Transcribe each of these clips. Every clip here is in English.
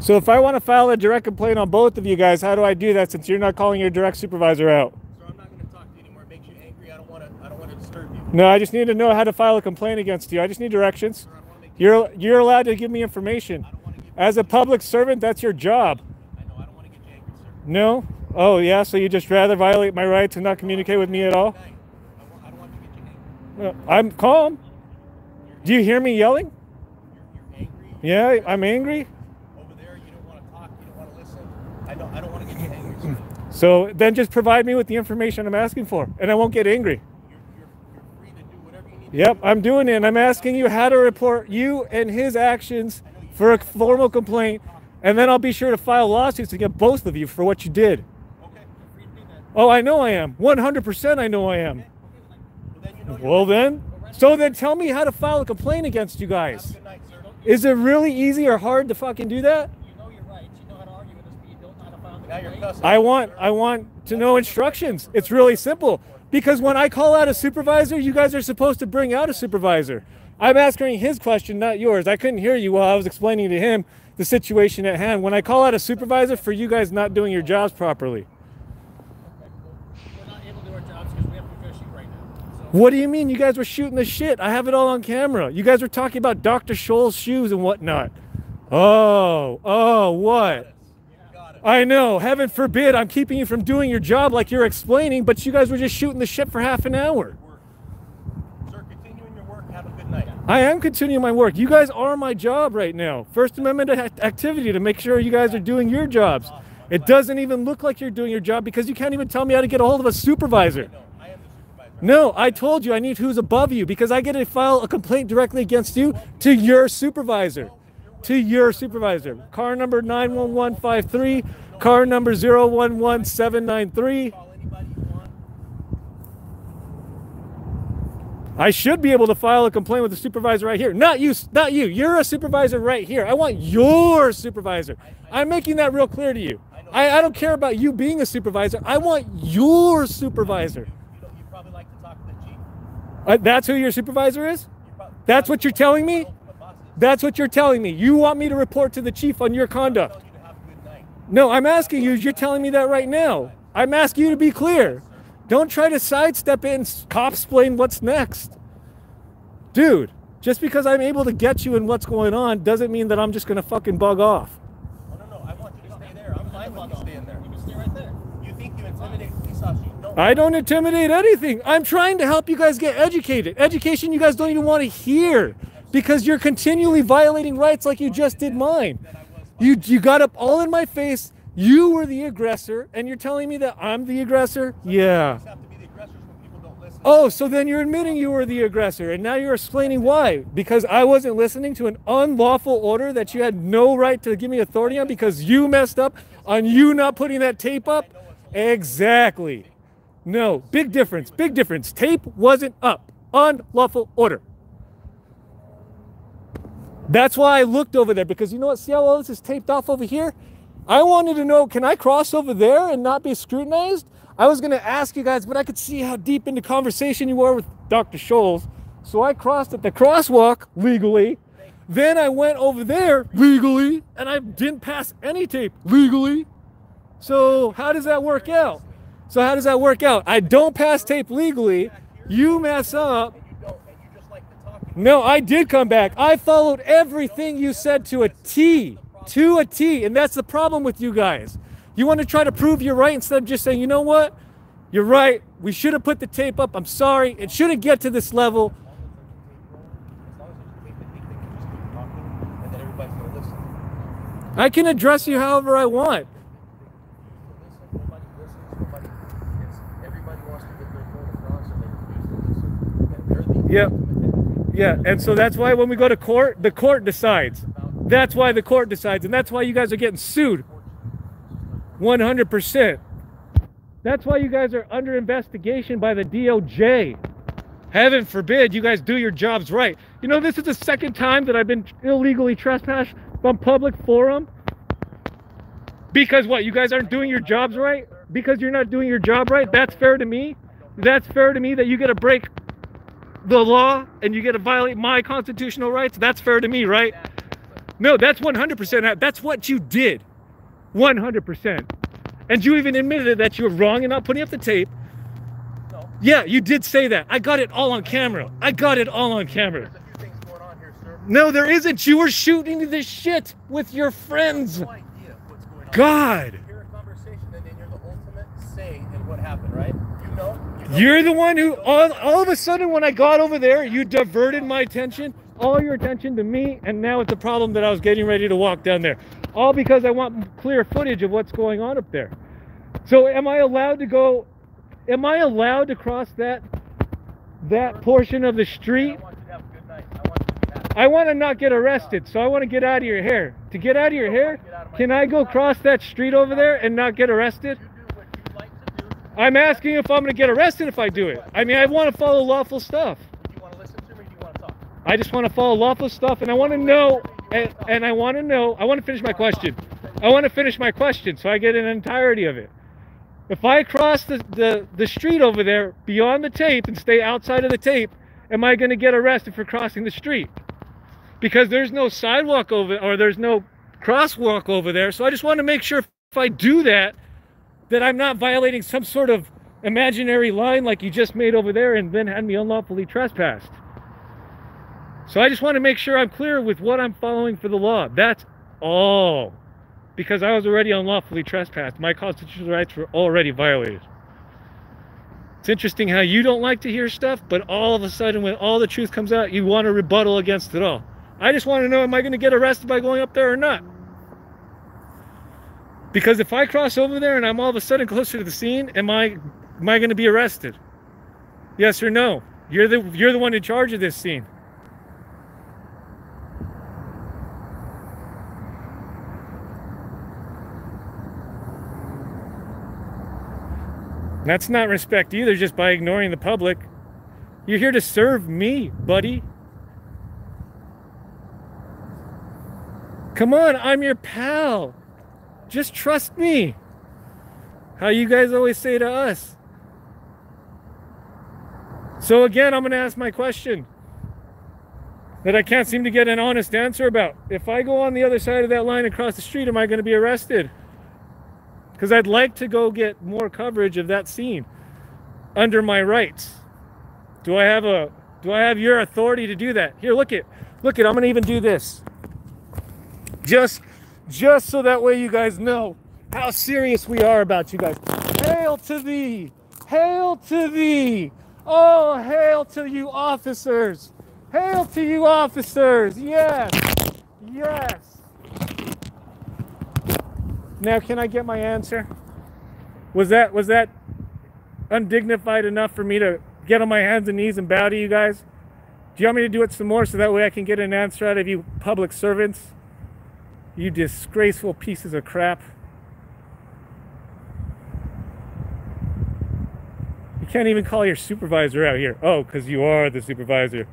So if I want to file a direct complaint on both of you guys, how do I do that since you're not calling your direct supervisor out? Sir, I'm not going to talk to you anymore. It makes you angry. I don't want to disturb you. No, I just need to know how to file a complaint against you. I just need directions. You're allowed to give me information. As a public servant, that's your job. I know. I don't want to get you angry, sir. No? Oh, yeah, so you just rather violate my rights and not communicate with me at all? I don't want to get you angry. I'm calm. Do you hear me yelling? You're angry. Yeah, I'm angry. Over there, you don't want to talk. You don't want to listen. I don't want to get you angry, sir. So then just provide me with the information I'm asking for, and I won't get angry. You're free to do whatever you need to Yep, do. I'm doing it, and I'm asking you how to report you and his actions for a formal complaint, and then I'll be sure to file lawsuits against both of you for what you did. Okay, you're free to do that. Oh, I know I am. 100% I know I am. Well, then you know you're Well then, so then tell me how to file a complaint against you guys. Good night, sir. Is it really easy or hard to fucking do that? You know your rights. You know how to argue with us, but you don't know how to file the Now you're complaint. cussing. I want to know instructions. It's really simple. Because when I call out a supervisor, you guys are supposed to bring out a supervisor. I'm asking his question, not yours. I couldn't hear you while I was explaining to him the situation at hand. When I call out a supervisor for you guys not doing your jobs properly. We're not able to do our jobs because we have to address you right now. So What do you mean? You guys were shooting the shit. I have it all on camera. You guys were talking about Dr. Scholl's shoes and whatnot. Oh, what? Got it. I know. Heaven forbid I'm keeping you from doing your job like you're explaining, but you guys were just shooting the shit for half an hour. Sir, continuing your work. Have a good night. I am continuing my work. You guys are my job right now. First Amendment activity to make sure you guys are doing your jobs. It doesn't even look like you're doing your job because you can't even tell me how to get a hold of a supervisor. No, I am the supervisor. No, I told you I need who's above you because I get to file a complaint directly against you to your supervisor. To your supervisor. Car number 91153, car number 011793. Call anybody you want. I should be able to file a complaint with the supervisor right here. Not you, not you. You're a supervisor right here. I want your supervisor. I'm making that real clear to you. I don't care about you being a supervisor. I want your supervisor. You probably like to talk to the chief. That's who your supervisor is? That's what you're telling me? That's what you're telling me. You want me to report to the chief on your conduct. You to have a good night. No, I'm asking you. You're telling me that right now. I'm asking you to be clear. Don't try to sidestep it and cop-splain what's next. Dude, just because I'm able to get you in what's going on doesn't mean that I'm just going to fucking bug off. No. I want you to stay there. I'm fine with you staying there. you can stay right there. You think you intimidate police officers? You don't. I don't intimidate anything. I'm trying to help you guys get educated. Education you guys don't even want to hear because you're continually violating rights like you just did mine. You got up all in my face. You were the aggressor, and you're telling me that I'm the aggressor? Yeah. Have to be the aggressors when people don't listen. Oh, so then you're admitting you were the aggressor, and now you're explaining why. Because I wasn't listening to an unlawful order that you had no right to give me authority on because you messed up on you not putting that tape up? Exactly. No, big difference, big difference. Tape wasn't up. Unlawful order. That's why I looked over there, because you know what? See how all this is taped off over here? I wanted to know, can I cross over there and not be scrutinized? I was going to ask you guys, but I could see how deep into conversation you were with Dr. Scholes. So I crossed at the crosswalk legally. Then I went over there legally, and I didn't pass any tape legally. So how does that work out? I don't pass tape legally. You mess up. No, I did come back. I followed everything you said to a T. To a T. And that's the problem with you guys. You want to try to prove you're right instead of just saying, you know what? You're right. We should have put the tape up. I'm sorry. It shouldn't get to this level. I can address you however I want. Yep. Yeah, and so that's why when we go to court, the court decides. That's why the court decides, and that's why you guys are getting sued. 100%. That's why you guys are under investigation by the DOJ. Heaven forbid you guys do your jobs right. You know, this is the second time that I've been illegally trespassed on public forum. Because what, you guys aren't doing your jobs right? Because you're not doing your job right? That's fair to me? That's fair to me that you get to break the law and you get to violate my constitutional rights? That's fair to me, right? No, that's 100%. That's what you did. 100%. And you even admitted that you were wrong in not putting up the tape. No. Yeah, you did say that. I got it all on camera. I got it all on camera. There's a few things going on here, sir. No, there isn't. You were shooting this shit with your friends. No idea what's going on. God. You hear a conversation and then you're the ultimate say in what happened, right? You know. You're the one who, all of a sudden, when I got over there, you diverted my attention, all your attention to me, and now it's a problem that I was getting ready to walk down there. All because I want clear footage of what's going on up there. So am I allowed to go, am I allowed to cross that portion of the street? I want you to have a good night. I want you to be happy. I want to not get arrested, so I want to get out of your hair. To get out of your hair, can I go cross that street over there and not get arrested? You do what you like to do. I'm asking if I'm going to get arrested if I do it. I mean, I want to follow lawful stuff. Do you want to listen to me or do you want to talk? I just want to follow lawful stuff, and I want to know, and I want to know, I want to finish my question. I want to finish my question so I get an entirety of it. If I cross the street over there beyond the tape and stay outside of the tape, am I going to get arrested for crossing the street? Because there's no sidewalk over, or there's no crosswalk over there, so I just want to make sure if I do that, that I'm not violating some sort of imaginary line like you just made over there and then had me unlawfully trespassed. So I just want to make sure I'm clear with what I'm following for the law. That's all. Because I was already unlawfully trespassed. My constitutional rights were already violated. It's interesting how you don't like to hear stuff, but all of a sudden when all the truth comes out, you want to rebuttal against it all. I just want to know, am I going to get arrested by going up there or not? Because if I cross over there and I'm all of a sudden closer to the scene, am I going to be arrested? Yes or no? You're the one in charge of this scene. That's not respect either, just by ignoring the public. You're here to serve me, buddy. Come on, I'm your pal. Just trust me. How you guys always say to us. So again, I'm going to ask my question that I can't seem to get an honest answer about. If I go on the other side of that line across the street, am I going to be arrested? Because I'd like to go get more coverage of that scene under my rights. Do I have your authority to do that? Here, look it. I'm going to even do this. Just so that way you guys know how serious we are about you guys. Hail to thee! Hail to thee! Oh, hail to you officers! Hail to you officers! Yes! Yes! Now, can I get my answer? Was that undignified enough for me to get on my hands and knees and bow to you guys? Do you want me to do it some more so that way I can get an answer out of you public servants? You disgraceful pieces of crap. You can't even call your supervisor out here. Oh, because you are the supervisor.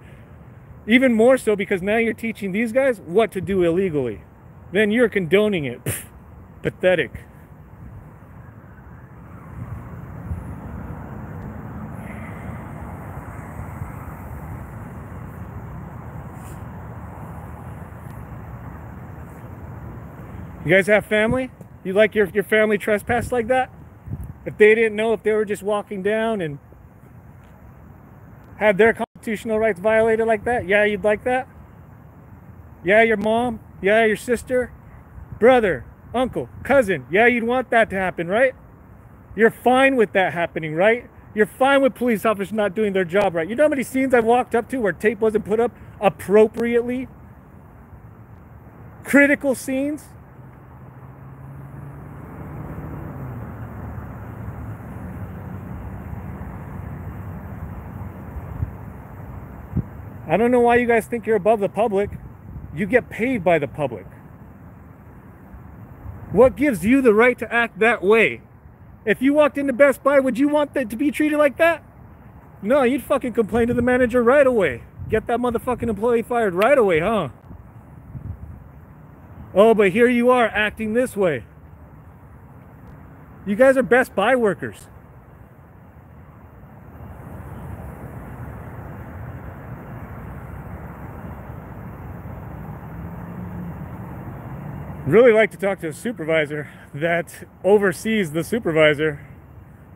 Even more so because now you're teaching these guys what to do illegally. Then you're condoning it. Pfft. Pathetic. You guys have family? You like your family trespass like that? If they didn't know, if they were just walking down and had their constitutional rights violated like that, yeah, you'd like that? Yeah, your mom? Yeah, your sister? Brother? Uncle, cousin, yeah, you'd want that to happen, right? You're fine with that happening, right? You're fine with police officers not doing their job right. You know how many scenes I've walked up to where tape wasn't put up appropriately? Critical scenes? I don't know why you guys think you're above the public. You get paid by the public. What gives you the right to act that way? If you walked into Best Buy, would you want that to be treated like that? No, you'd fucking complain to the manager right away. Get that motherfucking employee fired right away, huh? Oh, but here you are acting this way. You guys are Best Buy workers. Really like to talk to a supervisor that oversees the supervisor.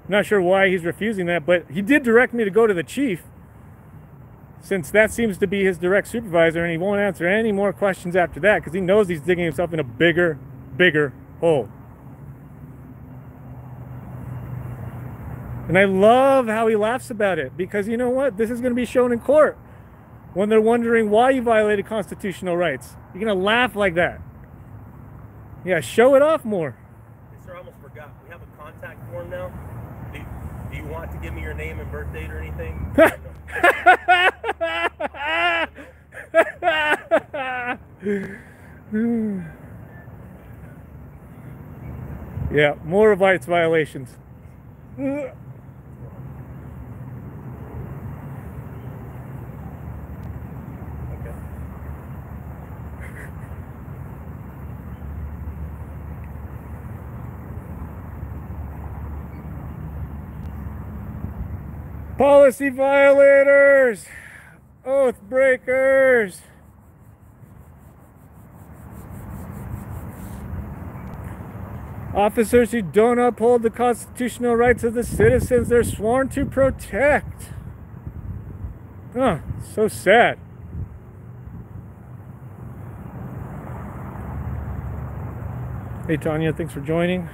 Not sure why he's refusing that, but he did direct me to go to the chief, since that seems to be his direct supervisor, and he won't answer any more questions after that because he knows he's digging himself in a bigger hole. And I love how he laughs about it, because you know what? This is going to be shown in court when they're wondering why you violated constitutional rights. You're going to laugh like that. Yeah, show it off more. Hey, sir, I almost forgot. We have a contact form now. Do you want to give me your name and birth date or anything? Yeah, more rights violations. Policy violators, oath breakers. Officers who don't uphold the constitutional rights of the citizens they're sworn to protect. Oh, so sad. Hey Tanya, thanks for joining.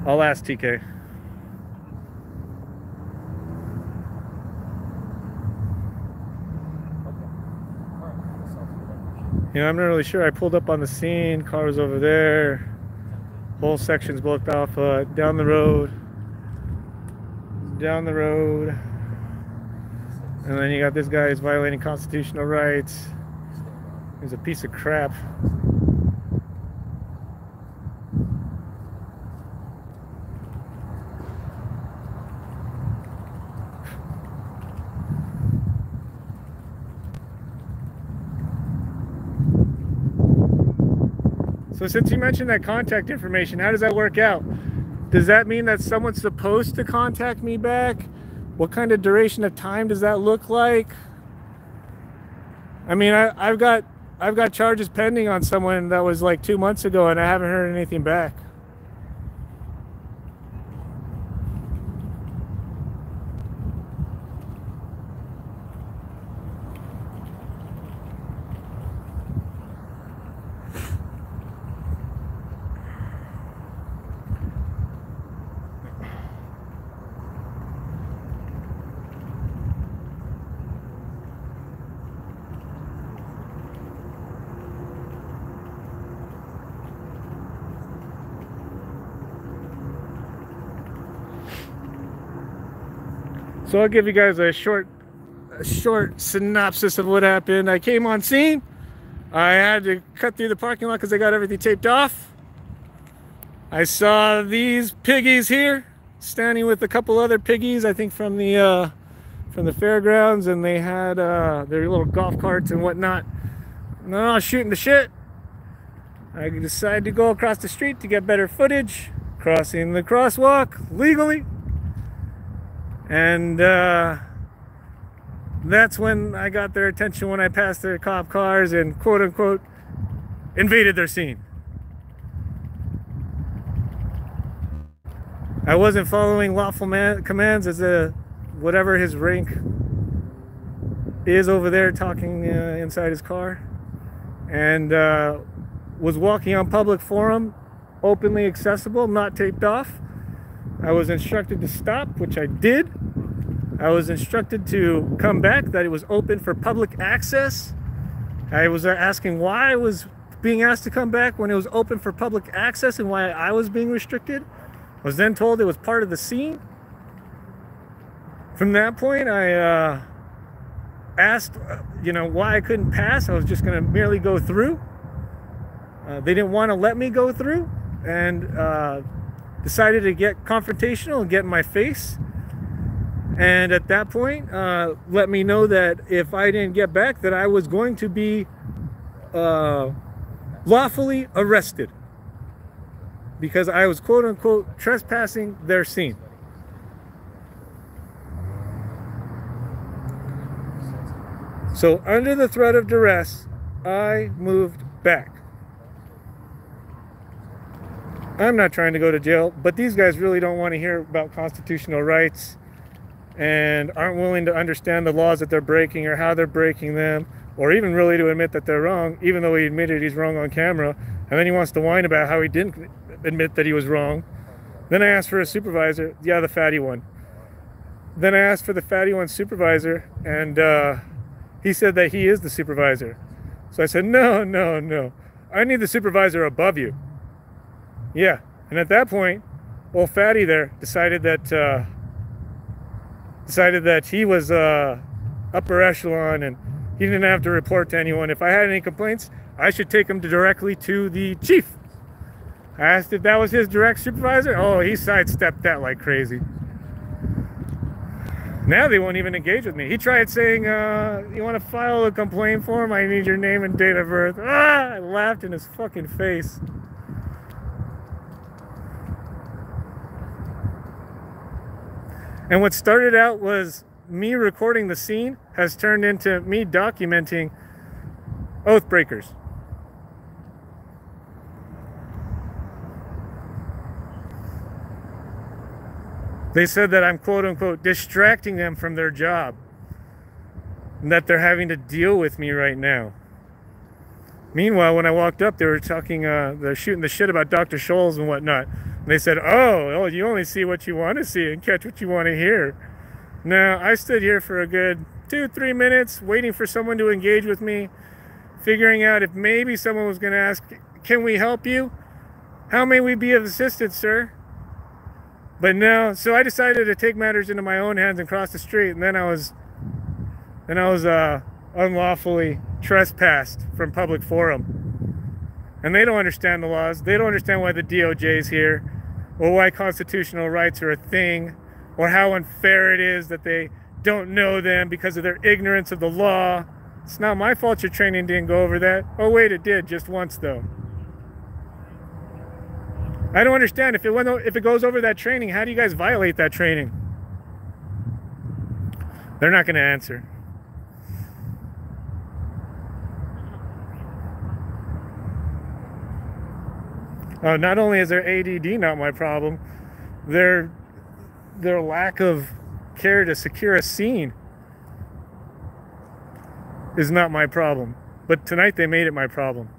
I'll ask TK. Yeah, I'm not really sure. I pulled up on the scene, car was over there, whole section's blocked off. Down the road, and then you got this guy who's violating constitutional rights. He's a piece of crap. So since you mentioned that contact information, how does that work out? Does that mean that someone's supposed to contact me back? What kind of duration of time does that look like? I mean, I've got charges pending on someone that was like 2 months ago, and I haven't heard anything back. So I'll give you guys a short synopsis of what happened. I came on scene. I had to cut through the parking lot because I got everything taped off. I saw these piggies here standing with a couple other piggies, I think from the fairgrounds, and they had their little golf carts and whatnot. And I was shooting the shit. I decided to go across the street to get better footage, crossing the crosswalk legally. And that's when I got their attention, when I passed their cop cars and quote unquote invaded their scene. I wasn't following lawful commands as whatever his rank is over there, talking inside his car, and was walking on public forum, openly accessible, not taped off. I was instructed to stop, which I did. I was instructed to come back, that it was open for public access. I was asking why I was being asked to come back when it was open for public access and why I was being restricted. I was then told it was part of the scene. From that point, I asked, why I couldn't pass. I was just going to merely go through. They didn't want to let me go through, and decided to get confrontational and get in my face. And at that point, let me know that if I didn't get back, that I was going to be lawfully arrested because I was quote unquote trespassing their scene. So under the threat of duress, I moved back. I'm not trying to go to jail, but these guys really don't want to hear about constitutional rights and aren't willing to understand the laws that they're breaking or how they're breaking them, or even really to admit that they're wrong, even though he admitted he's wrong on camera. And then he wants to whine about how he didn't admit that he was wrong. Then I asked for a supervisor, yeah, the fatty one. Then I asked for the fatty one supervisor, and he said that he is the supervisor. So I said, no, no, no. I need the supervisor above you. Yeah. And at that point, old fatty there decided that he was upper echelon and he didn't have to report to anyone. If I had any complaints, I should take them directly to the chief. I asked if that was his direct supervisor. Oh, he sidestepped that like crazy. Now they won't even engage with me. He tried saying, you want to file a complaint form? I need your name and date of birth. Ah! I laughed in his fucking face. And what started out was me recording the scene has turned into me documenting oath breakers. They said that I'm quote unquote distracting them from their job and that they're having to deal with me right now. Meanwhile, when I walked up, they were talking, they're shooting the shit about Dr. Scholes and whatnot. And they said, oh, you only see what you want to see and catch what you want to hear. Now, I stood here for a good 2-3 minutes waiting for someone to engage with me, figuring out if maybe someone was going to ask, can we help you? How may we be of assistance, sir? But no, so I decided to take matters into my own hands and cross the street, and then I was unlawfully trespassed from public forum. And they don't understand the laws. They don't understand why the DOJ is here, or why constitutional rights are a thing, or how unfair it is that they don't know them because of their ignorance of the law. It's not my fault your training didn't go over that. Oh wait, it did, just once though. I don't understand. If it goes over that training, how do you guys violate that training? They're not going to answer. Not only is their ADD not my problem, their lack of care to secure a scene is not my problem. But tonight they made it my problem.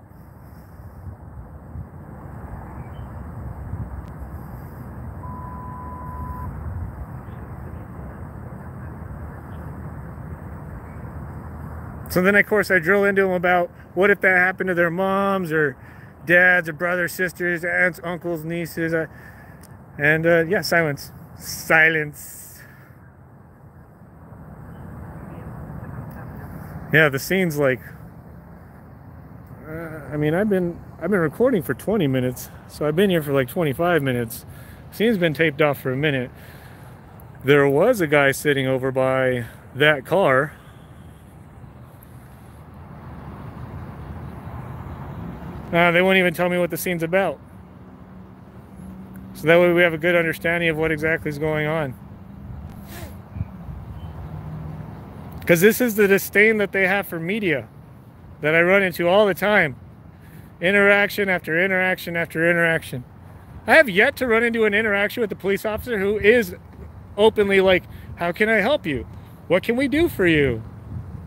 So then, of course, I drill into them about what if that happened to their moms or dads or brothers, sisters, aunts, uncles, nieces. Yeah, silence. Silence. Yeah, the scene's like... I mean, I've been recording for 20 minutes, so I've been here for like 25 minutes. The scene's been taped off for a minute. There was a guy sitting over by that car. They won't even tell me what the scene's about. So that way we have a good understanding of what exactly is going on. Because this is the disdain that they have for media that I run into all the time. Interaction after interaction after interaction. I have yet to run into an interaction with a police officer who is openly like, how can I help you? What can we do for you?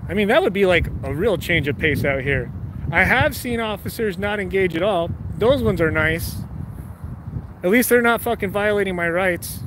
I mean, that would be like a real change of pace out here. I have seen officers not engage at all. Those ones are nice. At least they're not fucking violating my rights.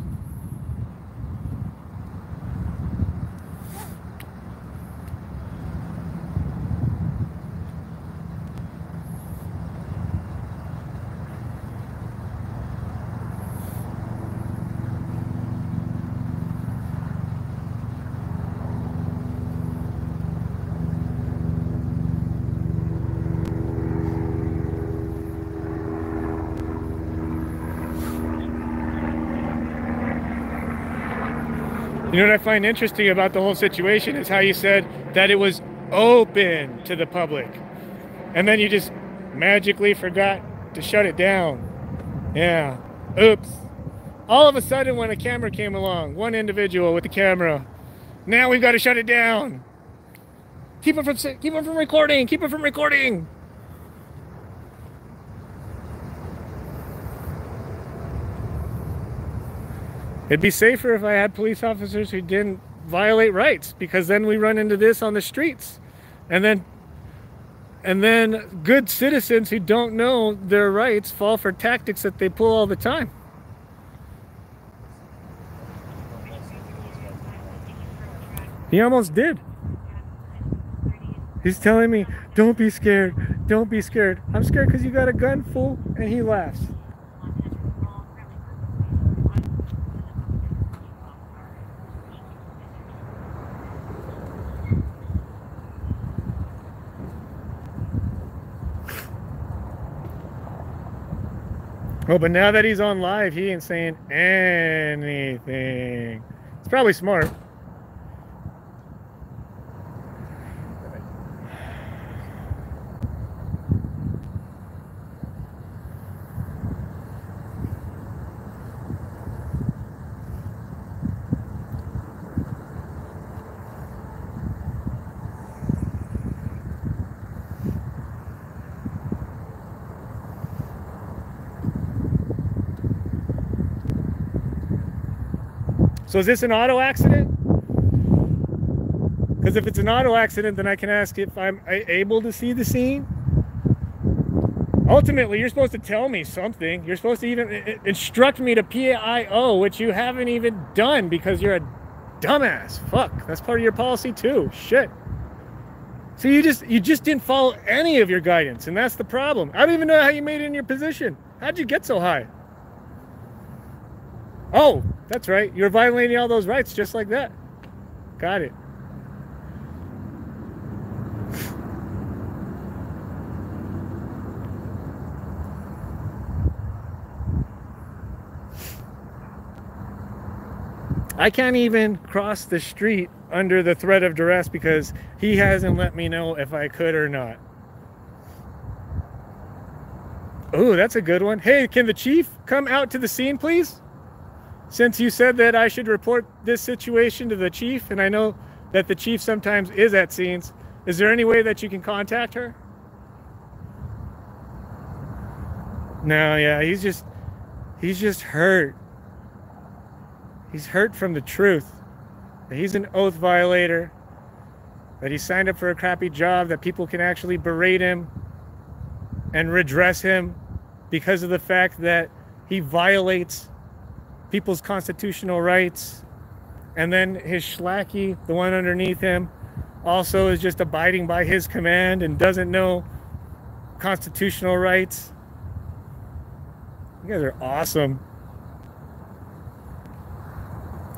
You know what I find interesting about the whole situation is how you said that it was open to the public. And then you just magically forgot to shut it down. Yeah. Oops. All of a sudden when a camera came along, one individual with the camera, now we've got to shut it down. Keep it from recording. Keep it from recording. It'd be safer if I had police officers who didn't violate rights, because then we run into this on the streets. And then good citizens who don't know their rights fall for tactics that they pull all the time. He almost did. He's telling me, don't be scared, don't be scared. I'm scared because you got a gun, fool, and he laughs. Oh, but now that he's on live, he ain't saying anything. It's probably smart. So is this an auto accident? Because if it's an auto accident, then I can ask if I'm able to see the scene. Ultimately, you're supposed to tell me something. You're supposed to even instruct me to PIO, which you haven't even done because you're a dumbass. Fuck, that's part of your policy too. Shit. So you just didn't follow any of your guidance, and that's the problem. I don't even know how you made it in your position. How'd you get so high? Oh, that's right. You're violating all those rights just like that. Got it. I can't even cross the street under the threat of duress because he hasn't let me know if I could or not. Oh, that's a good one. Hey, can the chief come out to the scene, please? Since you said that I should report this situation to the chief, and I know that the chief sometimes is at scenes, is there any way that you can contact her? No, yeah, he's just hurt. He's hurt from the truth. That he's an oath violator, that he signed up for a crappy job, that people can actually berate him and redress him because of the fact that he violates people's constitutional rights. And then his schlacky, the one underneath him, also is just abiding by his command and doesn't know constitutional rights. You guys are awesome.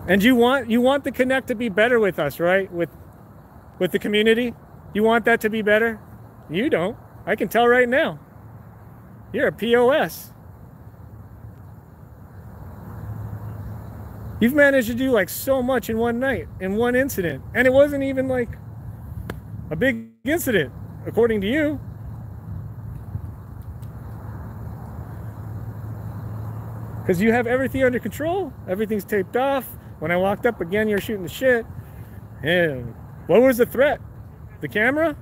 And you want the Connect to be better with us, right? With the community? You want that to be better? You don't. I can tell right now. You're a POS. You've managed to do like so much in one night, in one incident. And it wasn't even like a big incident, according to you. Because you have everything under control. Everything's taped off. When I walked up again, you're shooting the shit. And what was the threat? The camera?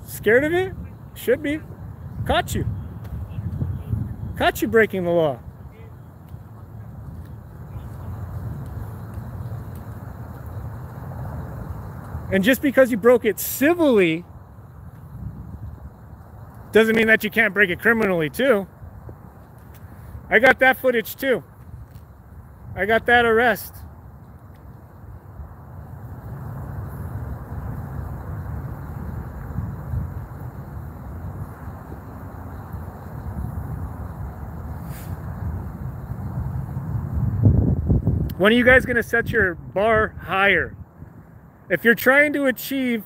Scared of it? Should be. Caught you. Caught you breaking the law. And just because you broke it civilly doesn't mean that you can't break it criminally too. I got that footage too. I got that arrest. When are you guys going to set your bar higher? If you're trying to achieve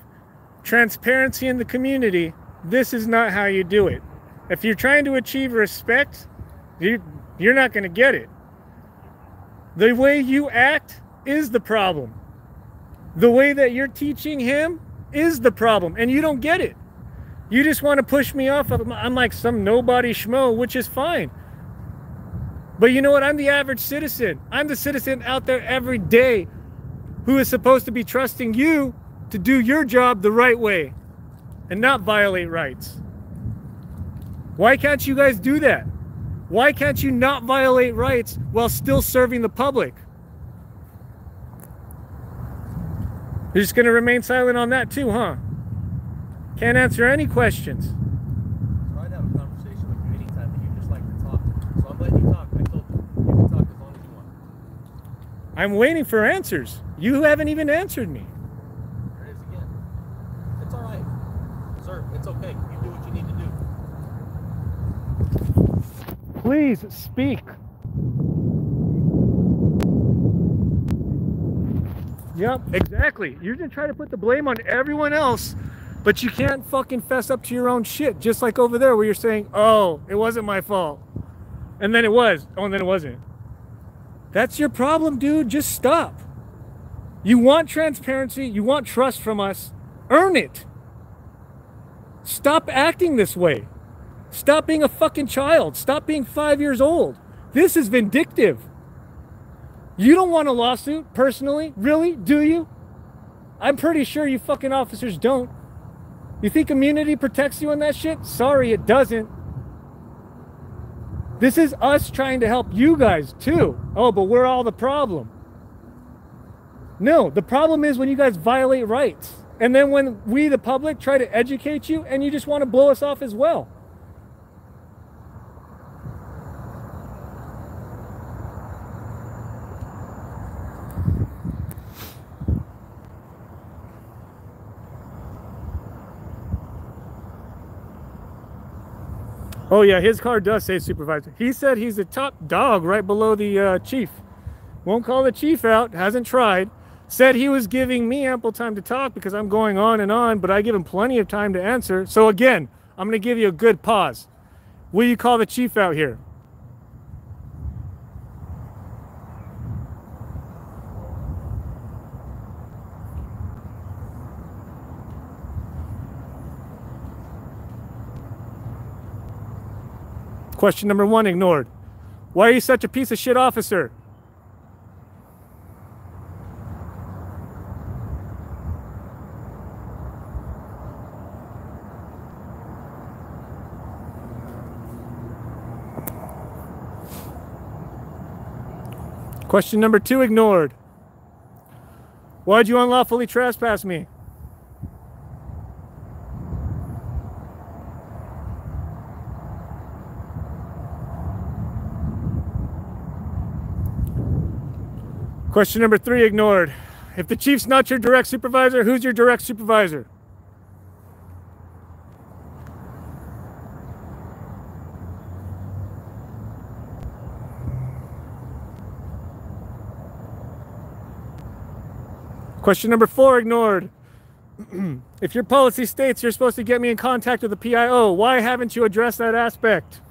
transparency in the community, this is not how you do it. If you're trying to achieve respect, you're not going to get it. The way you act is the problem. The way that you're teaching him is the problem, and you don't get it. You just want to push me off. I'm like some nobody schmo, which is fine. But you know what? I'm the average citizen. I'm the citizen out there every day who is supposed to be trusting you to do your job the right way and not violate rights. Why can't you guys do that? Why can't you not violate rights while still serving the public? You're just going to remain silent on that too, huh? Can't answer any questions. So I'd have a conversation with you anytime that you just like to talk. So I'm letting you talk. I told you. You can talk as long as you want. I'm waiting for answers. You haven't even answered me. There it is again. It's all right. Sir, it's okay. You do what you need to do. Please speak. Yep, exactly. You're gonna try to put the blame on everyone else, but you can't fucking fess up to your own shit. Just like over there where you're saying, oh, it wasn't my fault. And then it was. Oh, and then it wasn't. That's your problem, dude. Just stop. You want transparency. You want trust from us. Earn it. Stop acting this way. Stop being a fucking child. Stop being 5 years old. This is vindictive. You don't want a lawsuit, personally? Really? Do you? I'm pretty sure you fucking officers don't. You think immunity protects you on that shit? Sorry, it doesn't. This is us trying to help you guys, too. Oh, but we're all the problem. No, the problem is when you guys violate rights. And then when we, the public, try to educate you and you just want to blow us off as well. Oh yeah, his car does say supervisor. He said he's the top dog right below the chief. Won't call the chief out, hasn't tried. Said he was giving me ample time to talk because I'm going on, but I give him plenty of time to answer. So again, I'm gonna give you a good pause. Will you call the chief out here? Question number 1 ignored. Why are you such a piece of shit officer? Question number 2 ignored. Why'd you unlawfully trespass me? Question number 3 ignored. If the chief's not your direct supervisor, who's your direct supervisor? Question number 4 ignored. If your policy states you're supposed to get me in contact with the PIO, why haven't you addressed that aspect?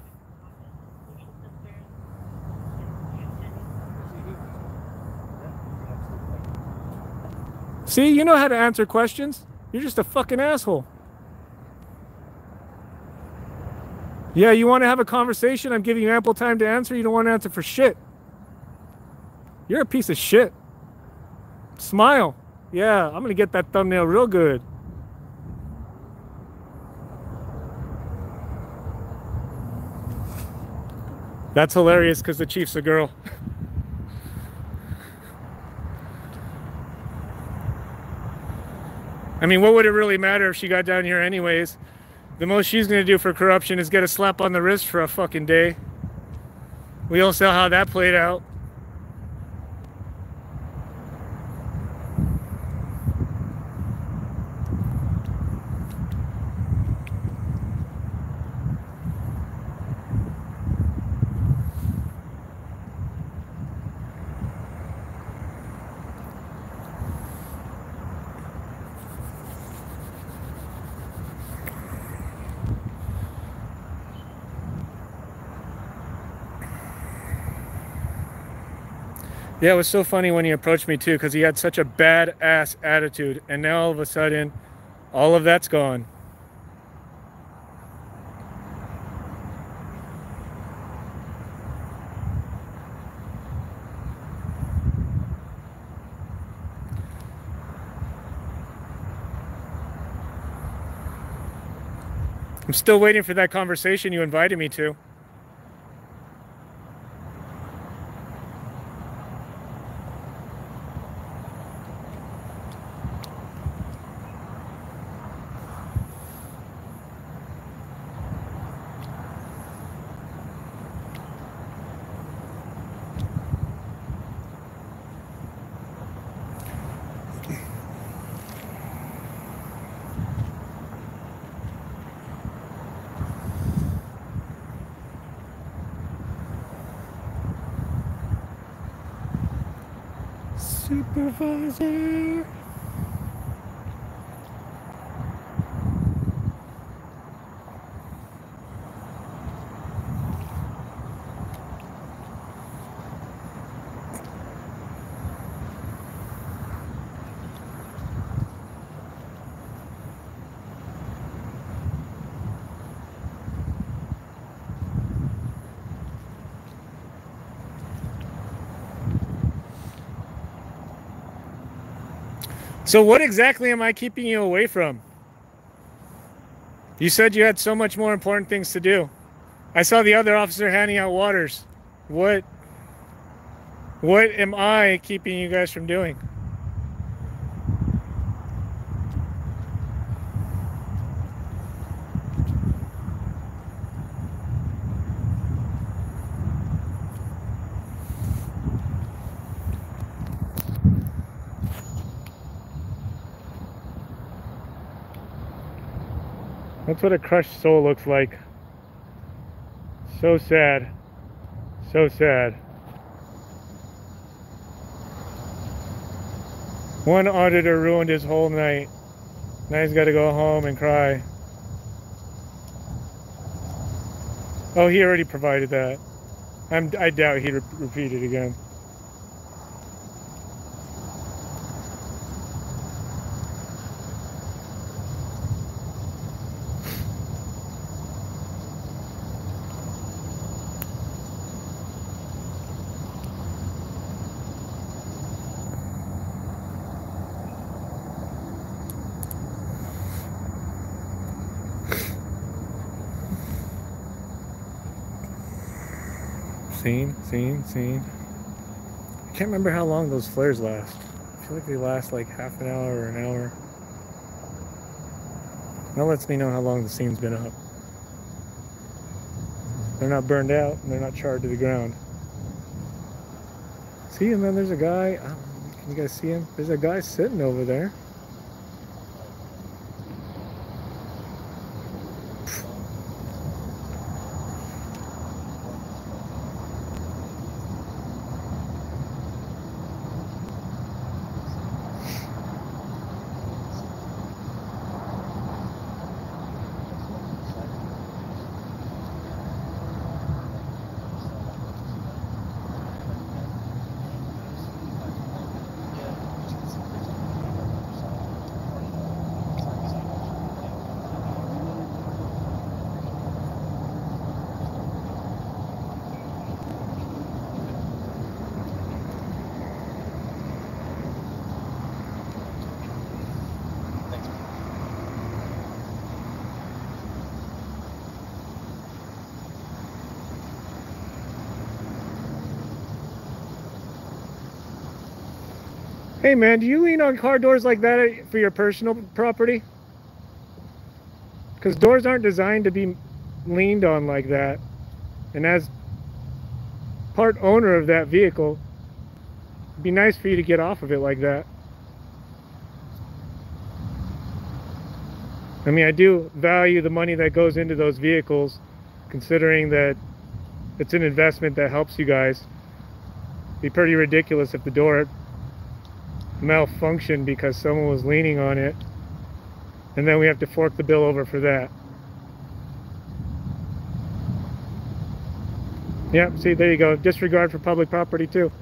See, you know how to answer questions. You're just a fucking asshole. Yeah, you want to have a conversation? I'm giving you ample time to answer. You don't want to answer for shit. You're a piece of shit. Smile. Yeah, I'm going to get that thumbnail real good. That's hilarious because the chief's a girl. I mean, what would it really matter if she got down here anyways? The most she's going to do for corruption is get a slap on the wrist for a fucking day. We all saw how that played out. Yeah, it was so funny when he approached me too, because he had such a badass attitude, and now all of a sudden, all of that's gone. I'm still waiting for that conversation you invited me to. Supervisor. So what exactly am I keeping you away from? You said you had so much more important things to do. I saw the other officer handing out waters. What am I keeping you guys from doing? That's what a crushed soul looks like. So sad. So sad. One auditor ruined his whole night. Now he's got to go home and cry. Oh, he already provided that. I doubt he'd repeat it again. Scene. I can't remember how long those flares last. I feel like they last like half an hour or an hour. That lets me know how long the scene's been up. They're not burned out and they're not charred to the ground. See, and then there's a guy. Can you guys see him? There's a guy sitting over there. Hey man, do you lean on car doors like that for your personal property? Because doors aren't designed to be leaned on like that. And as part owner of that vehicle, it'd be nice for you to get off of it like that. I mean, I do value the money that goes into those vehicles, considering that it's an investment that helps you guys. It'd be pretty ridiculous if the door malfunctioned because someone was leaning on it, and then we have to fork the bill over for that. Yeah, see, there you go. Disregard for public property too.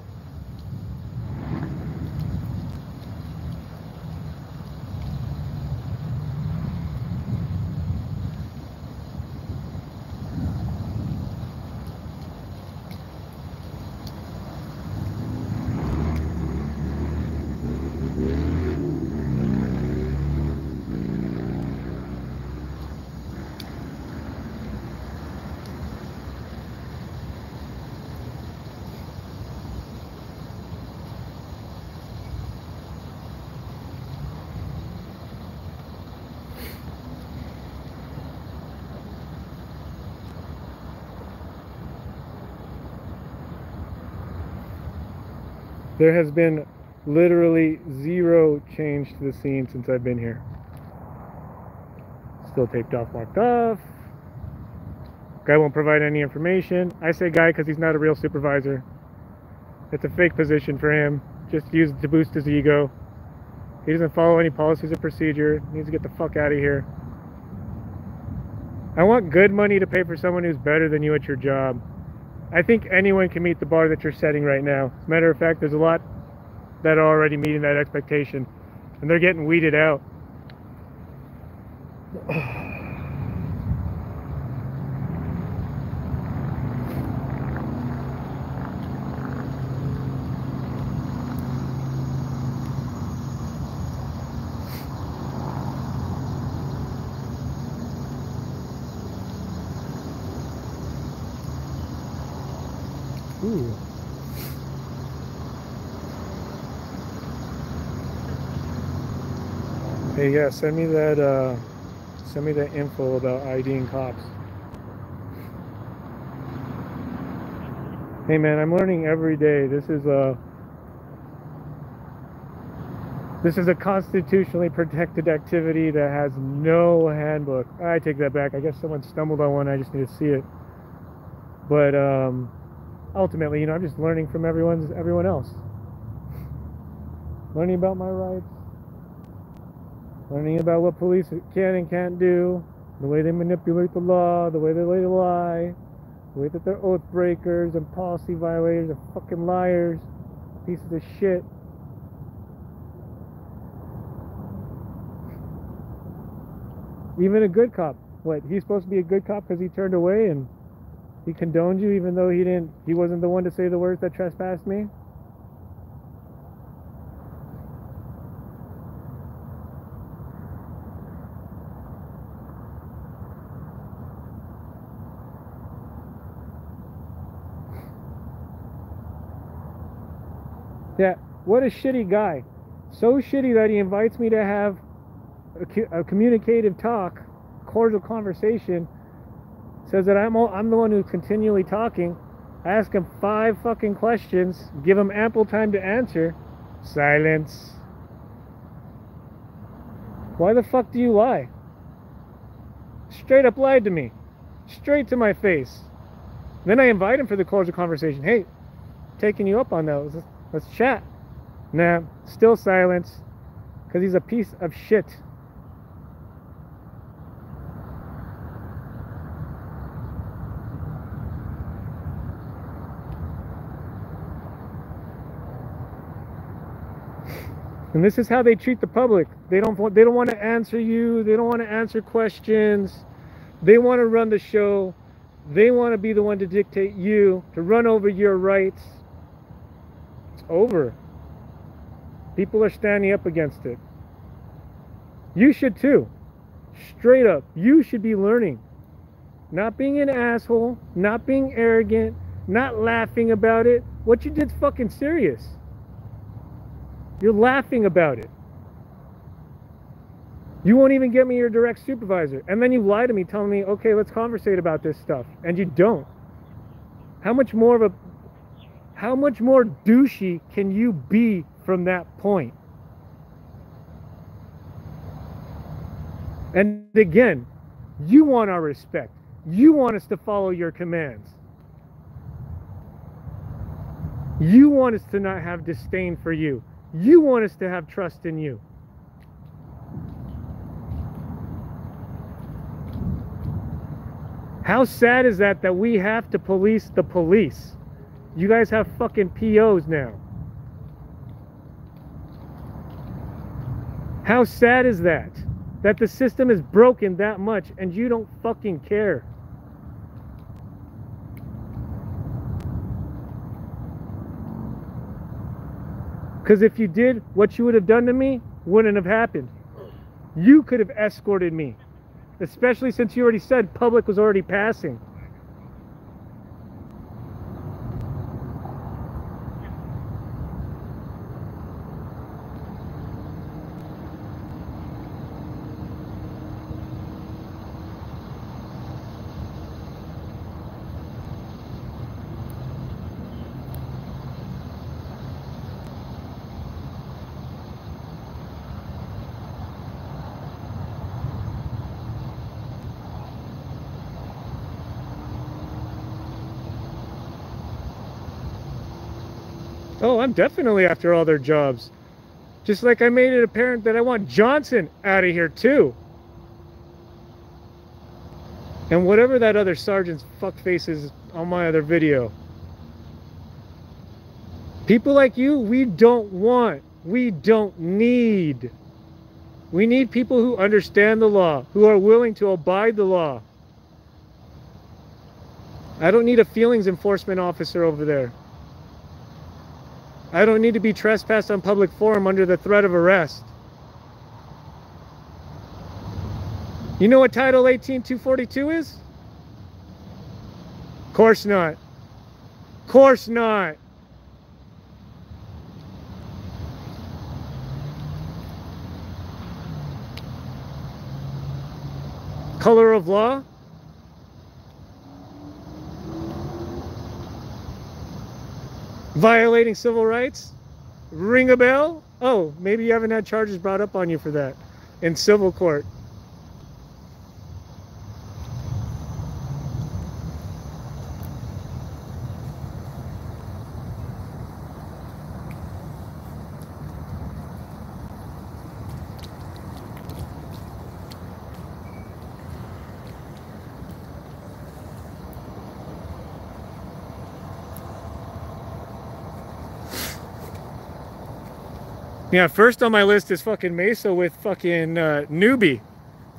There has been literally zero change to the scene since I've been here. Still taped off, marked off. Guy won't provide any information. I say guy because he's not a real supervisor. It's a fake position for him. Just used to boost his ego. He doesn't follow any policies or procedure. He needs to get the fuck out of here. I want good money to pay for someone who's better than you at your job. I think anyone can meet the bar that you're setting right now. As a matter of fact, there's a lot that are already meeting that expectation, and they're getting weeded out. Ooh. Hey, yeah, send me that info about IDing cops. Hey man, I'm learning every day. This is a constitutionally protected activity that has no handbook. I take that back. I guess someone stumbled on one. I just need to see it. But ultimately, you know, I'm just learning from everyone else. Learning about my rights. Learning about what police can and can't do, the way they manipulate the law, the way they lie, the way that they're oath breakers and policy violators and fucking liars, pieces of shit. Even a good cop, what, he's supposed to be a good cop because he turned away and he condoned you even though he wasn't the one to say the words that trespassed me? Yeah, what a shitty guy. So shitty that he invites me to have a communicative talk, cordial conversation, says that I'm the one who's continually talking. I ask him 5 fucking questions, give him ample time to answer. Silence. Why the fuck do you lie? Straight up lied to me. Straight to my face. Then I invite him for the cordial conversation. Hey, taking you up on that. Let's chat. Nah, still silence. Because he's a piece of shit. And this is how they treat the public. They don't want to answer you. They don't want to answer questions. They want to run the show. They want to be the one to dictate you, to run over your rights. It's over. People are standing up against it. You should too. Straight up. You should be learning. Not being an asshole. Not being arrogant. Not laughing about it. What you did's fucking serious. You're laughing about it. You won't even get me your direct supervisor. And then you lie to me telling me, okay, let's conversate about this stuff. And you don't. How much more douchey can you be from that point? And again, you want our respect. You want us to follow your commands. You want us to not have disdain for you. You want us to have trust in you. How sad is that we have to police the police? You guys have fucking POs now. How sad is that the system is broken that much and you don't fucking care? Because if you did, what you would have done to me wouldn't have happened. You could have escorted me. Especially since you already said public was already passing. Oh, I'm definitely after all their jobs. Just like I made it apparent that I want Johnson out of here too. And whatever that other sergeant's fuckface is on my other video. People like you, we don't want. We don't need. We need people who understand the law, who are willing to abide the law. I don't need a feelings enforcement officer over there. I don't need to be trespassed on public forum under the threat of arrest. You know what Title 18-242 is? Course not. Course not. Color of law? Violating civil rights? Ring a bell? Oh, maybe you haven't had charges brought up on you for that in civil court. Yeah, first on my list is fucking Mesa with fucking Newbie.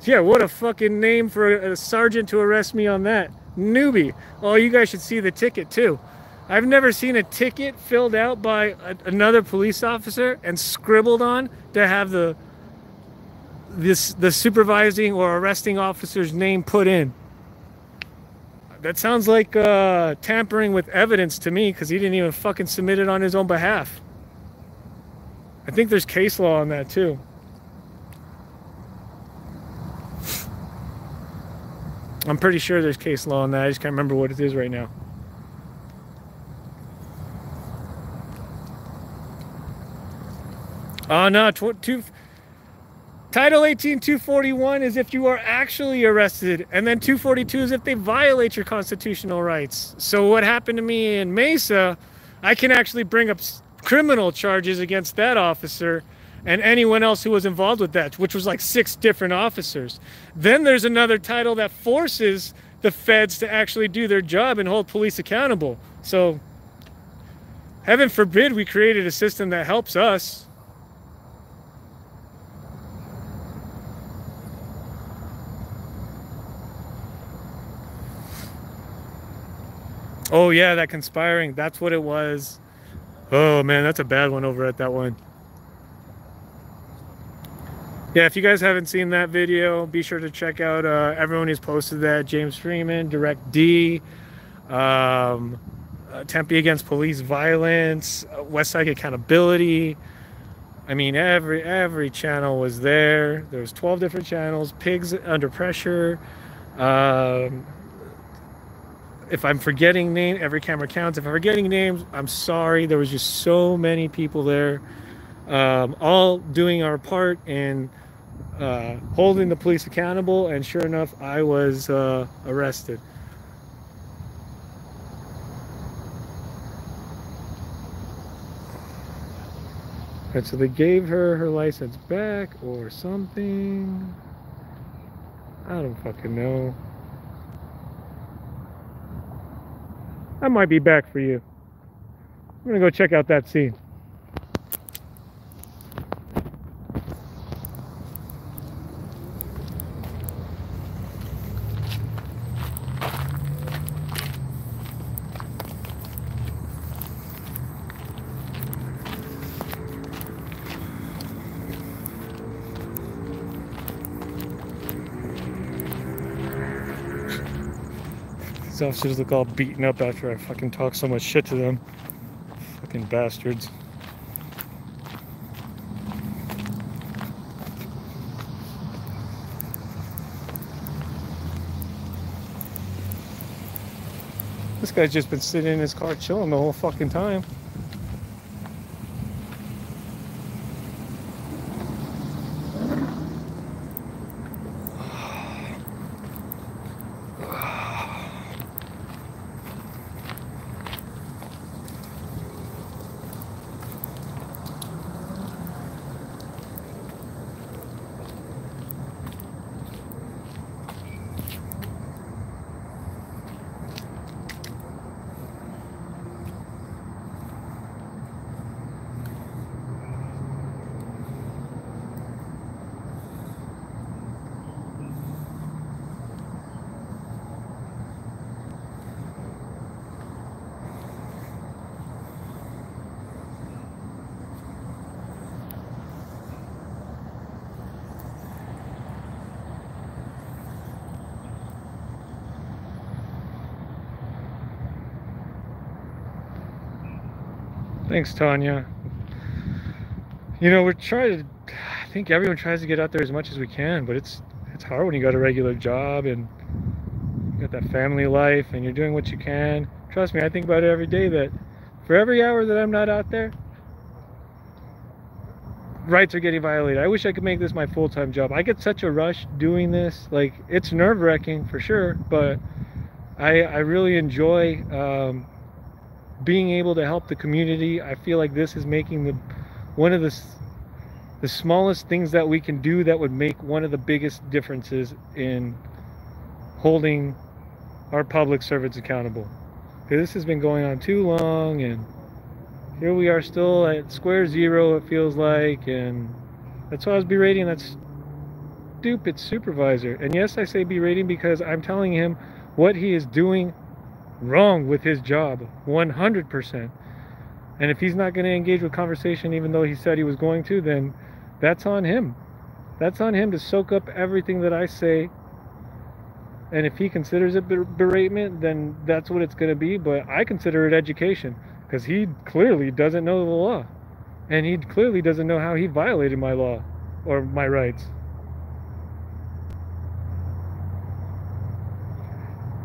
Yeah, what a fucking name for a sergeant to arrest me on that. Newbie. Oh, you guys should see the ticket too. I've never seen a ticket filled out by another police officer and scribbled on to have the supervising or arresting officer's name put in. That sounds like tampering with evidence to me, because he didn't even fucking submit it on his own behalf. I think there's case law on that too. I'm pretty sure there's case law on that. I just can't remember what it is right now. Oh no, Title 18-241 is if you are actually arrested, and then 242 is if they violate your constitutional rights. So what happened to me in Mesa, I can actually bring up criminal charges against that officer and anyone else who was involved with that, which was like 6 different officers. Then there's another title that forces the feds to actually do their job and hold police accountable. So heaven forbid we created a system that helps us. Oh yeah, that conspiring, that's what it was. Oh man, that's a bad one over at that one. Yeah, if you guys haven't seen that video, be sure to check out everyone who's posted that. James Freeman, Direct D, Tempe Against Police Violence, Westside Accountability. I mean, every channel was there. There was 12 different channels. Pigs Under Pressure. If I'm forgetting names, every camera counts. If I'm forgetting names, I'm sorry. There was just so many people there, all doing our part in holding the police accountable. And sure enough, I was arrested. And so they gave her license back or something. I don't fucking know. I might be back for you. I'm gonna go check out that scene. These officers look all beaten up after I fucking talk so much shit to them. Fucking bastards. This guy's just been sitting in his car chilling the whole fucking time. Thanks, Tanya. You know, I think everyone tries to get out there as much as we can, but it's hard when you got a regular job and you got that family life and you're doing what you can. Trust me, I think about it every day that for every hour that I'm not out there, rights are getting violated. I wish I could make this my full-time job. I get such a rush doing this. Like, it's nerve-wracking for sure, but I really enjoy being able to help the community. I feel like this is making one of the smallest things that we can do that would make one of the biggest differences in holding our public servants accountable. Because this has been going on too long, and here we are still at square zero, it feels like, and that's why I was berating that stupid supervisor. And yes, I say berating because I'm telling him what he is doing wrong with his job, 100%. And if he's not going to engage with conversation, even though he said he was going to, then that's on him. That's on him to soak up everything that I say. And if he considers it beratement, then that's what it's going to be. But I consider it education, because he clearly doesn't know the law. And he clearly doesn't know how he violated my law or my rights.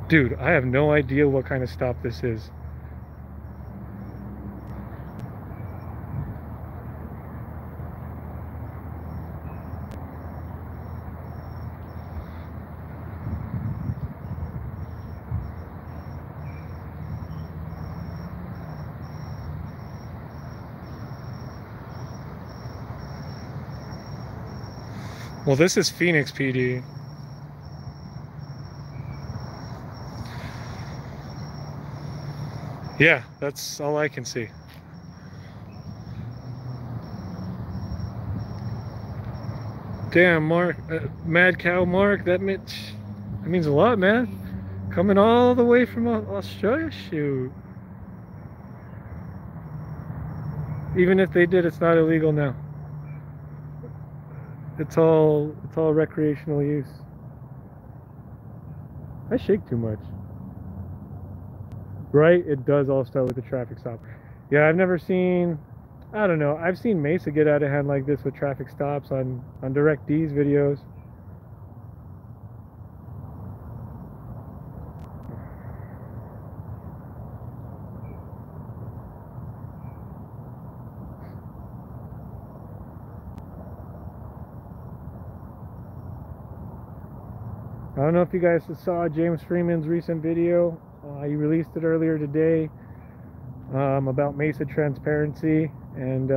Dude, I have no idea what kind of stop this is. Well, this is Phoenix PD. Yeah, that's all I can see. Damn, Mark, Mad Cow Mark, that means a lot, man. Coming all the way from Australia, shoot. Even if they did, it's not illegal now. It's all recreational use. I shake too much. Right? It does all start with the traffic stop. Yeah, I've never seen, I don't know, I've seen Mesa get out of hand like this with traffic stops on DirectD's videos. I don't know if you guys saw James Freeman's recent video. He released it earlier today about Mesa transparency and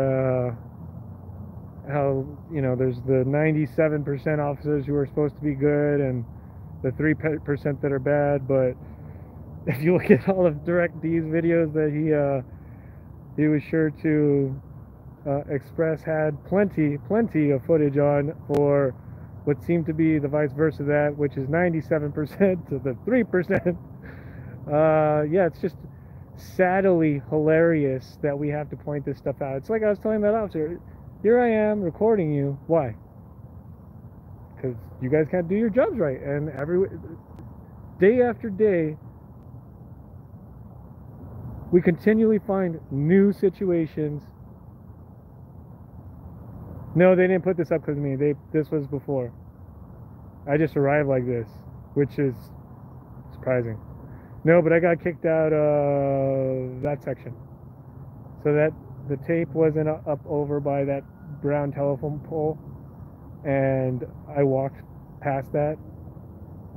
how, you know, there's the 97% officers who are supposed to be good and the 3% that are bad. But if you look at all of DirectD's videos that he was sure to express had plenty of footage on for what seemed to be the vice versa that, which is 97% to the 3%. Yeah, it's just saddily hilarious that we have to point this stuff out. It's like I was telling that officer, here I am recording you. Why? Because you guys can't do your jobs right. And day after day, we continually find new situations. No, they didn't put this up because of me. This was before. I just arrived like this, which is surprising. No, but I got kicked out of that section. So that the tape wasn't up over by that brown telephone pole, and I walked past that,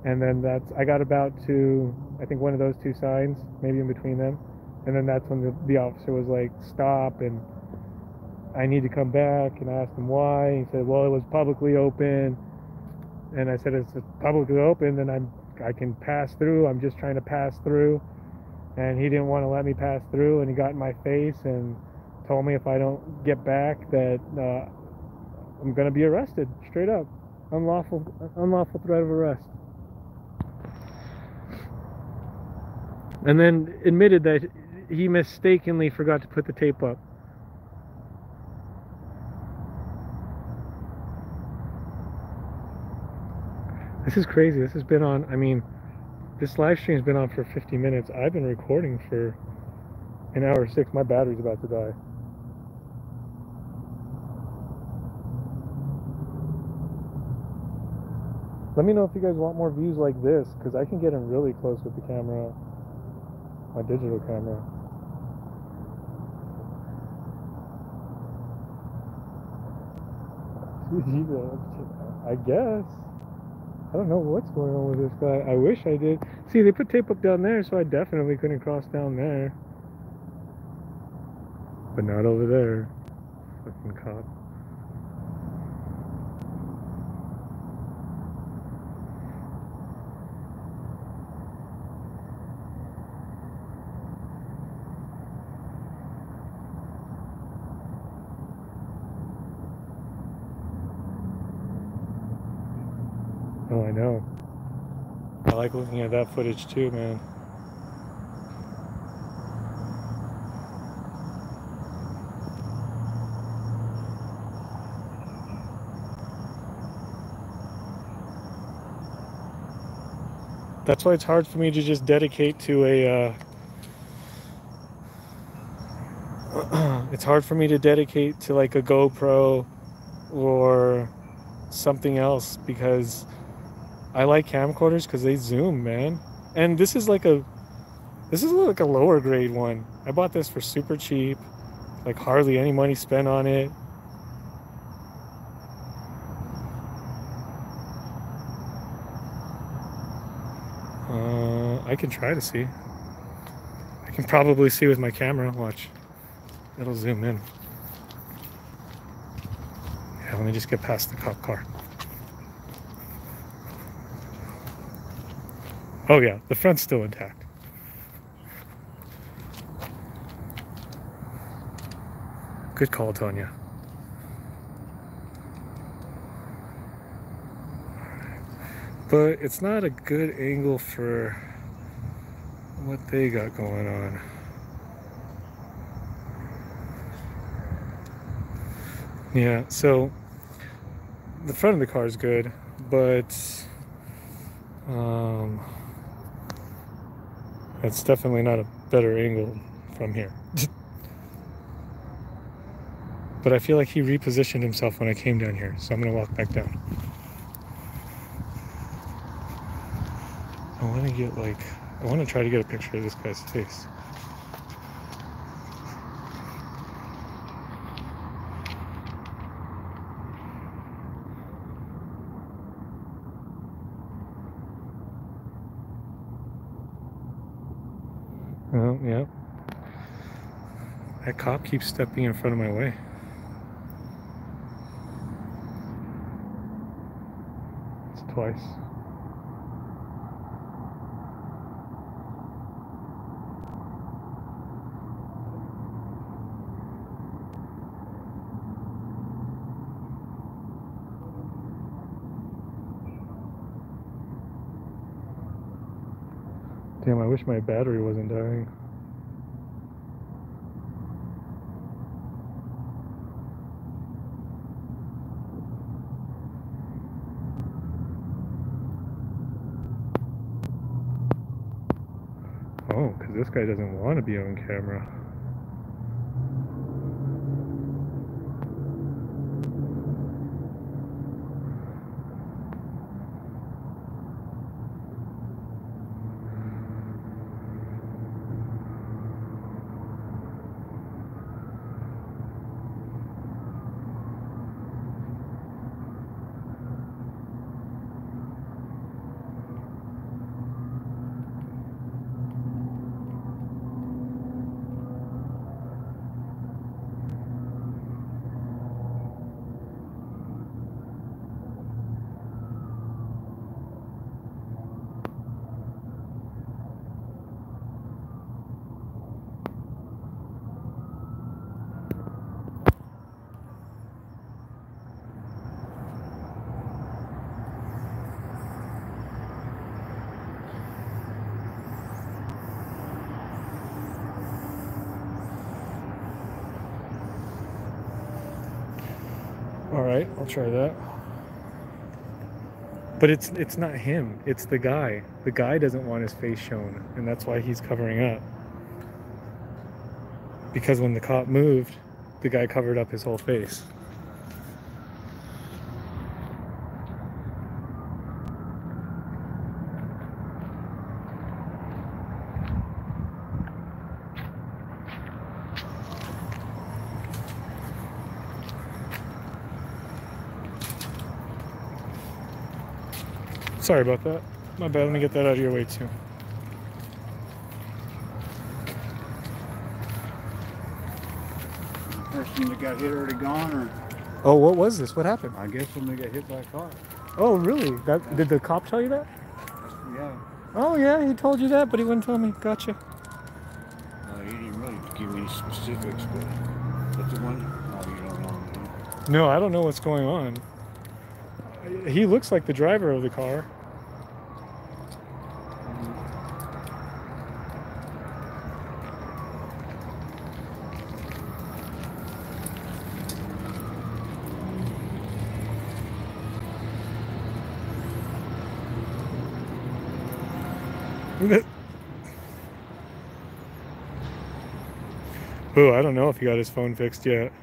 and then I got about to, I think, one of those two signs, maybe in between them, and then that's when the officer was like, stop, and I need to come back, and I asked him why. He said, well, it was publicly open. And I said, it's publicly open, then I can pass through. I'm just trying to pass through. And he didn't want to let me pass through, and he got in my face and told me if I don't get back that I'm going to be arrested, straight up. Unlawful threat of arrest. And then admitted that he mistakenly forgot to put the tape up. This is crazy. This has been on, I mean, this live stream's been on for 50 minutes. I've been recording for an hour 6. My battery's about to die. Let me know if you guys want more views like this, because I can get in really close with the camera, my digital camera. I guess. I don't know what's going on with this guy. I wish I did. See, they put tape up down there, so I definitely couldn't cross down there. But not over there. Fucking cop. Oh, I know. I like looking at that footage too, man. That's why it's hard for me to just dedicate to a it's hard for me to dedicate to like a GoPro or something else, because I like camcorders because they zoom, man. And this is like a lower grade one. I bought this for super cheap, like hardly any money spent on it. I can try to see. I can probably see with my camera. Watch. It'll zoom in. Yeah, let me just get past the cop car. Oh yeah, the front's still intact. Good call, Tonya. But it's not a good angle for what they got going on. Yeah, so the front of the car is good, but it's definitely not a better angle from here. But I feel like he repositioned himself when I came down here, so I'm gonna walk back down. I want to try to get a picture of this guy's face. Oh, yeah. That cop keeps stepping in front of my way. It's twice. Damn, I wish my battery wasn't dying. Oh, because this guy doesn't want to be on camera. All right, I'll try that. But it's not him, it's the guy. The guy doesn't want his face shown, and that's why he's covering up. Because when the cop moved, the guy covered up his whole face. Sorry about that. My bad. Let me get that out of your way too. The person that got hit already gone, or Oh, what was this? What happened? I guess somebody got hit by a car. Oh, really? That did the cop tell you that? Yeah. Oh, yeah, he told you that, but he wouldn't tell me. Gotcha. He didn't really give me any specifics, but that's the one. Oh, you don't know. No, I don't know what's going on. He looks like the driver of the car. Oh, I don't know if he got his phone fixed yet.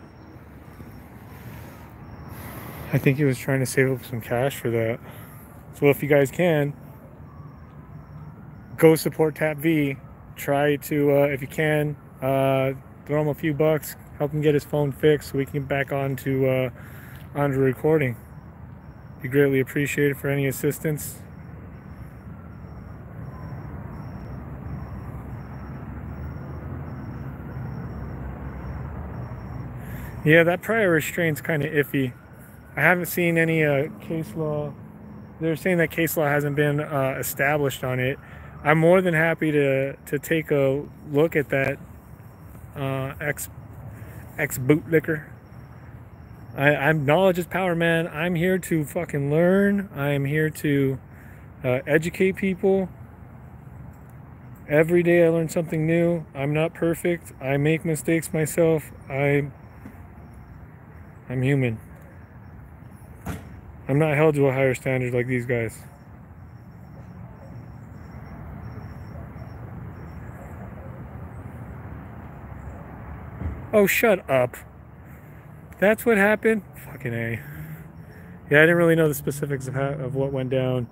I think he was trying to save up some cash for that. So if you guys can, go support Tap V. Try to, if you can, throw him a few bucks, help him get his phone fixed so we can get back onto recording. Be greatly appreciated for any assistance. Yeah, that prior restraint's kind of iffy. I haven't seen any case law. They're saying that case law hasn't been established on it. I'm more than happy to take a look at that ex bootlicker. I'm knowledge is power, man. I'm here to fucking learn. I'm here to educate people. Every day I learn something new. I'm not perfect. I make mistakes myself. I'm human. I'm not held to a higher standard like these guys. Oh, shut up. That's what happened? Fucking A. Yeah, I didn't really know the specifics of what went down.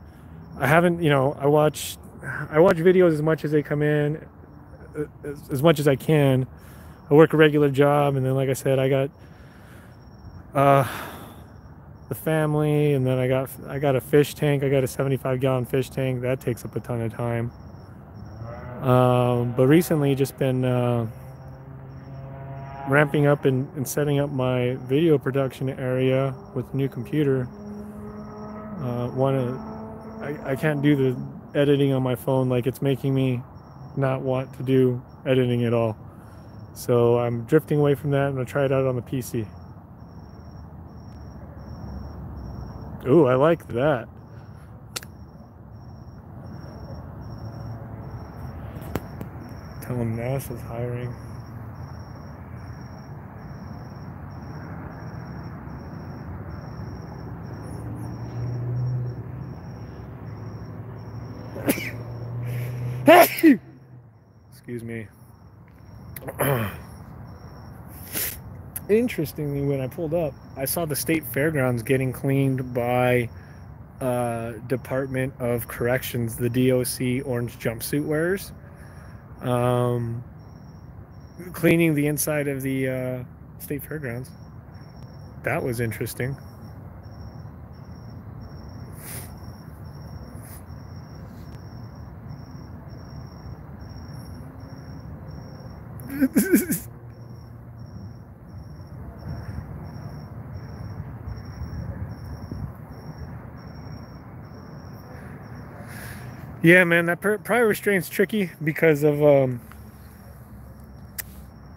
I haven't, you know, I watch videos as much as they come in, as much as I can. I work a regular job, and then, like I said, I got the family, and then I got a fish tank. I got a 75-gallon fish tank that takes up a ton of time. But recently just been ramping up and setting up my video production area with a new computer. I can't do the editing on my phone. Like, it's making me not want to do editing at all. So I'm drifting away from that. I'm gonna try it out on the PC. Ooh, I like that. Tell them NASA's hiring. Excuse me. Interestingly, when I pulled up, I saw the state fairgrounds getting cleaned by Department of Corrections, the DOC orange jumpsuit wearers, cleaning the inside of the state fairgrounds. That was interesting. Yeah, man, that prior restraint's tricky because of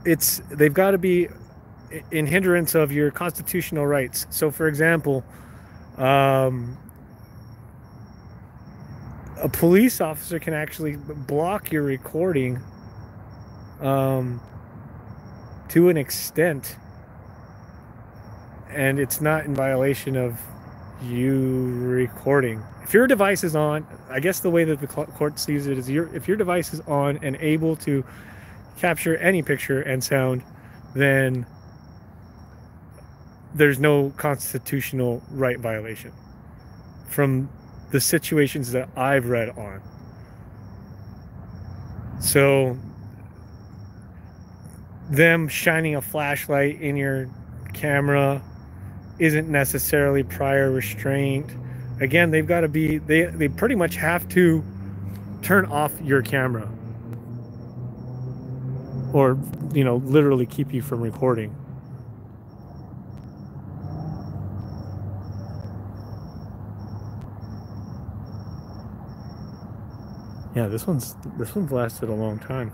they've got to be in hindrance of your constitutional rights. So, for example, a police officer can actually block your recording to an extent, and it's not in violation of you recording. If your device is on, I guess the way that the court sees it is if your device is on and able to capture any picture and sound, then there's no constitutional right violation from the situations that I've read on. So them shining a flashlight in your camera isn't necessarily prior restraint. again, they've got to be, they pretty much have to turn off your camera, or, you know, literally keep you from recording. Yeah, this one's lasted a long time.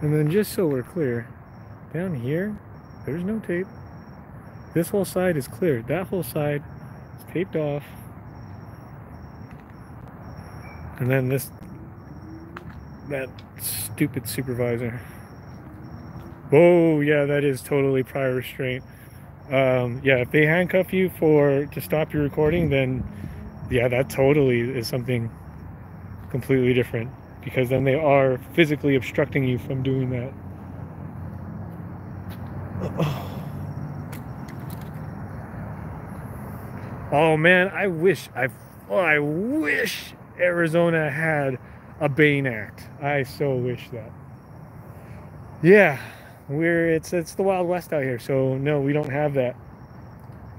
And then, just so we're clear, down here, there's no tape. This whole side is clear. That whole side is taped off. And then that stupid supervisor. Oh, yeah, that is totally prior restraint. Yeah, if they handcuff you to stop your recording, then yeah, that totally is something completely different, because then they are physically obstructing you from doing that. Oh man, I wish Arizona had a Bain Act. I so wish that. Yeah, it's the Wild West out here, so no, we don't have that.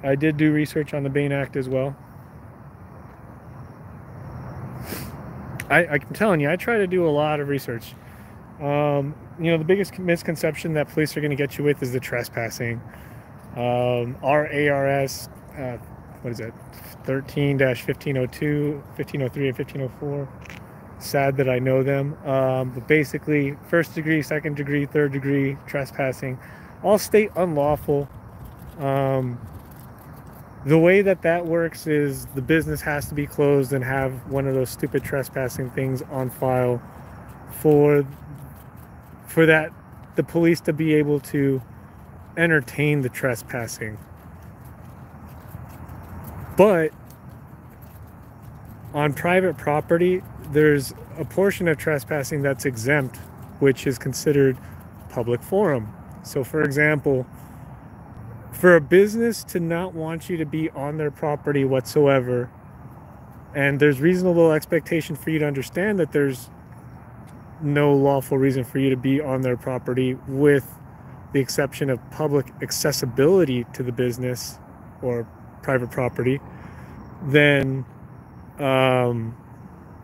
I did do research on the Bain Act as well. I'm telling you, I try to do a lot of research. You know, the biggest misconception that police are going to get you with is the trespassing. Our ARS, what is it, 13-1502, 1503, and 1504. Sad that I know them. But basically, first degree, second degree, third degree trespassing, all state unlawful. The way that works is the business has to be closed and have one of those stupid trespassing things on file for that the police to be able to entertain the trespassing. But on private property, there's a portion of trespassing that's exempt, which is considered public forum. So for example, for a business to not want you to be on their property whatsoever, and there's reasonable expectation for you to understand that there's no lawful reason for you to be on their property, with the exception of public accessibility to the business or private property, then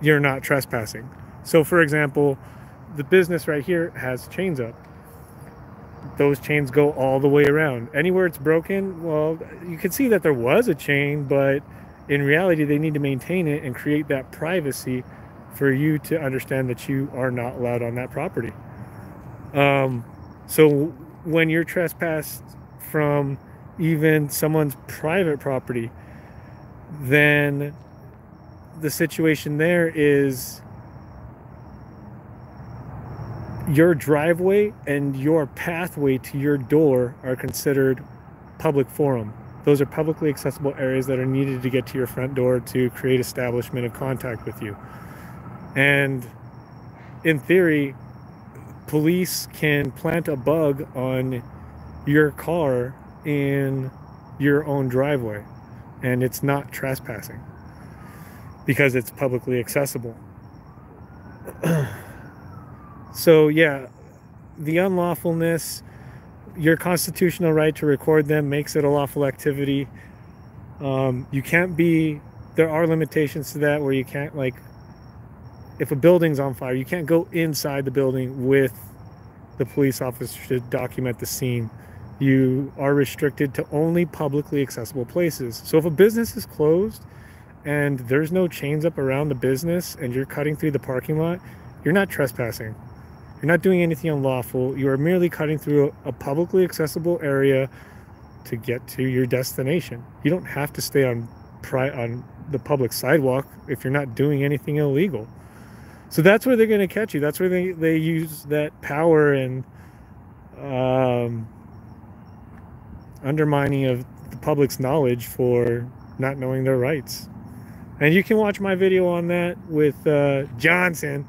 you're not trespassing. So for example, the business right here has chains up. Those chains go all the way around. Anywhere it's broken, well, you can see that there was a chain, but in reality, they need to maintain it and create that privacy for you to understand that you are not allowed on that property. So when you're trespassed from even someone's private property, then the situation there is your driveway and your pathway to your door are considered public forum. Those are publicly accessible areas that are needed to get to your front door to create establishment of contact with you. And in theory, police can plant a bug on your car in your own driveway, and it's not trespassing because it's publicly accessible. So yeah, the unlawfulness, your constitutional right to record them makes it a lawful activity. You can't be, there are limitations to that where you can't, like, if a building's on fire, you can't go inside the building with the police officer to document the scene. You are restricted to only publicly accessible places. So if a business is closed and there's no chains up around the business and you're cutting through the parking lot, you're not trespassing. You're not doing anything unlawful. You are merely cutting through a publicly accessible area to get to your destination. You don't have to stay on the public sidewalk if you're not doing anything illegal. So that's where they're going to catch you. That's where they use that power and undermining of the public's knowledge for not knowing their rights. And you can watch my video on that with Johnson,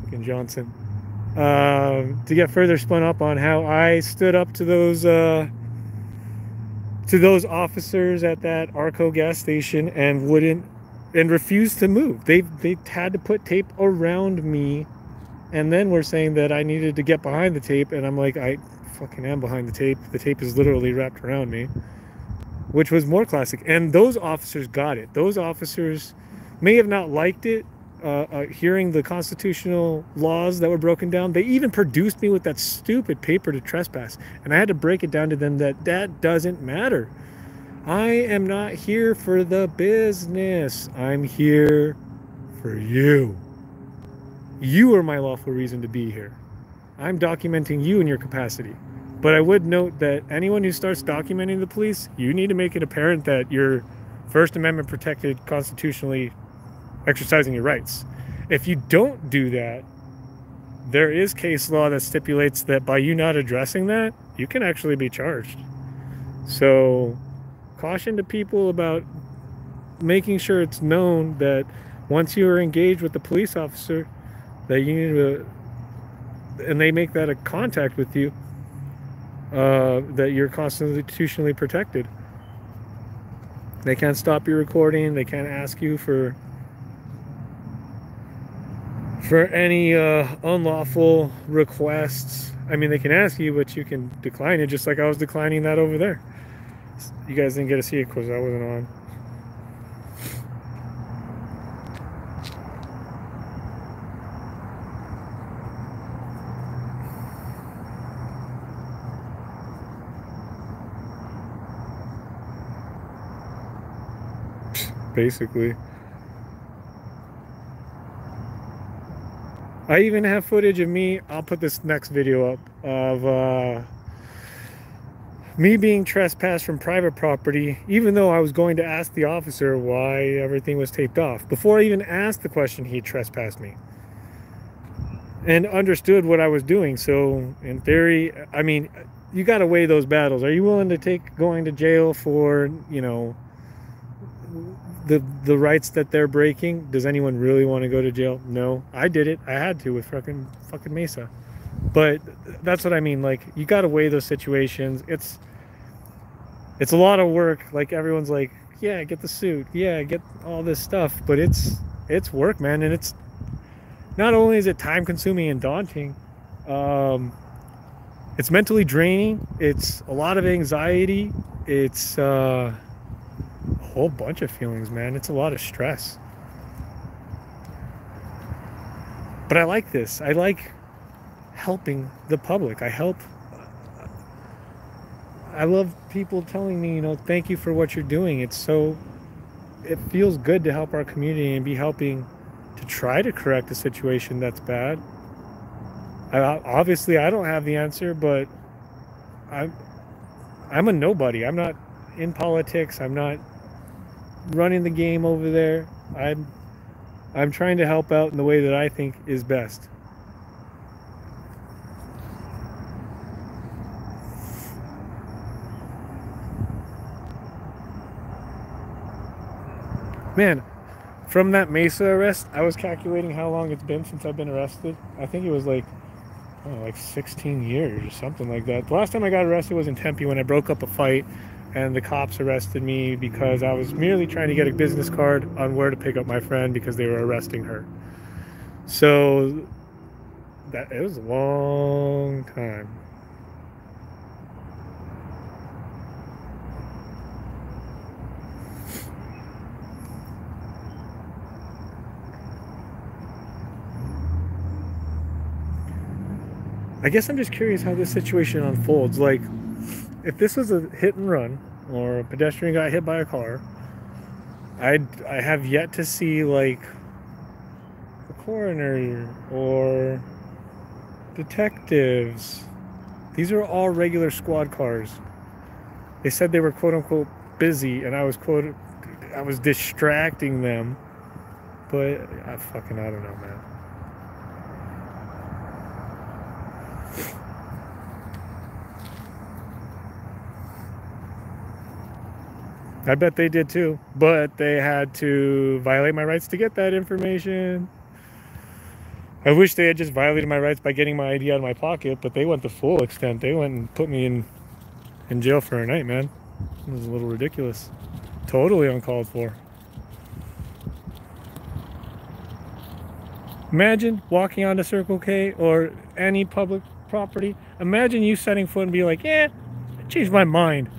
fucking Johnson, to get further spun up on how I stood up to those officers at that Arco gas station and refused to move. They had to put tape around me And then we're saying that I needed to get behind the tape, and I'm like, I fucking am behind the tape. The tape is literally wrapped around me, which was more classic. And those officers got it. Those officers may have not liked it, hearing the constitutional laws that were broken down. They even produced me with that stupid paper to trespass, and I had to break it down to them that that doesn't matter. I am not here for the business. I'm here for you. You are my lawful reason to be here. I'm documenting you in your capacity. But I would note that anyone who starts documenting the police, you need to make it apparent that you're First Amendment protected, constitutionally exercising your rights. If you don't do that, there is case law that stipulates that by you not addressing that, you can actually be charged. So caution to people about making sure it's known that once you are engaged with the police officer, that you need to, and they make that a contact with you, that you're constitutionally protected. They can't stop your recording. They can't ask you for any unlawful requests. I mean, they can ask you, but you can decline it, just like I was declining that over there. You guys didn't get to see it because I wasn't on. Basically. I even have footage of me, I'll put this next video up, of me being trespassed from private property, even though I was going to ask the officer why everything was taped off. Before I even asked the question, he trespassed me and understood what I was doing. So in theory, I mean, you got to weigh those battles. Are you willing to take going to jail for, you know, the rights that they're breaking? Does anyone really want to go to jail? No. I did it. I had to with fucking Mesa. But that's what I mean. Like, you got to weigh those situations. It's a lot of work. Like, everyone's like, yeah, get the suit. Yeah, get all this stuff. But it's work, man. And it's not only is it time consuming and daunting, it's mentally draining. It's a lot of anxiety. It's a whole bunch of feelings, man. It's a lot of stress. But I like this. I like helping the public. I love people telling me, you know, thank you for what you're doing. It feels good to help our community and be helping to try to correct a situation that's bad. Obviously, I don't have the answer, but I'm a nobody. I'm not in politics. I'm not running the game over there. I'm trying to help out in the way that I think is best. Man, from that Mesa arrest, I was calculating how long it's been since I've been arrested. I think it was like 16 years or something like that. The last time I got arrested was in Tempe when I broke up a fight, and the cops arrested me because I was merely trying to get a business card on where to pick up my friend because they were arresting her. So it was a long time. I guess I'm just curious how this situation unfolds. Like, if this was a hit and run or a pedestrian got hit by a car, I have yet to see like the coroner or detectives. These are all regular squad cars. They said they were quote unquote busy, and I was distracting them. But I don't know, man. I bet they did too, but they had to violate my rights to get that information. I wish they had just violated my rights by getting my ID out of my pocket, but they went the full extent. They went and put me in jail for a night, man. It was a little ridiculous. Totally uncalled for. Imagine walking onto Circle K or any public property. Imagine you setting foot and be like, yeah, I changed my mind.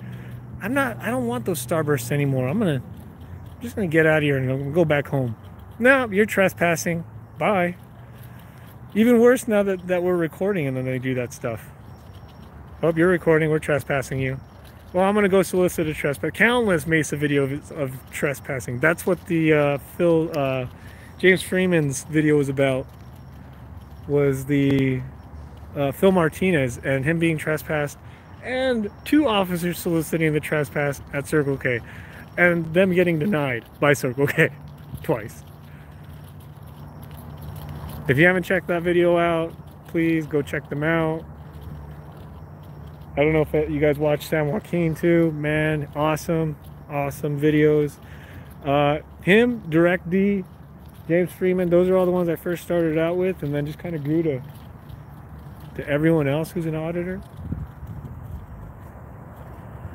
I don't want those Starbursts anymore. I'm just gonna get out of here and go back home. No, you're trespassing. Bye. Even worse now that we're recording and then they do that stuff. Oh, you're recording, we're trespassing you. Well, I'm gonna go solicit a trespass. Countless Mesa video of trespassing. That's what the James Freeman's video was about. Was the Phil Martinez and him being trespassed, and 2 officers soliciting the trespass at Circle K, and them getting denied by Circle K twice. If you haven't checked that video out, please go check them out. I don't know if you guys watch San Joaquin too. Man, awesome videos. Him, Direct D, James Freeman, those are all the ones I first started out with, and then just kind of grew to everyone else who's an auditor.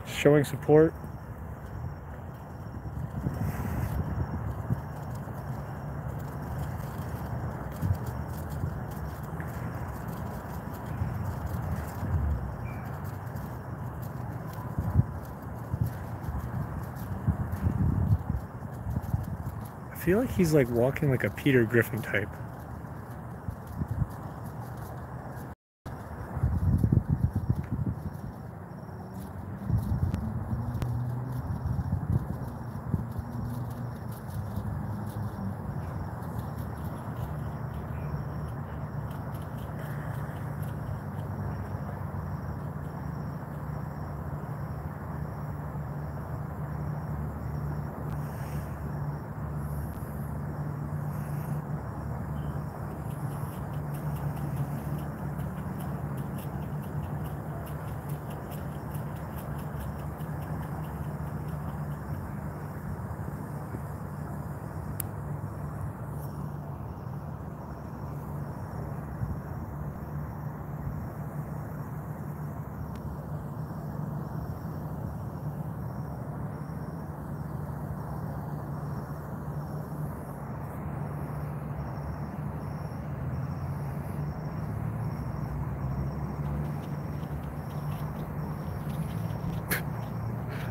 Showing support. I feel like he's like walking like a Peter Griffin type.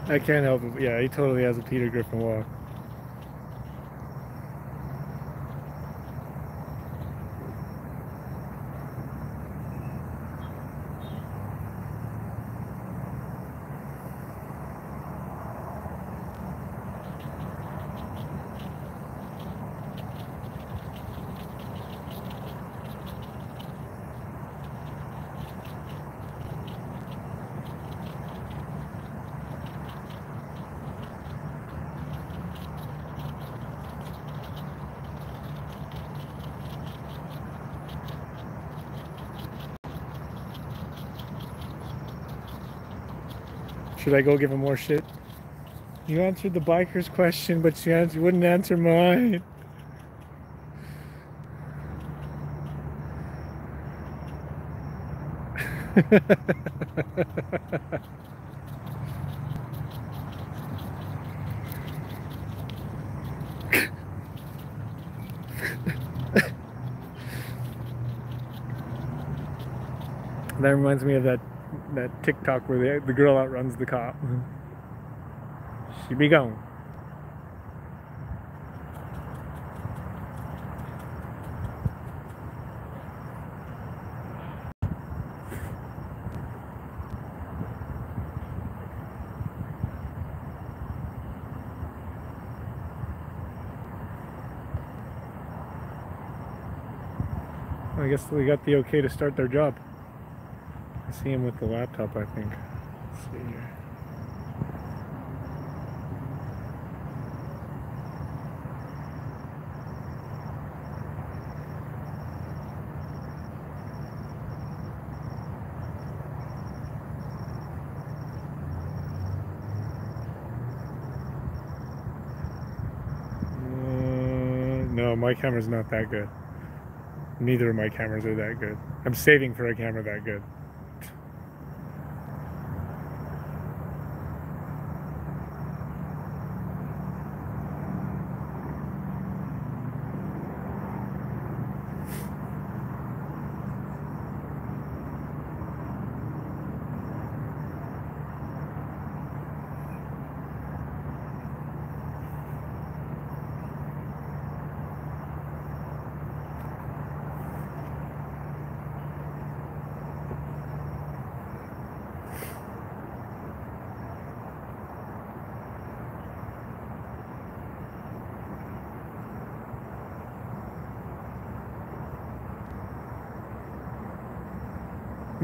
I can't help it. Yeah, he totally has a Peter Griffin walk. Should I go give him more shit? You answered the biker's question, but you wouldn't answer mine. That reminds me of that TikTok where the girl outruns the cop. She be gone. I guess we got the okay to start their job. I see him with the laptop, I think. Let's see here. No, my camera's not that good. Neither of my cameras are that good. I'm saving for a camera that good.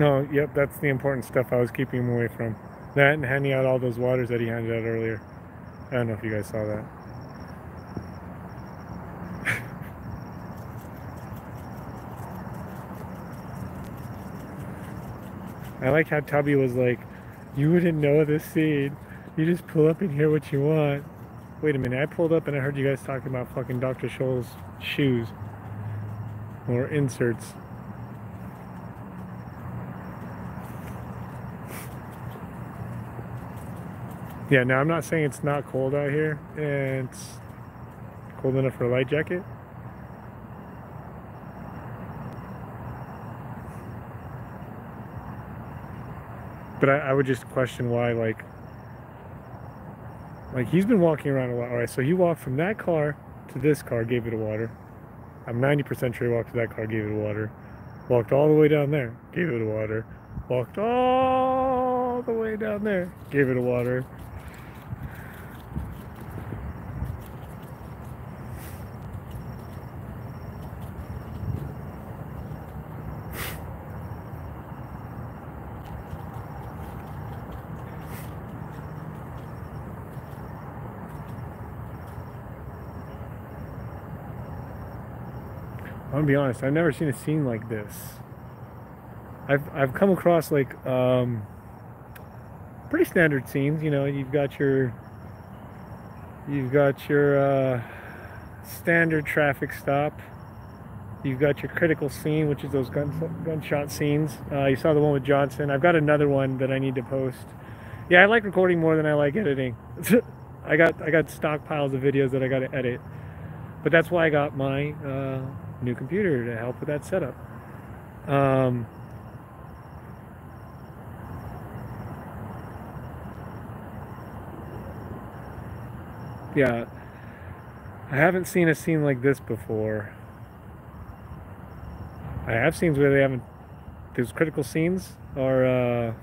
No, yep, that's the important stuff I was keeping him away from. That and handing out all those waters that he handed out earlier. I don't know if you guys saw that. I like how Tubby was like, you wouldn't know this scene. You just pull up and hear what you want. Wait a minute, I pulled up and I heard you guys talking about fucking Dr. Scholl's shoes. Or inserts. Yeah, now I'm not saying it's not cold out here, and it's cold enough for a light jacket. But I would just question why, like he's been walking around a lot. All right, so he walked from that car to this car, gave it a water. I'm 90% sure he walked to that car, gave it a water. Walked all the way down there, gave it a water. Walked all the way down there, gave it a water. I'm gonna be honest, I've never seen a scene like this. I've come across like pretty standard scenes, you know. You've got your standard traffic stop. You've got your critical scene, which is those gunshot scenes. You saw the one with Johnson. I've got another one that I need to post. Yeah, I like recording more than I like editing. I got stockpiles of videos that I got to edit, but that's why I got my new computer to help with that setup. Yeah, I haven't seen a scene like this before. I have scenes where they haven't. Those critical scenes are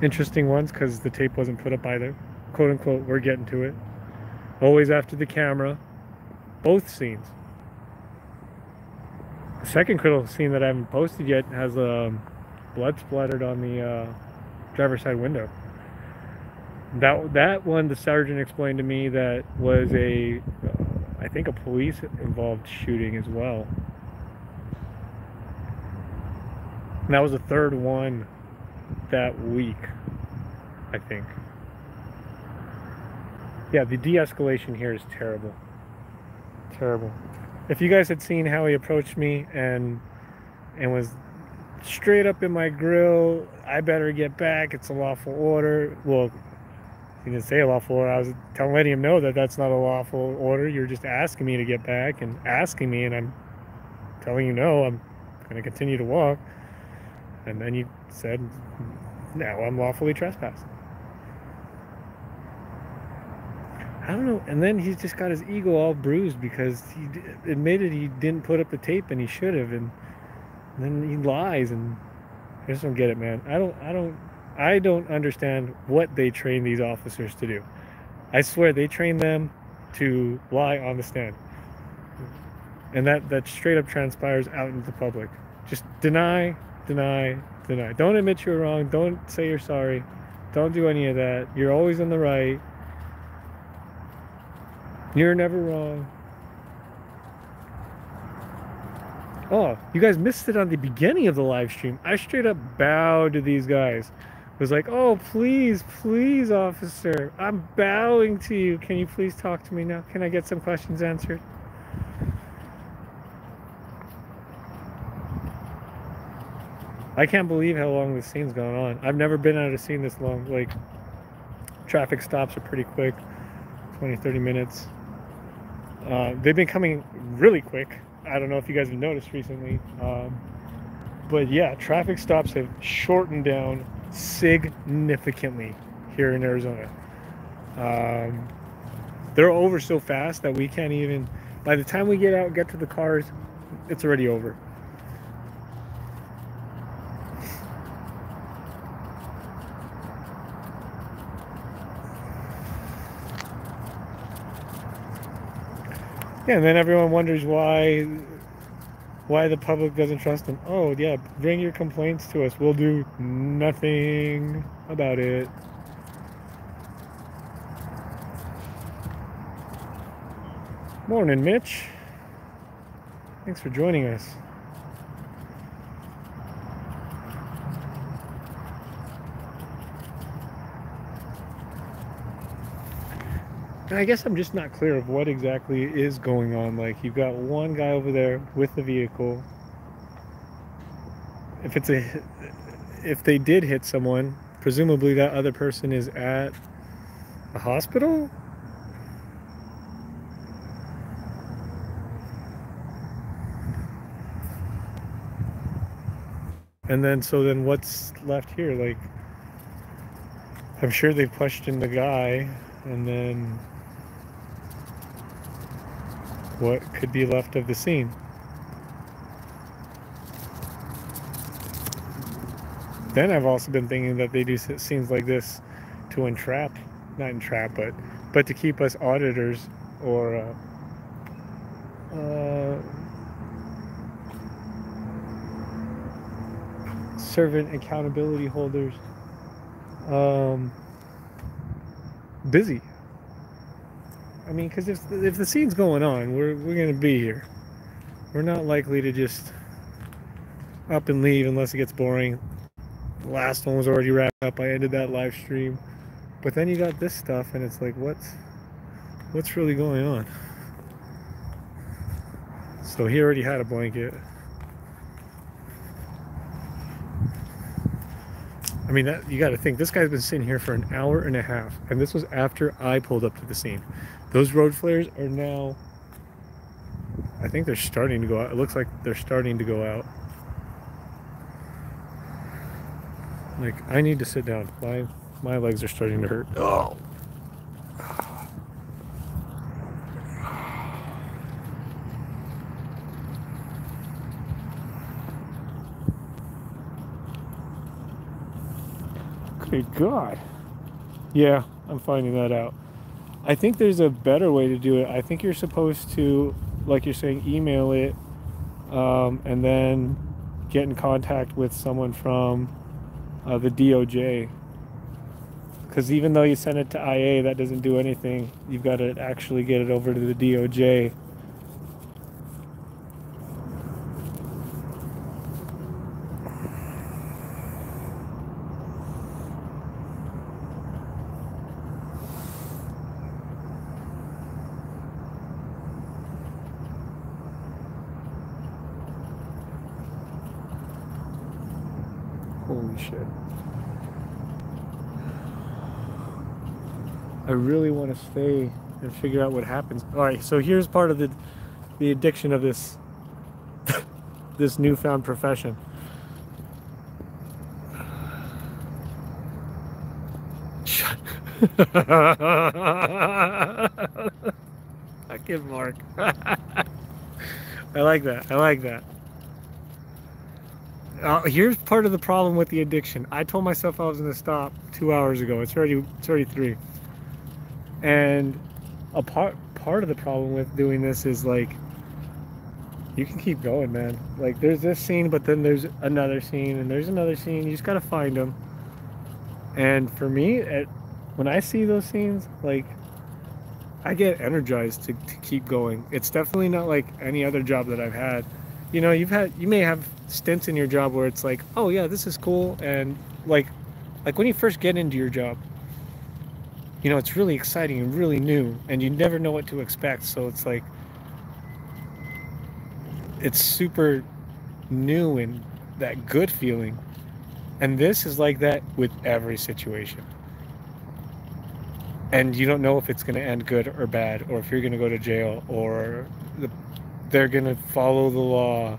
interesting ones because the tape wasn't put up either. Quote unquote, we're getting to it. Always after the camera. Both scenes. The second critical scene that I haven't posted yet has blood splattered on the driver's side window. That one, the sergeant explained to me that was I think a police involved shooting as well. And that was the third one that week, I think. Yeah, the de-escalation here is terrible. Terrible. If you guys had seen how he approached me and was straight up in my grill, I better get back, it's a lawful order. Well, he didn't say a lawful order. I was letting him know that that's not a lawful order. You're just asking me to get back and asking me, and I'm telling you no, I'm going to continue to walk. And then you said, now I'm lawfully trespassing. I don't know. And then he's just got his ego all bruised because he admitted he didn't put up the tape and he should have. And then he lies, and I just don't get it, man. I don't understand what they train these officers to do. I swear they train them to lie on the stand. And that straight up transpires out into the public. Just deny, deny, deny. Don't admit you're wrong. Don't say you're sorry. Don't do any of that. You're always in the right. You're never wrong. Oh, you guys missed it on the beginning of the live stream. I straight up bowed to these guys. It was like, oh, please, please, officer. I'm bowing to you. Can you please talk to me now? Can I get some questions answered? I can't believe how long this scene's gone on. I've never been at a scene this long. Like, traffic stops are pretty quick. 20, 30 minutes. They've been coming really quick. I don't know if you guys have noticed recently. But yeah, traffic stops have shortened down significantly here in Arizona. They're over so fast that we can't even, by the time we get out, get to the cars, it's already over. Yeah, and then everyone wonders why why the public doesn't trust him. Oh, yeah, bring your complaints to us. We'll do nothing about it. Morning, Mitch. Thanks for joining us. And I guess I'm just not clear of what exactly is going on. Like, you've got one guy over there with the vehicle. If they did hit someone, presumably that other person is at a hospital? And then, so then what's left here? Like, I'm sure they've questioned the guy, and then what could be left of the scene? Then I've also been thinking that they do scenes like this to entrap, not entrap, but to keep us auditors or servant accountability holders busy. I mean, because if the scene's going on, we're gonna be here. We're not likely to just up and leave unless it gets boring. The last one was already wrapped up. I ended that live stream, but then you got this stuff, and it's like, what's really going on? So he already had a blanket. I mean, that, you got to think, this guy's been sitting here for an hour and a half, and this was after I pulled up to the scene. Those road flares are now, I think they're starting to go out. It looks like they're starting to go out. Like, I need to sit down. My legs are starting to hurt. Oh. Good God. Yeah, I'm finding that out. I think there's a better way to do it. I think you're supposed to, like you're saying, email it and then get in contact with someone from the DOJ. Because even though you send it to IA, that doesn't do anything. You've got to actually get it over to the DOJ. Holy shit. I really want to stay and figure out what happens. All right, so here's part of the addiction of this this newfound profession. I give Mark. I like that. I like that. Here's part of the problem with the addiction. I told myself I was going to stop 2 hours ago. It's already 3. And a part of the problem with doing this is, like, you can keep going, man. Like, there's this scene, but then there's another scene, and there's another scene. You just got to find them. And for me, when I see those scenes, like, I get energized to keep going. It's definitely not like any other job that I've had. You know, you may have stints in your job where it's like, oh yeah, this is cool, and like when you first get into your job, you know, it's really exciting and really new, and you never know what to expect. So it's like, it's super new and that good feeling. And this is like that with every situation. And you don't know if it's going to end good or bad, or if you're going to go to jail, or they're going to follow the law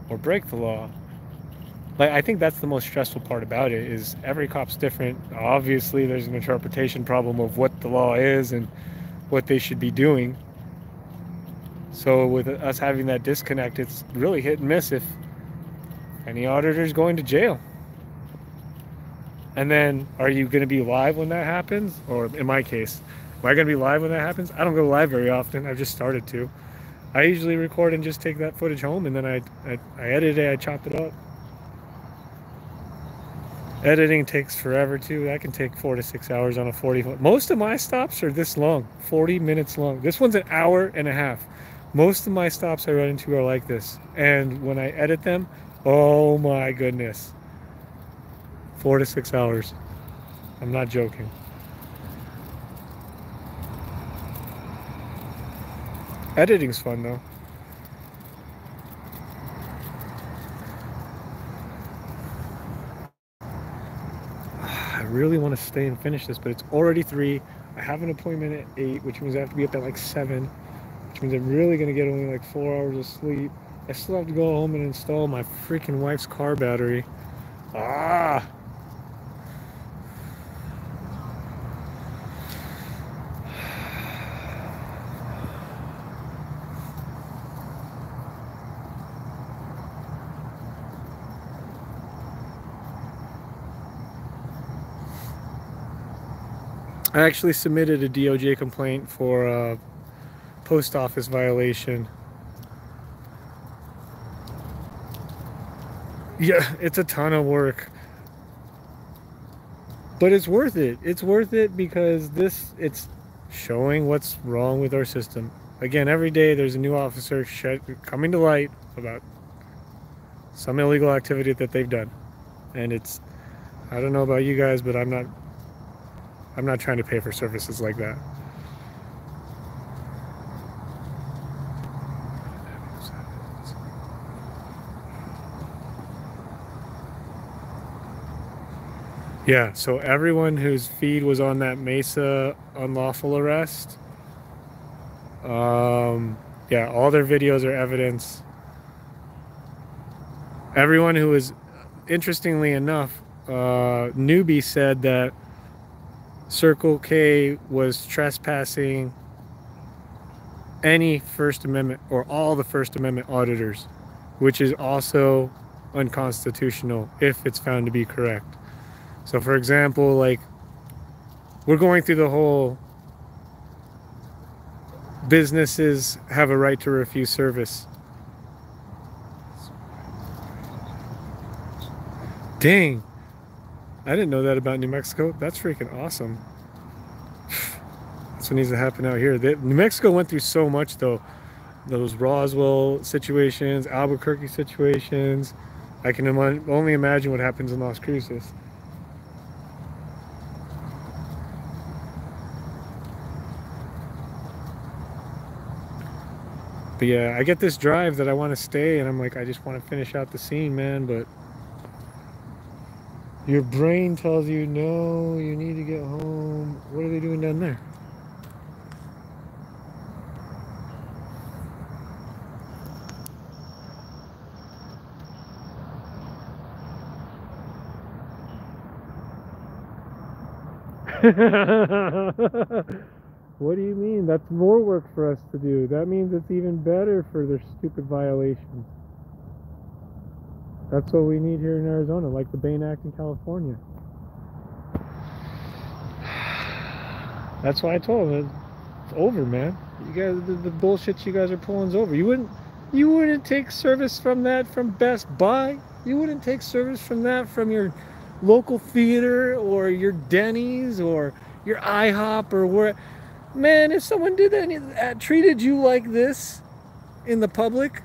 or break the law. Like, I think that's the most stressful part about it, is every cop's different. Obviously, there's an interpretation problem of what the law is and what they should be doing. So with us having that disconnect, it's really hit and miss if any auditor's going to jail. And then, are you going to be live when that happens? Or in my case, am I going to be live when that happens? I don't go live very often. I've just started to. I usually record and just take that footage home, and then I edit it, I chop it up. Editing takes forever too. That can take 4 to 6 hours on a 40 foot. Most of my stops are this long, 40 minutes long. This one's an hour and a half. Most of my stops I run into are like this. And when I edit them, oh my goodness, 4 to 6 hours. I'm not joking. Editing's fun though. I really want to stay and finish this, but it's already 3. I have an appointment at 8, which means I have to be up at like 7, which means I'm really going to get only like 4 hours of sleep. I still have to go home and install my freaking wife's car battery. Ah! I actually submitted a DOJ complaint for a post office violation. Yeah, it's a ton of work, but it's worth it. It's worth it because it's showing what's wrong with our system. Again, every day there's a new officer coming to light about some illegal activity that they've done. And I don't know about you guys, but I'm not trying to pay for services like that. Yeah, so everyone whose feed was on that Mesa unlawful arrest, yeah, all their videos are evidence. Everyone who was, interestingly enough, Newbie said that Circle K was trespassing any First Amendment or all the First Amendment auditors, which is also unconstitutional if it's found to be correct. So for example, like, we're going through the whole businesses have a right to refuse service. Dang, I didn't know that about New Mexico. That's freaking awesome. That's what needs to happen out here. New Mexico went through so much though. Those Roswell situations, Albuquerque situations. I can only imagine what happens in Las Cruces. But yeah, I get this drive that I want to stay, and I'm like, I just want to finish out the scene, man, but your brain tells you, no, you need to get home. What are they doing down there? What do you mean? That's more work for us to do. That means it's even better for their stupid violations. That's what we need here in Arizona, like the Bain Act in California. That's why I told them it's over, man. You guys, the bullshit you guys are pulling is over. You wouldn't take service from that from Best Buy. You wouldn't take service from that from your local theater or your Denny's or your IHOP or where. Man, if someone did that, treated you like this in the public,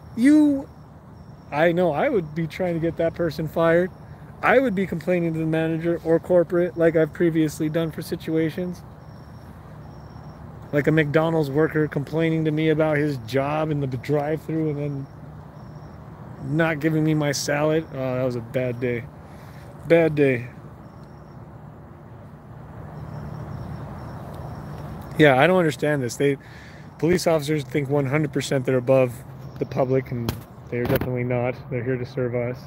I know I would be trying to get that person fired. I would be complaining to the manager or corporate like I've previously done for situations. Like a McDonald's worker complaining to me about his job in the drive-thru and then not giving me my salad. Oh, that was a bad day. Bad day. Yeah, I don't understand this. Police officers think 100% they're above the public, and they're definitely not. They're here to serve us,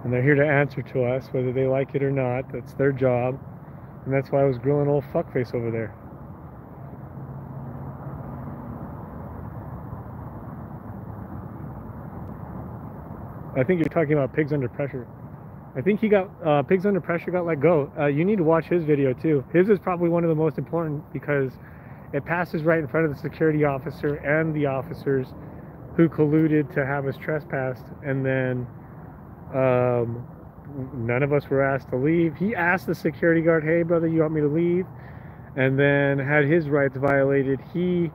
and they're here to answer to us, whether they like it or not. That's their job, and that's why I was grilling old fuckface over there. I think you're talking about Pigs Under Pressure. I think he got Pigs Under Pressure got let go. You need to watch his video too. His is probably one of the most important because It passes right in front of the security officer and the officers who colluded to have us trespassed, and then none of us were asked to leave. He asked the security guard, "Hey brother, you want me to leave?" And then had his rights violated. He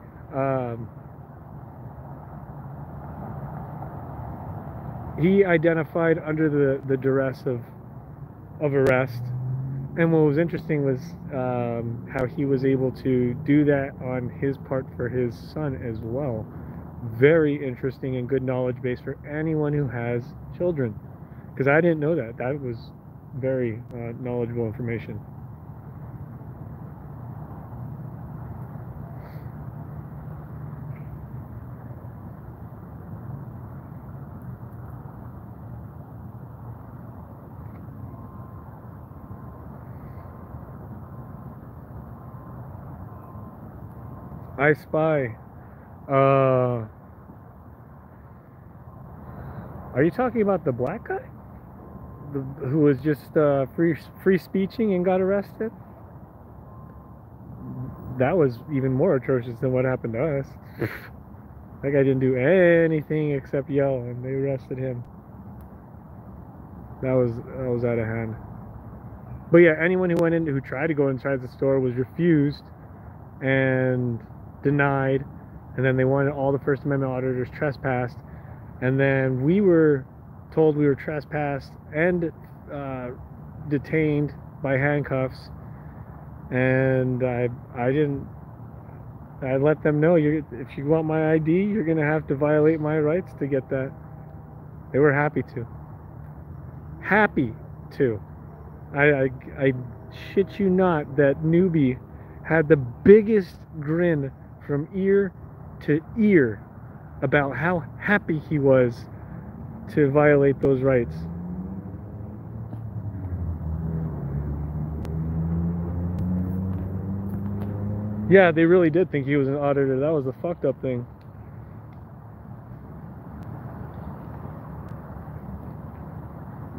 identified under the duress of arrest. And what was interesting was how he was able to do that on his part for his son as well. Very interesting and good knowledge base for anyone who has children, because I didn't know that. That was very knowledgeable information. I Spy. Are you talking about the black guy? Who was just free speeching and got arrested? That was even more atrocious than what happened to us. That guy didn't do anything except yell, and they arrested him. That was out of hand. But yeah, anyone who went in, who tried to go inside the store, was refused and denied, and then they wanted all the First Amendment auditors trespassed, and then we were told we were trespassed and detained by handcuffs, and I let them know, if you want my ID, you're gonna have to violate my rights to get that. They were happy to. I shit you not, that newbie had the biggest grin from ear to ear about how happy he was to violate those rights. Yeah, they really did think he was an auditor. That was the fucked up thing.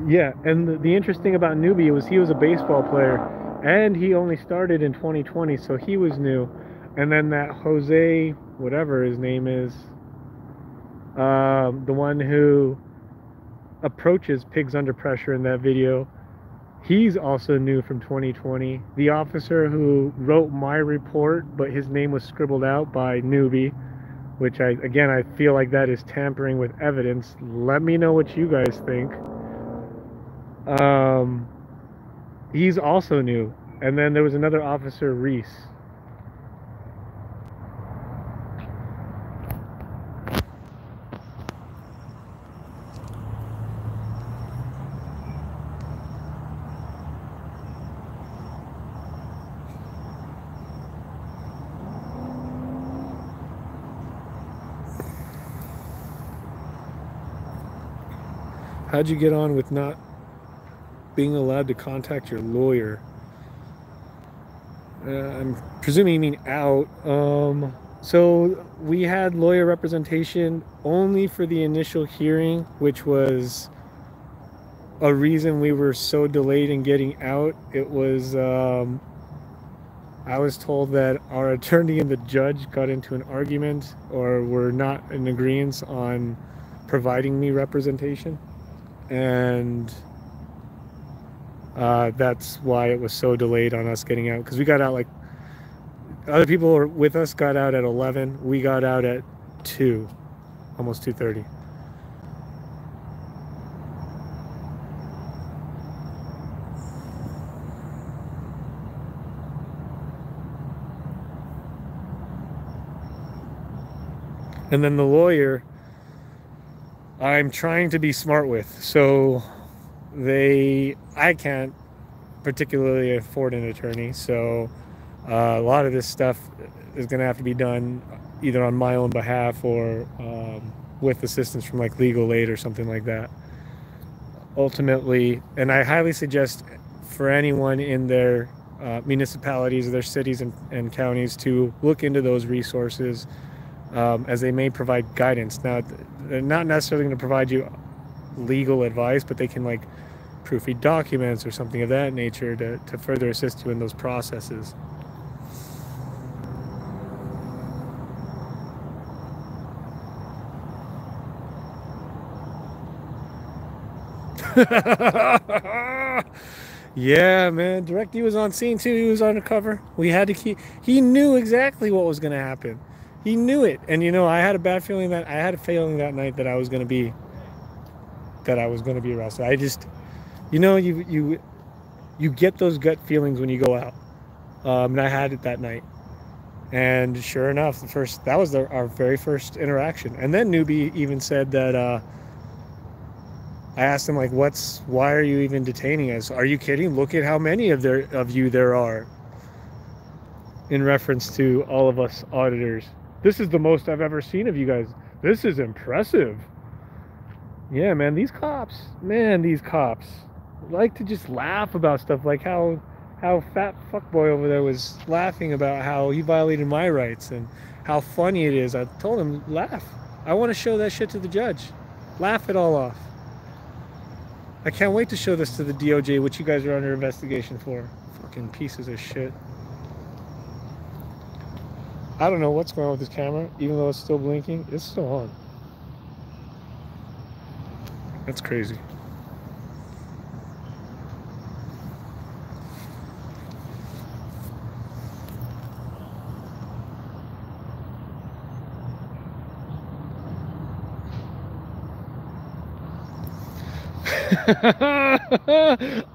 Yeah, and the interesting about newbie was he was a baseball player, and he only started in 2020, so he was new. And then that Jose, whatever his name is, the one who approaches pigs under pressure in that video, he's also new from 2020. The officer who wrote my report, but his name was scribbled out by newbie, which I feel like that is tampering with evidence. Let me know what you guys think. He's also new. And then there was another officer, Reese. How'd you get on with not being allowed to contact your lawyer? I'm presuming you mean out. So we had lawyer representation only for the initial hearing, which was a reason we were so delayed in getting out. It was, I was told that our attorney and the judge got into an argument or were not in agreement on providing me representation. And that's why it was so delayed on us getting out, because we got out, like, other people were with us got out at 11. We got out at 2, almost 2:30. And then the lawyer, I'm trying to be smart with, so I can't particularly afford an attorney, so a lot of this stuff is going to have to be done either on my own behalf or with assistance from like legal aid or something like that. Ultimately, and I highly suggest for anyone in their municipalities or their cities and counties to look into those resources, as they may provide guidance. Now, they're not necessarily going to provide you legal advice, but they can like proofread documents or something of that nature to further assist you in those processes. Yeah, man. DirectD was on scene too. He was undercover. We had to keep. He knew exactly what was going to happen. He knew it. And you know, I had a feeling that night that I was going to be arrested. I just, you know, you get those gut feelings when you go out. And I had it that night. And sure enough, that was our very first interaction. And then Newbie even said that I asked him, like, why are you even detaining us? Are you kidding? Look at how many of you there are. In reference to all of us auditors. This is the most I've ever seen of you guys. This is impressive. Yeah, man, these cops like to just laugh about stuff, like how fat fuckboy over there was laughing about how he violated my rights and how funny it is. I told him, laugh. I want to show that shit to the judge. Laugh it all off. I can't wait to show this to the DOJ, which you guys are under investigation for. Fucking pieces of shit. I don't know what's going on with this camera. Even though it's still blinking, it's still on. That's crazy.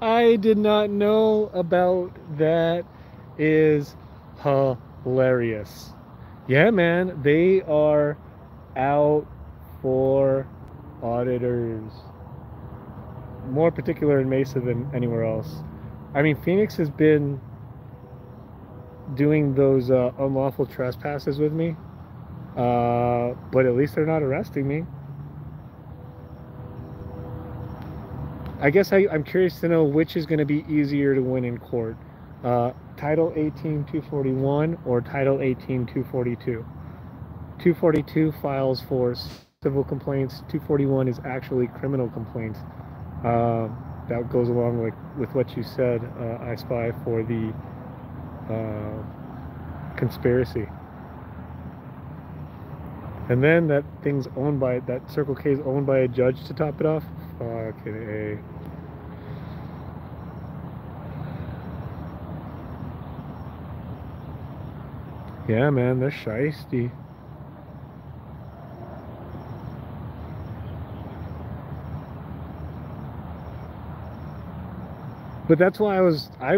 I did not know about that. Is hilarious. Yeah, man, they are out for auditors. More particular in Mesa than anywhere else. I mean, Phoenix has been doing those unlawful trespasses with me, but at least they're not arresting me. I guess I'm curious to know which is going to be easier to win in court. Title 18-241 or Title 18-242. 242 files for civil complaints. 241 is actually criminal complaints. That goes along with what you said, I Spy, for the conspiracy. And then that Circle K is owned by a judge to top it off. Fucking A. Yeah, man, they're shiesty. But that's why I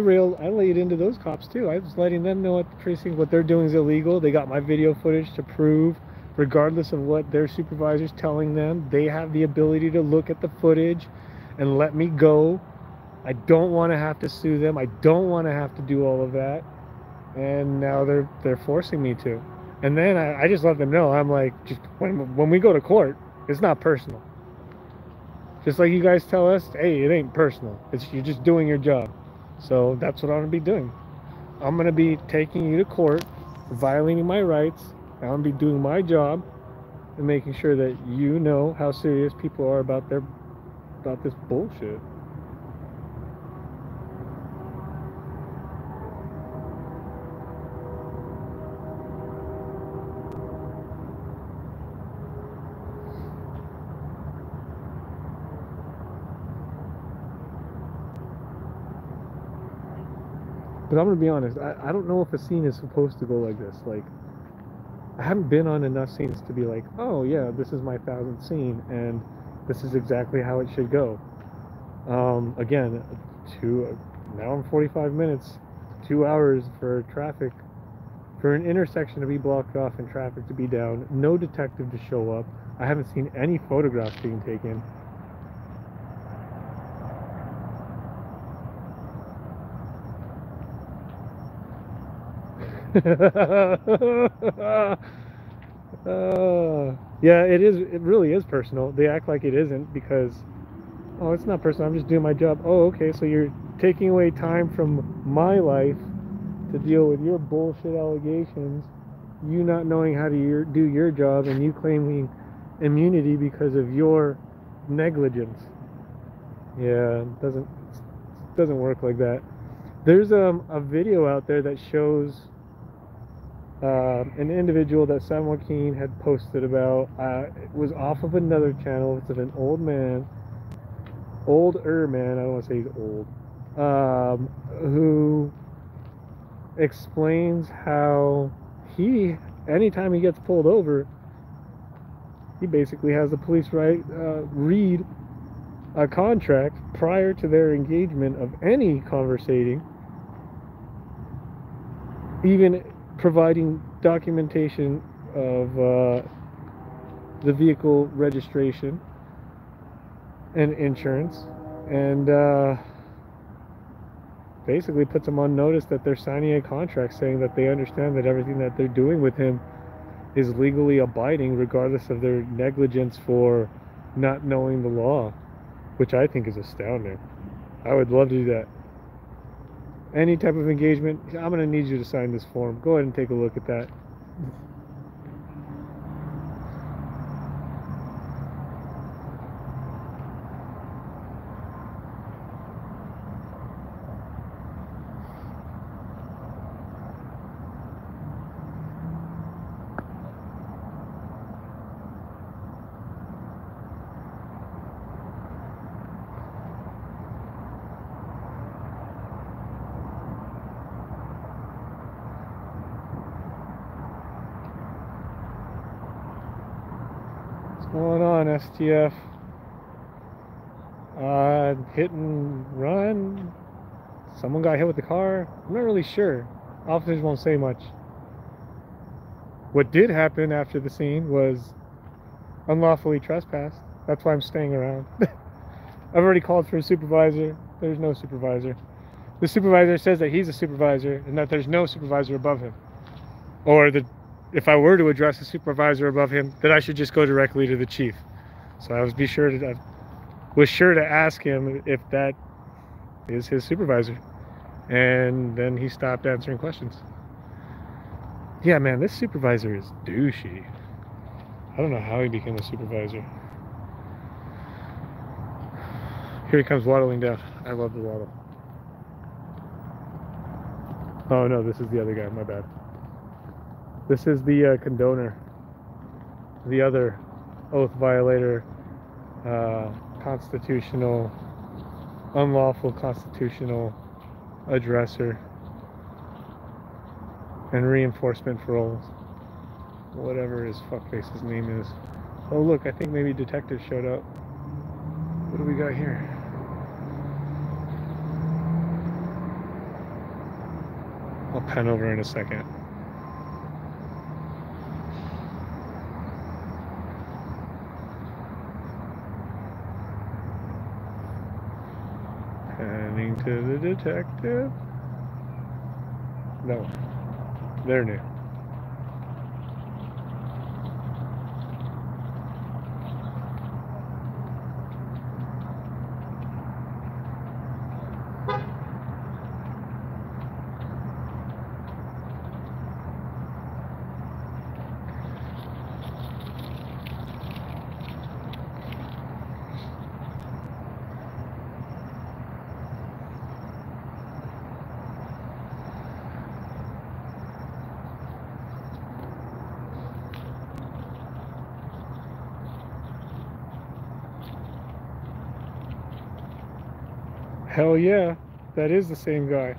laid into those cops too. I was letting them know at the precinct what they're doing is illegal. They got my video footage to prove, regardless of what their supervisor's telling them, they have the ability to look at the footage and let me go. I don't want to have to sue them. I don't want to have to do all of that. And now they're forcing me to. And then I just let them know, I'm like, just when we go to court, it's not personal. Just like you guys tell us, hey, it ain't personal. You're just doing your job. So that's what I'm going to be doing. I'm going to be taking you to court for violating my rights. I'm going to be doing my job and making sure that you know how serious people are about this bullshit. But I'm going to be honest, I don't know if a scene is supposed to go like this. Like, I haven't been on enough scenes to be like, oh yeah, this is my 1000th scene, and this is exactly how it should go. Again, now I'm 45 minutes, 2 hours for traffic, for an intersection to be blocked off and traffic to be down, no detective to show up. I haven't seen any photographs being taken. Yeah, it really is personal. They act like it isn't because, oh, it's not personal, I'm just doing my job. Oh, okay, so you're taking away time from my life to deal with your bullshit allegations, you not knowing how to do your job, and you claiming immunity because of your negligence. Yeah, it doesn't work like that. There's a video out there that shows an individual that San Joaquin had posted about. It was off of another channel. It's of an old man older man, I don't want to say he's old, who explains how anytime he gets pulled over, he basically has the police read a contract prior to their engagement of any conversating, even providing documentation of the vehicle registration and insurance, and basically puts them on notice that they're signing a contract saying that they understand that everything that they're doing with him is legally abiding, regardless of their negligence for not knowing the law, which I think is astounding. I would love to do that. Any type of engagement, I'm going to need you to sign this form. Go ahead and take a look at that. What's going on, STF? Hit and run? Someone got hit with the car? I'm not really sure. Officers won't say much. What did happen after the scene was unlawfully trespassed. That's why I'm staying around. I've already called for a supervisor. There's no supervisor. The supervisor says that he's a supervisor and that there's no supervisor above him. Or that if I were to address a supervisor above him, that I should just go directly to the chief. So I was sure to ask him if that is his supervisor. And then he stopped answering questions. Yeah, man, this supervisor is douchey. I don't know how he became a supervisor. Here he comes waddling down. I love the waddle. Oh no, this is the other guy, my bad. This is the condoner. The other oath violator, unlawful constitutional addresser, and reinforcement for all, whatever his fuckface's name is. Oh look, I think maybe detectives showed up. What do we got here? I'll pen over in a second. Penning to the detective. No, they're new. Hell yeah, that is the same guy.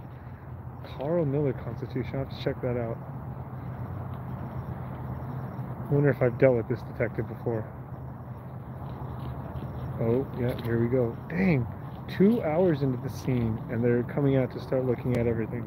Carl Miller Constitution, I'll have to check that out. I wonder if I've dealt with this detective before. Oh, yeah, here we go. Dang, 2 hours into the scene and they're coming out to start looking at everything.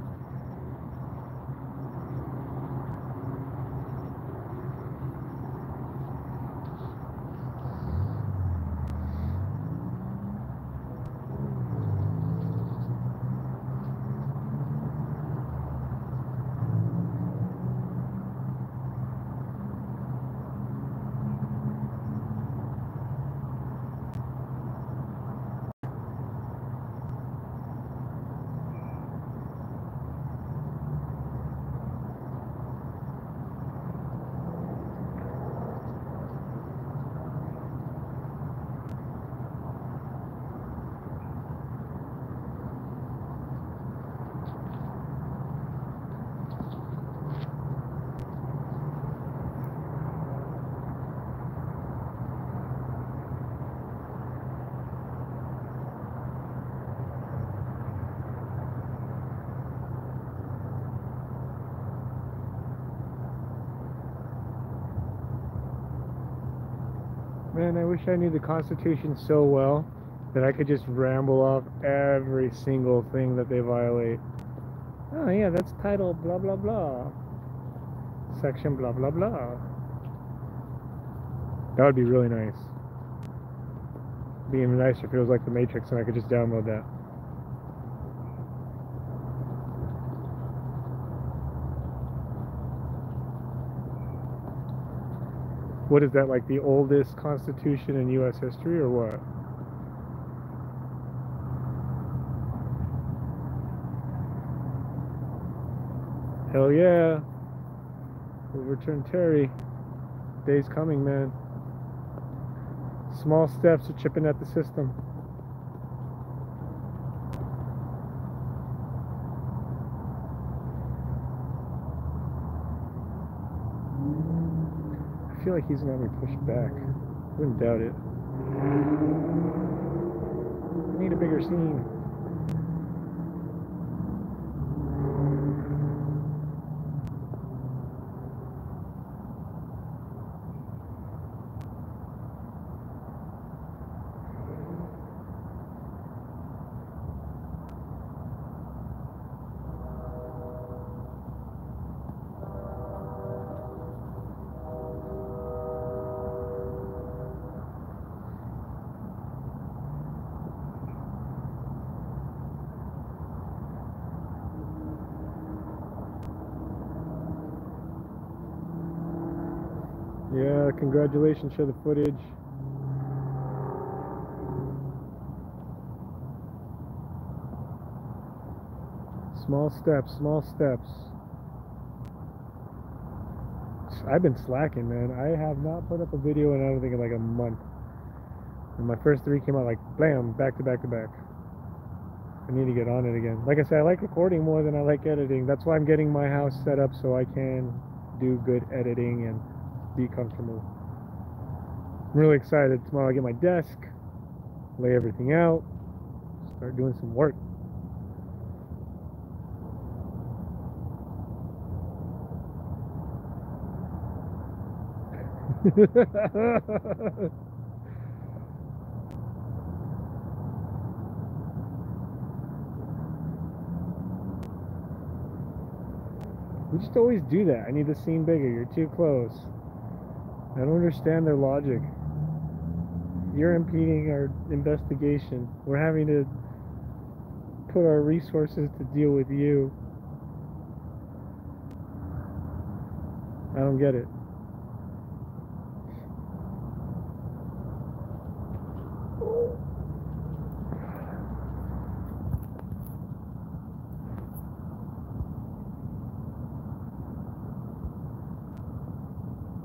Man, I wish I knew the Constitution so well that I could just ramble off every single thing that they violate. Oh yeah, that's title blah blah blah. Section blah blah blah. That would be really nice. It'd be even nicer if it was like the Matrix and I could just download that. What is that, like the oldest constitution in US history or what? Hell yeah. Overturn Terry. Day's coming, man. Small steps are chipping at the system. I feel like he's gonna have me pushed back. Wouldn't doubt it. I need a bigger scene. Yeah, congratulations, share the footage. Small steps, small steps. I've been slacking, man. I have not put up a video in I don't think in like a month. And my first 3 came out like blam, back to back to back. I need to get on it again. Like I said, I like recording more than I like editing. That's why I'm getting my house set up so I can do good editing and be comfortable. I'm really excited. Tomorrow I get my desk, lay everything out, start doing some work. We just always do that. I need the scene bigger. You're too close. I don't understand their logic. You're impeding our investigation. We're having to put our resources to deal with you. I don't get it.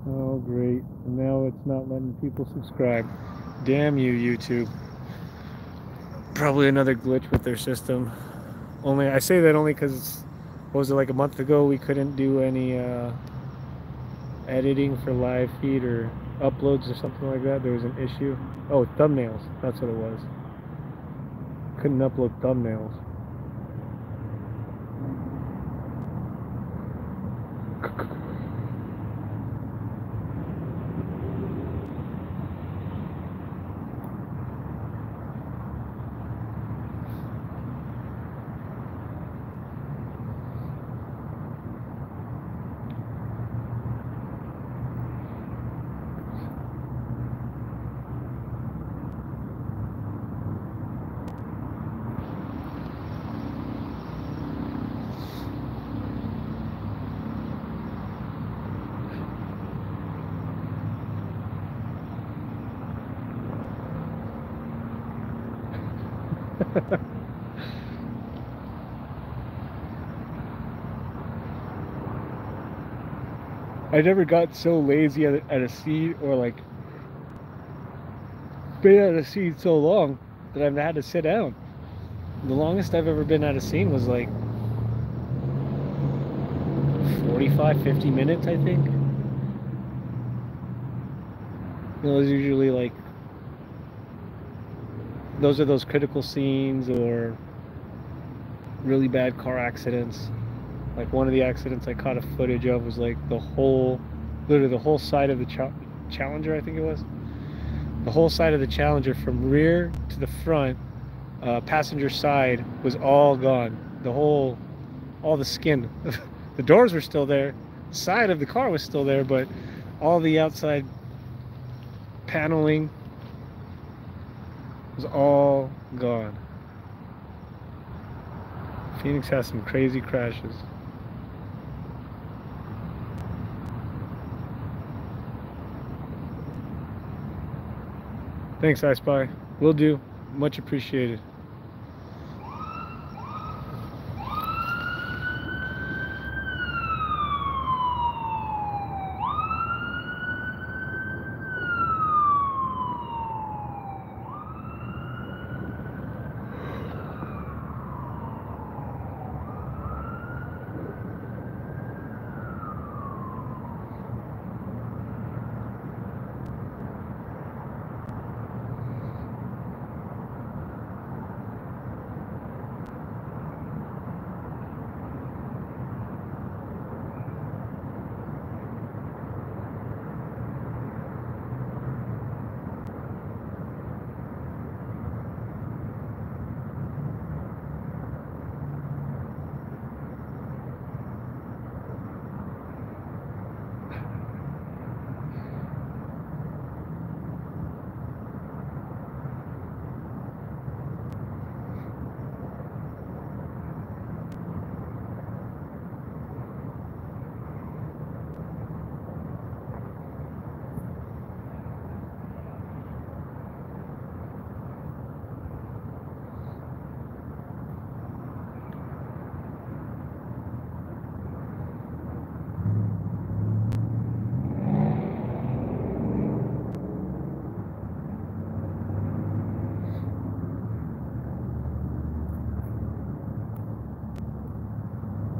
Oh, great. And now it's not letting people subscribe. Damn you, YouTube. Probably another glitch with their system. Only, I say that only because, what was it, like a month ago, we couldn't do any editing for live feed or uploads or something like that. There was an issue. Oh, thumbnails. That's what it was. Couldn't upload thumbnails. I never got so lazy at a scene, or like been at a scene so long that I've had to sit down. The longest I've ever been at a scene was like 45-50 minutes, I think. It was usually like, those are those critical scenes or really bad car accidents. Like one of the accidents I caught a footage of was like literally the whole side of the Challenger, I think it was. The whole side of the Challenger from rear to the front, passenger side, was all gone. All the skin. The doors were still there. The side of the car was still there, but all the outside paneling was all gone. Phoenix has some crazy crashes. Thanks, I Spy. Will do. Much appreciated.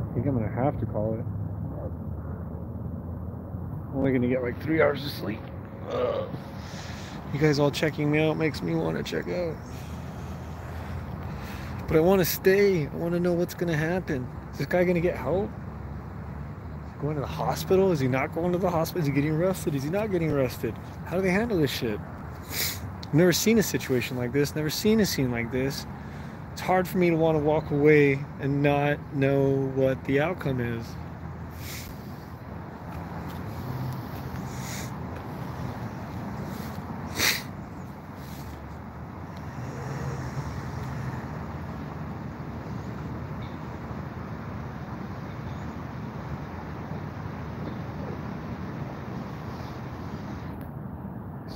I think I'm gonna have to call it. Only gonna get like 3 hours of sleep. Ugh. You guys all checking me out makes me want to check out. But I want to stay. I want to know what's gonna happen. Is this guy gonna get help? Is he going to the hospital? Is he not going to the hospital? Is he getting arrested? Is he not getting arrested? How do they handle this shit? I've never seen a situation like this. Never seen a scene like this. It's hard for me to want to walk away and not know what the outcome is.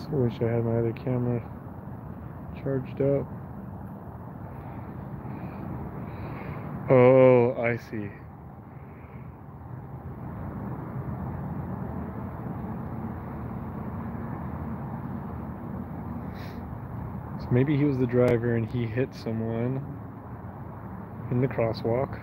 I wish I had my other camera charged up. Oh, I see. So maybe he was the driver and he hit someone in the crosswalk.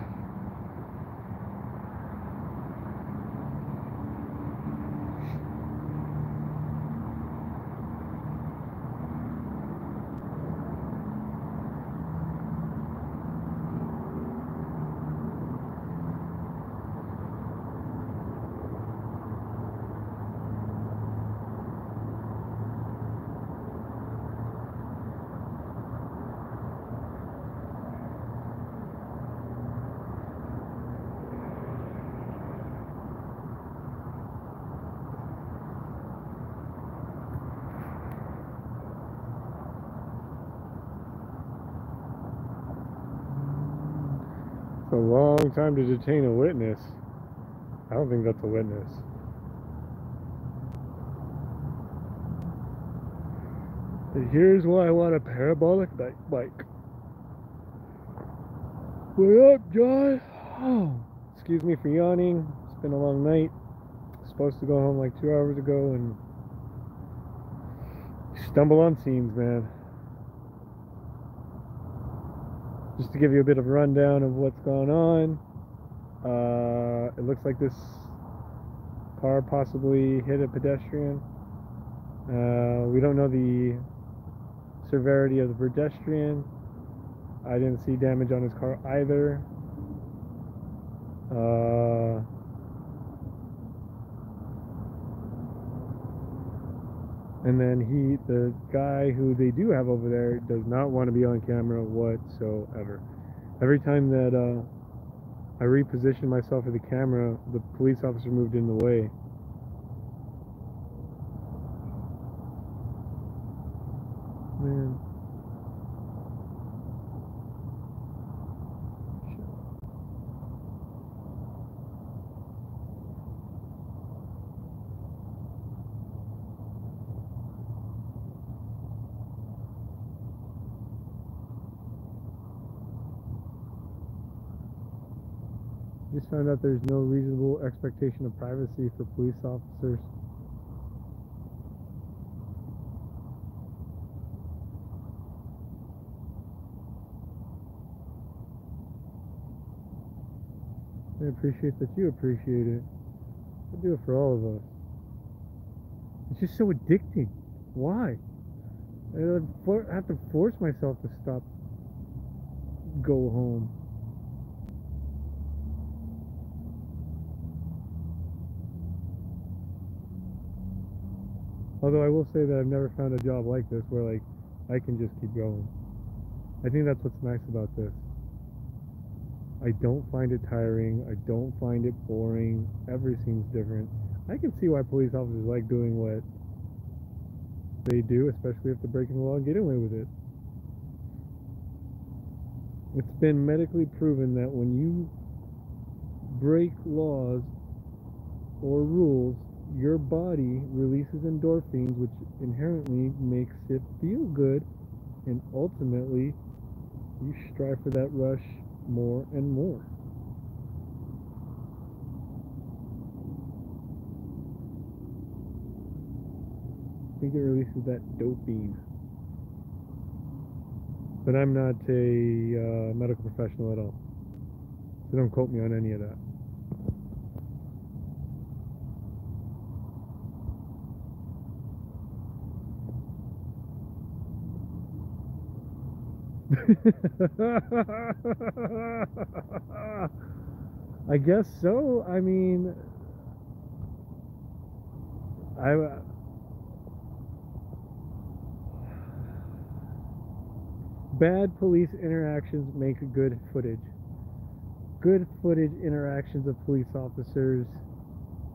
A long time to detain a witness. I don't think that's a witness. And here's why I want a parabolic night bike. What up, John? Oh, excuse me for yawning. It's been a long night. I was supposed to go home like 2 hours ago and stumble on scenes, man. Just to give you a bit of a rundown of what's going on, it looks like this car possibly hit a pedestrian. We don't know the severity of the pedestrian. I didn't see damage on his car either. And then the guy who they do have over there does not want to be on camera whatsoever. Every time that I repositioned myself for the camera, the police officer moved in the way. Man. Just found out there's no reasonable expectation of privacy for police officers. I appreciate that you appreciate it. I do it for all of us. It's just so addicting. Why? I have to force myself to stop, go home. Although I will say that I've never found a job like this where like I can just keep going. I think that's what's nice about this. I don't find it tiring. I don't find it boring. Everything's different. I can see why police officers like doing what they do, especially if they're breaking the law and getting away with it. It's been medically proven that when you break laws or rules, your body releases endorphins, which inherently makes it feel good, and ultimately you strive for that rush more and more. I think it releases that dopamine. But I'm not a medical professional at all, so don't quote me on any of that. I guess so. I mean, bad police interactions make good footage. Good footage interactions of police officers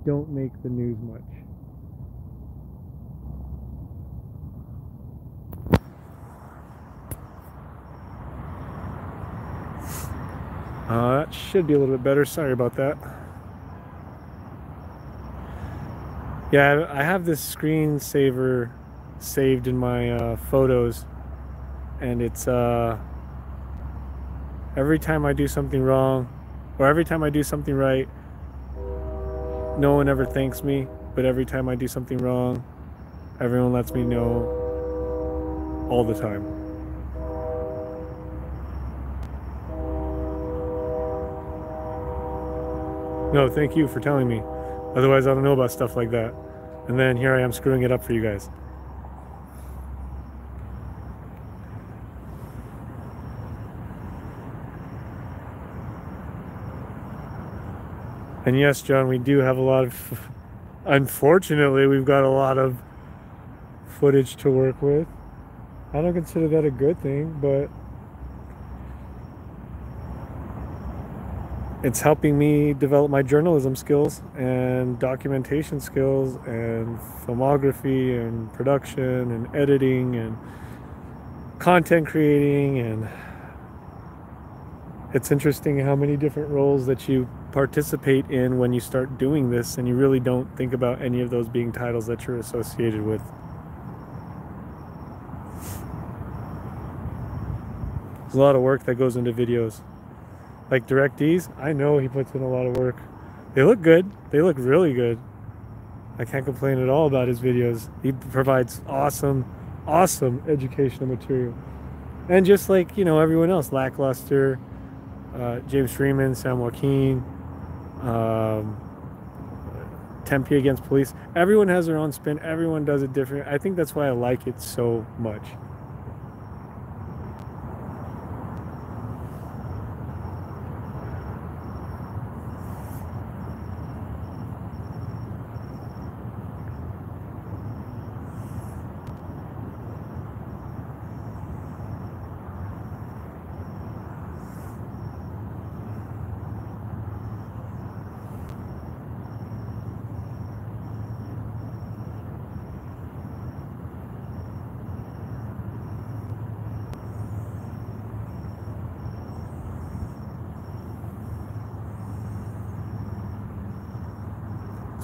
don't make the news much. That should be a little bit better. Sorry about that. Yeah, I have this screensaver saved in my photos, and it's every time I do something wrong, or every time I do something right, no one ever thanks me, but every time I do something wrong, everyone lets me know all the time. No, thank you for telling me. Otherwise, I don't know about stuff like that. And then here I am screwing it up for you guys. And yes, John, we do have a lot of... Unfortunately, we've got a lot of footage to work with. I don't consider that a good thing, but it's helping me develop my journalism skills and documentation skills and filmography and production and editing and content creating. And it's interesting how many different roles that you participate in when you start doing this, and you really don't think about any of those being titles that you're associated with. There's a lot of work that goes into videos. Like DirectD's, I know he puts in a lot of work. They look good. They look really good. I can't complain at all about his videos. He provides awesome educational material. And just like, you know, everyone else, Lackluster, James Freeman, Sam Joaquin, Tempe Against Police. Everyone has their own spin. Everyone does it different. I think that's why I like it so much.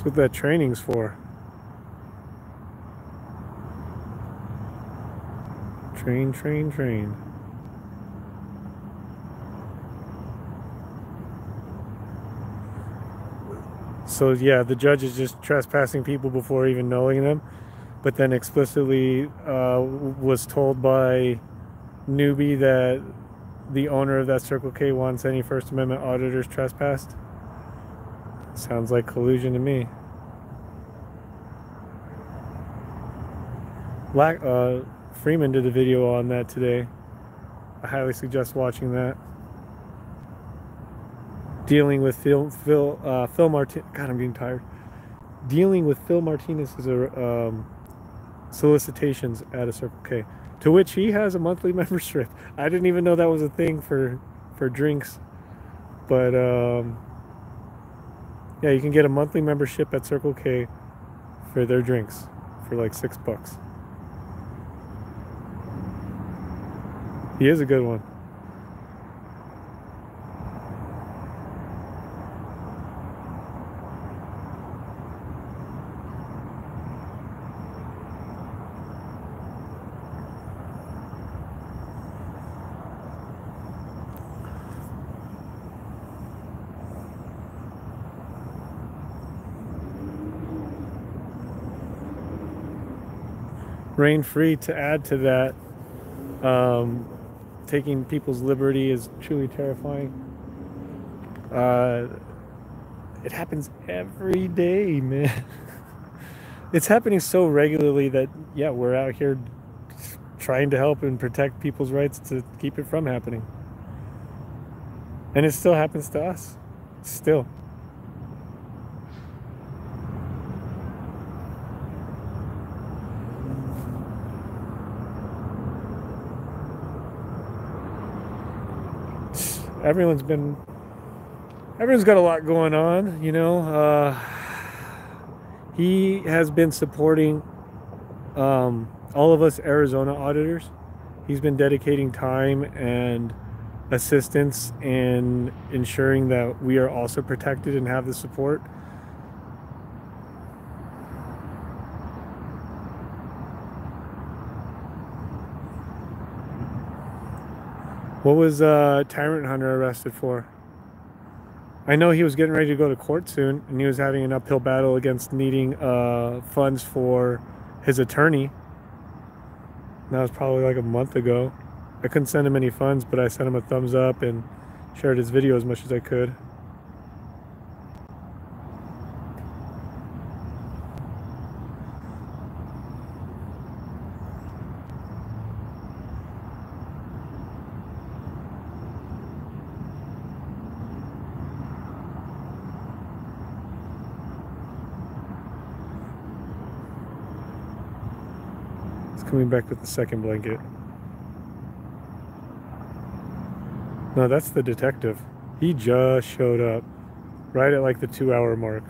That's what that training's for. Train, train, train. So yeah, the judge is just trespassing people before even knowing them, but then explicitly was told by Newbie that the owner of that Circle K wants any First Amendment auditors trespassed. Sounds like collusion to me. Freeman did a video on that today. I highly suggest watching that. Dealing with Phil Martinez. God, I'm getting tired. Dealing with Phil Martinez's solicitations at a Circle K, to which he has a monthly membership. I didn't even know that was a thing for drinks, but yeah, you can get a monthly membership at Circle K for their drinks for like $6. He is a good one. Reign free, to add to that, taking people's liberty is truly terrifying. It happens every day, man. It's happening so regularly that, yeah, we're out here trying to help and protect people's rights to keep it from happening. And it still happens to us. Still. Everyone's got a lot going on, you know. He has been supporting all of us Arizona auditors. He's been dedicating time and assistance in ensuring that we are also protected and have the support. What was Tyrant Hunter arrested for? I know he was getting ready to go to court soon, and he was having an uphill battle against needing funds for his attorney. That was probably like a month ago. I couldn't send him any funds, but I sent him a thumbs up and shared his video as much as I could. Coming back with the second blanket. No, that's the detective. He just showed up right at like the 2-hour mark.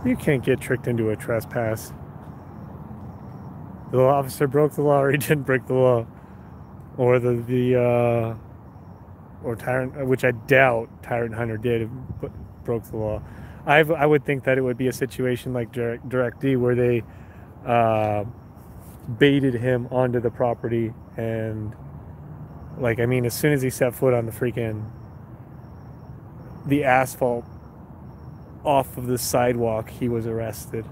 You can't get tricked into a trespass. The officer broke the law, or he didn't break the law, or or Tyrant, which I doubt Tyrant Hunter did, but broke the law. I would think that it would be a situation like Direct D, where they baited him onto the property, and like, I mean, as soon as he set foot on the asphalt off of the sidewalk, he was arrested.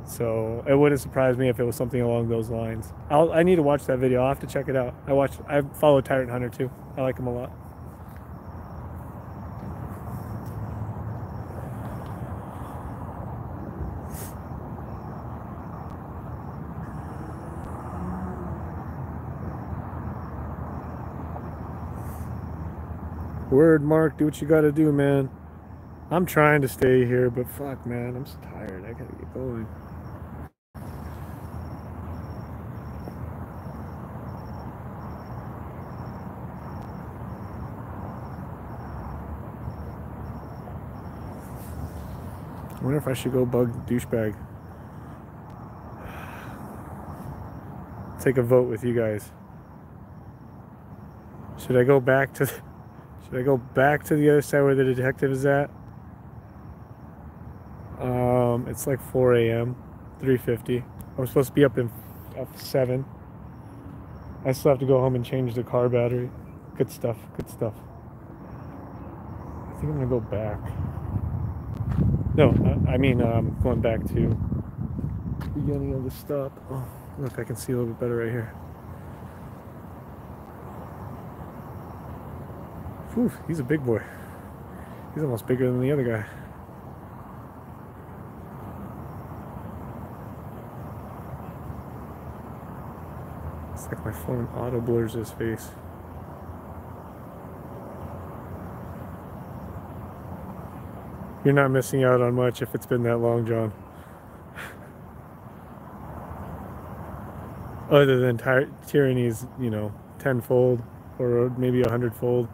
So it wouldn't surprise me if it was something along those lines. I need to watch that video. I'll have to check it out. I follow Tyrant Hunter too. I like him a lot. Word, Mark, do what you gotta do, man. I'm trying to stay here, but fuck, man, I'm so tired. I gotta get going. I wonder if I should go bug douchebag. Take a vote with you guys. Should I go back to the other side where the detective is at? It's like 4 a.m. 3:50. I'm supposed to be up 7. I still have to go home and change the car battery. Good stuff, good stuff. I think I'm gonna go back. No, I mean going back to the beginning of the stop. Oh, look, I can see a little bit better right here. Whew, he's a big boy. He's almost bigger than the other guy. It's like my phone auto blurs his face. You're not missing out on much if it's been that long, John. Other than tyranny's, you know, tenfold or maybe 100-fold.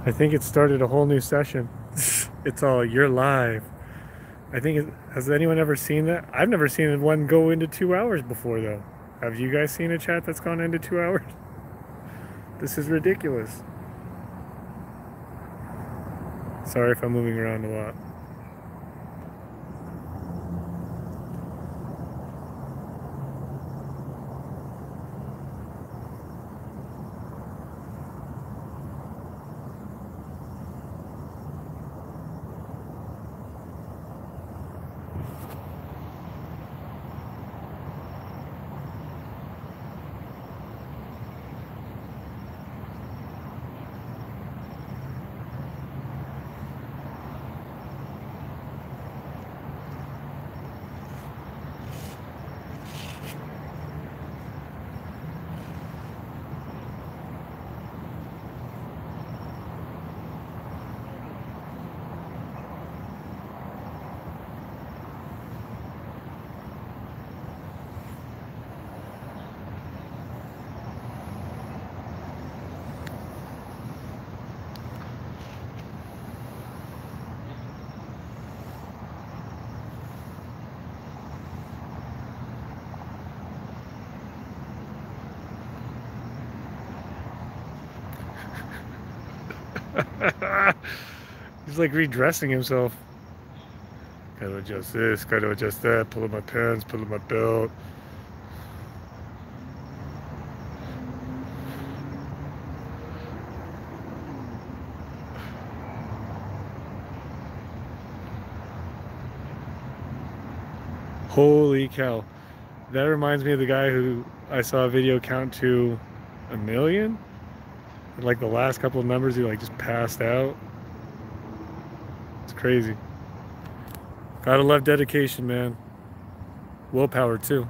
I think it started a whole new session. It's all, you're live. I think, has anyone ever seen that? I've never seen one go into 2 hours before, though. Have you guys seen a chat that's gone into 2 hours? This is ridiculous. Sorry if I'm moving around a lot. He's like redressing himself. Gotta adjust this, gotta adjust that, pull up my pants, pull up my belt. Holy cow. That reminds me of the guy who I saw a video count to 1 million. Like the last couple of numbers, he like just passed out. It's crazy. Gotta love dedication, man. Willpower too.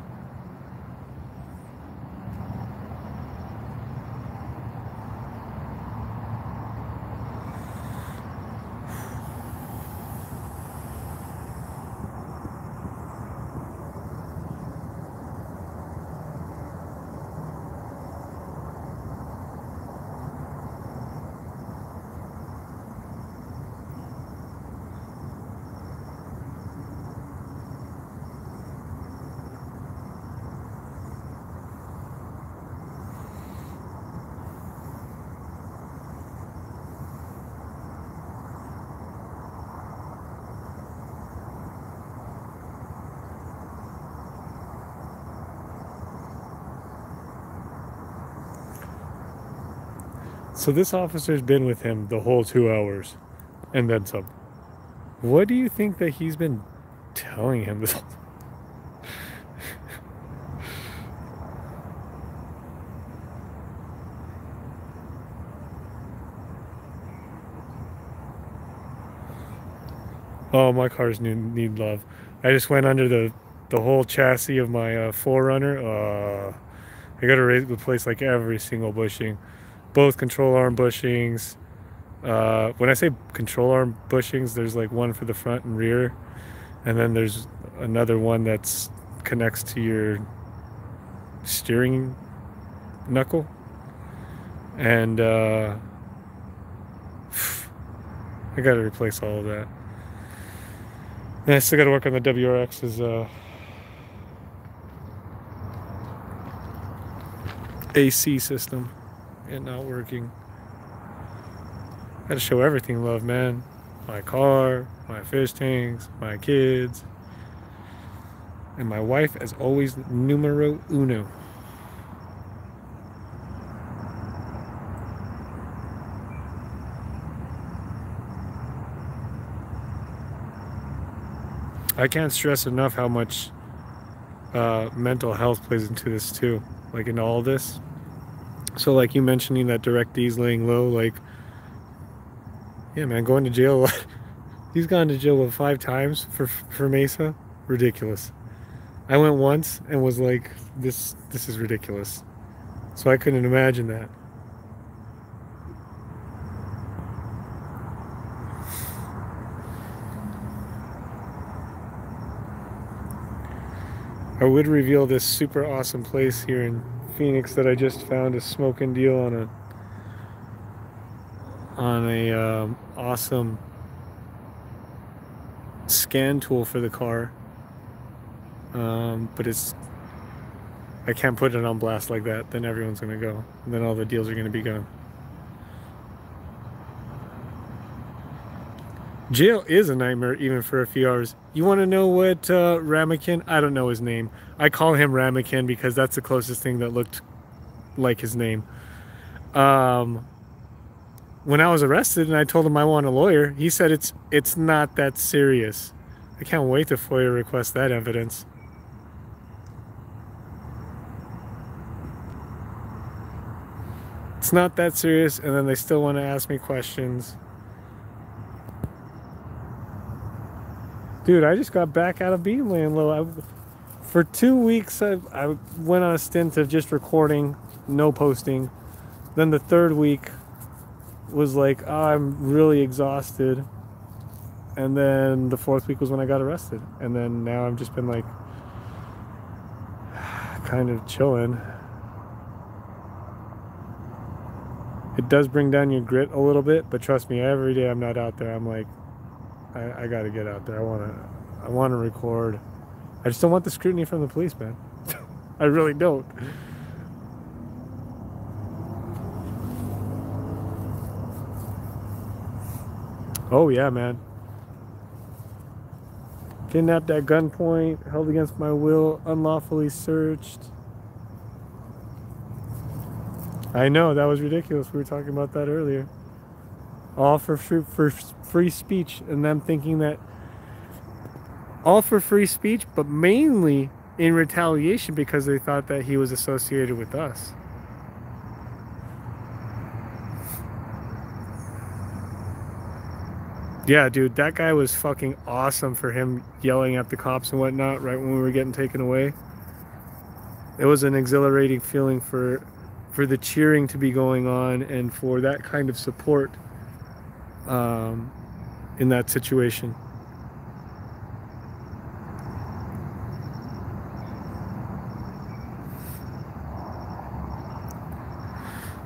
So this officer's been with him the whole 2 hours and then some. What do you think that he's been telling him this? Oh, my cars need love. I just went under the whole chassis of my 4Runner. I gotta replace like every single bushing, both control arm bushings. When I say control arm bushings, there's like one for the front and rear, and then there's another one that's connects to your steering knuckle. And I gotta replace all of that. And I still gotta work on the WRX's AC system. It not working. Gotta show everything love, man. My car, my fish tanks, my kids, and my wife as always numero uno. I can't stress enough how much mental health plays into this too, like in all this. So like you mentioning that Direct D's laying low, like, yeah, man, going to jail. He's gone to jail 5 times for Mesa. Ridiculous. I went once and was like, this is ridiculous. So I couldn't imagine that. I would reveal this super awesome place here in Phoenix that I just found a smoking deal on a awesome scan tool for the car, but I can't put it on blast like that. Then everyone's gonna go, and then all the deals are gonna be gone. Jail is a nightmare even for a few hours. You want to know what Ramekin? I don't know his name. I call him Ramekin because that's the closest thing that looked like his name. When I was arrested and I told him I want a lawyer, he said it's not that serious. I can't wait to FOIA request that evidence. It's not that serious, and then they still want to ask me questions. Dude, I just got back out of being laying low. For 2 weeks, I went on a stint of just recording, no posting. Then the 3rd week was like, oh, I'm really exhausted. And then the 4th week was when I got arrested. And then now I've just been like, kind of chilling. It does bring down your grit a little bit, but trust me, every day I'm not out there, I'm like, I gotta get out there. I wanna record. I just don't want the scrutiny from the police, man. I really don't. Oh yeah, man. Kidnapped at gunpoint, held against my will, unlawfully searched. I know, that was ridiculous. We were talking about that earlier. All for free speech, and them thinking that all for free speech, but mainly in retaliation because they thought that he was associated with us. Yeah, dude, that guy was fucking awesome for him yelling at the cops and whatnot right when we were getting taken away. It was an exhilarating feeling for the cheering to be going on and for that kind of support in that situation.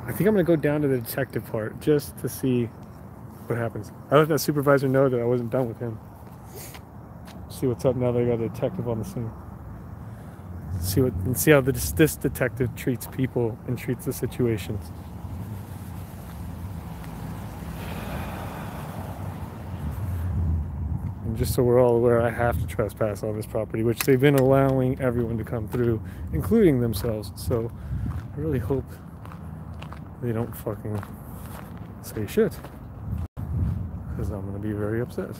I think I'm gonna go down to the detective part just to see what happens. I let that supervisor know that I wasn't done with him. See what's up now that I got a detective on the scene. See how this detective treats people and treats the situations. And just so we're all aware, I have to trespass on this property, which they've been allowing everyone to come through, including themselves. So I really hope they don't fucking say shit. Because I'm going to be very upset.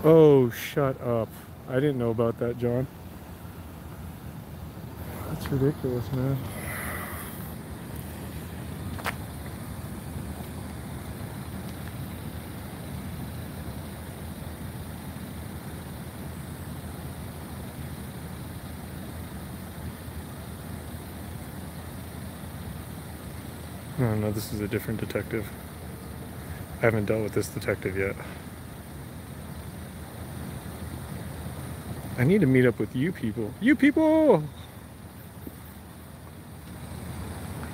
Oh, shut up. I didn't know about that, John. That's ridiculous, man. Oh, no, this is a different detective. I haven't dealt with this detective yet. I need to meet up with you people. You people!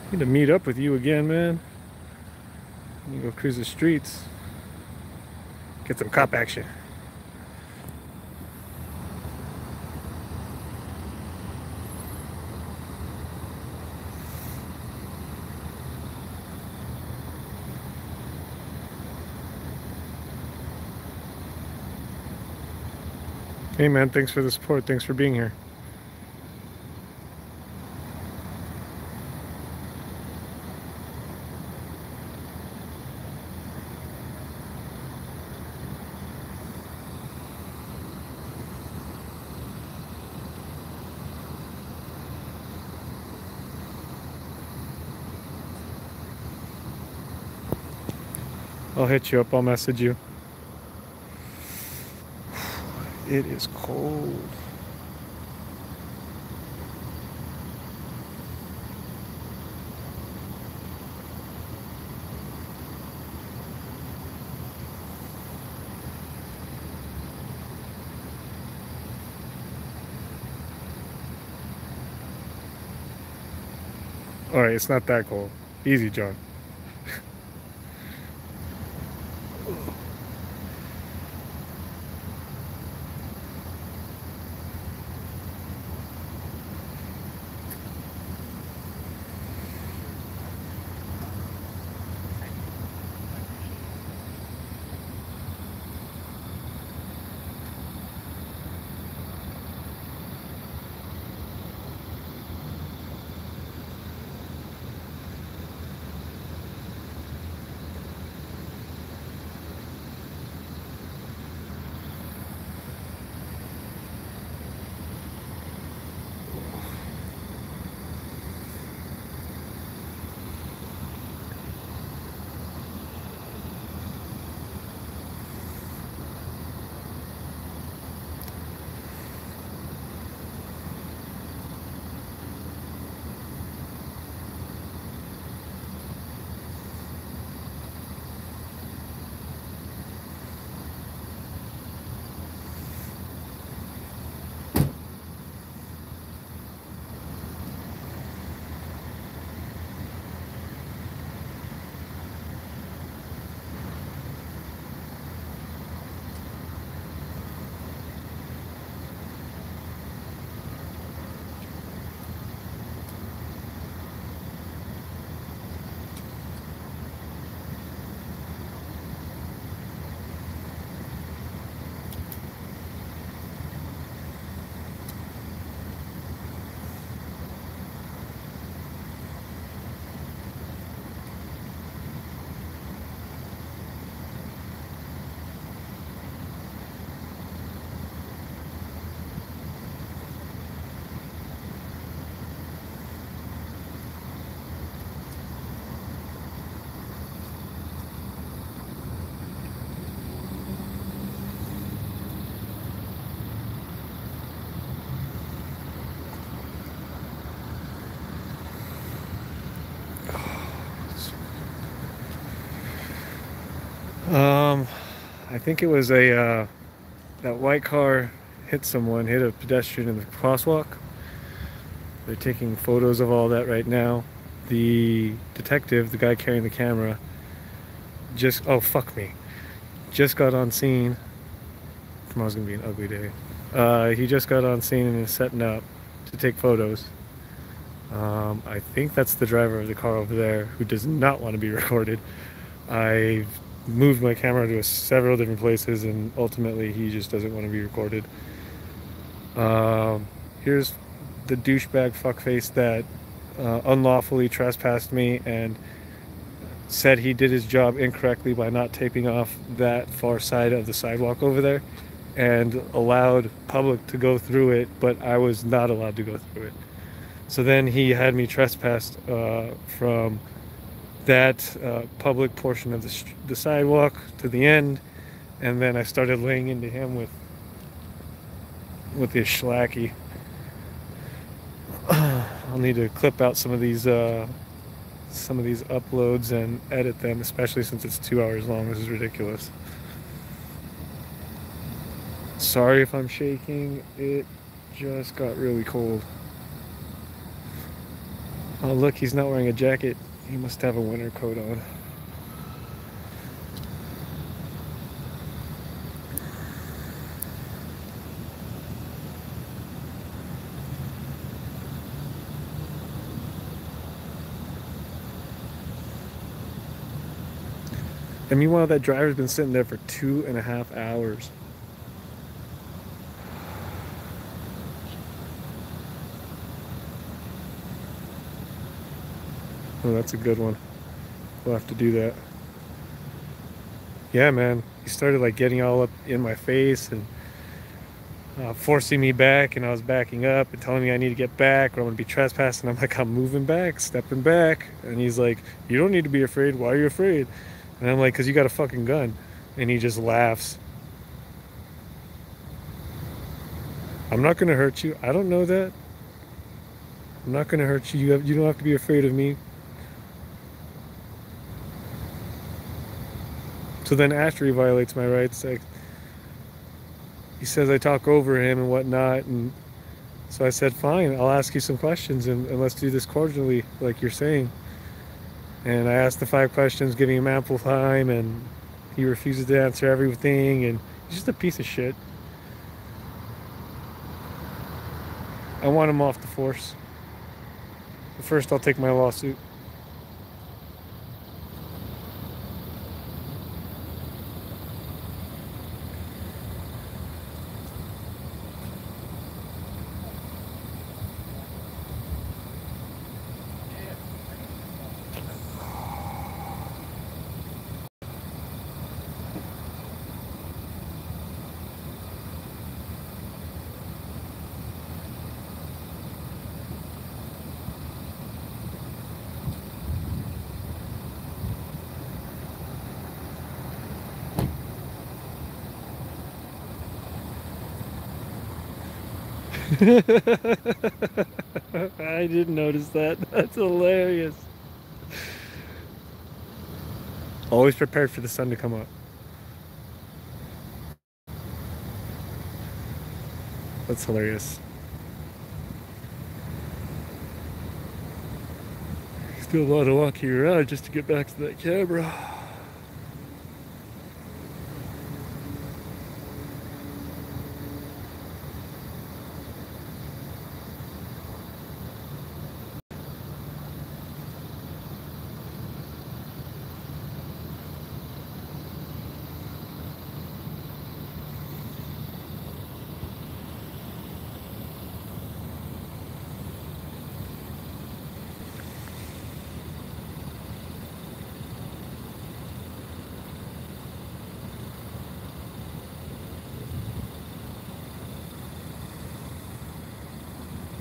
I need to meet up with you again, man. You go cruise the streets. Get some cop action. Hey man, thanks for the support. Thanks for being here. I'll hit you up. I'll message you. It is cold. All right, it's not that cold. Easy, John. I think it was that white car hit someone, hit a pedestrian in the crosswalk. They're taking photos of all that right now. The detective, the guy carrying the camera, oh fuck me, just got on scene. Tomorrow's gonna be an ugly day. He just got on scene and is setting up to take photos. I think that's the driver of the car over there who does not want to be recorded. I've moved my camera to several different places and ultimately he just doesn't want to be recorded. Here's the douchebag fuckface that unlawfully trespassed me and said he did his job incorrectly by not taping off that far side of the sidewalk over there and allowed public to go through it, but I was not allowed to go through it. So then he had me trespassed from that public portion of the sidewalk to the end, and then I started laying into him with his schlacky. I'll need to clip out some of these uploads and edit them, especially since it's 2 hours long. This is ridiculous. Sorry if I'm shaking. It just got really cold. Oh look, he's not wearing a jacket. He must have a winter coat on. And meanwhile, that driver's been sitting there for 2.5 hours. Oh, that's a good one. We'll have to do that. Yeah, man. He started like getting all up in my face and forcing me back, and I was backing up and telling me I need to get back or I'm gonna be trespassing. I'm like, I'm moving back, stepping back. And he's like, you don't need to be afraid. Why are you afraid? And I'm like, because you got a fucking gun. And he just laughs. I'm not gonna hurt you. I don't know that. I'm not gonna hurt you. You don't have to be afraid of me. So then after he violates my rights, he says I talk over him and whatnot, and so I said, fine, I'll ask you some questions and let's do this cordially, like you're saying. And I asked the 5 questions, giving him ample time, and he refuses to answer everything, and he's just a piece of shit. I want him off the force. But first, I'll take my lawsuit. I didn't notice that. That's hilarious. Always prepared for the sun to come up. That's hilarious. Still a lot of walking around just to get back to that camera.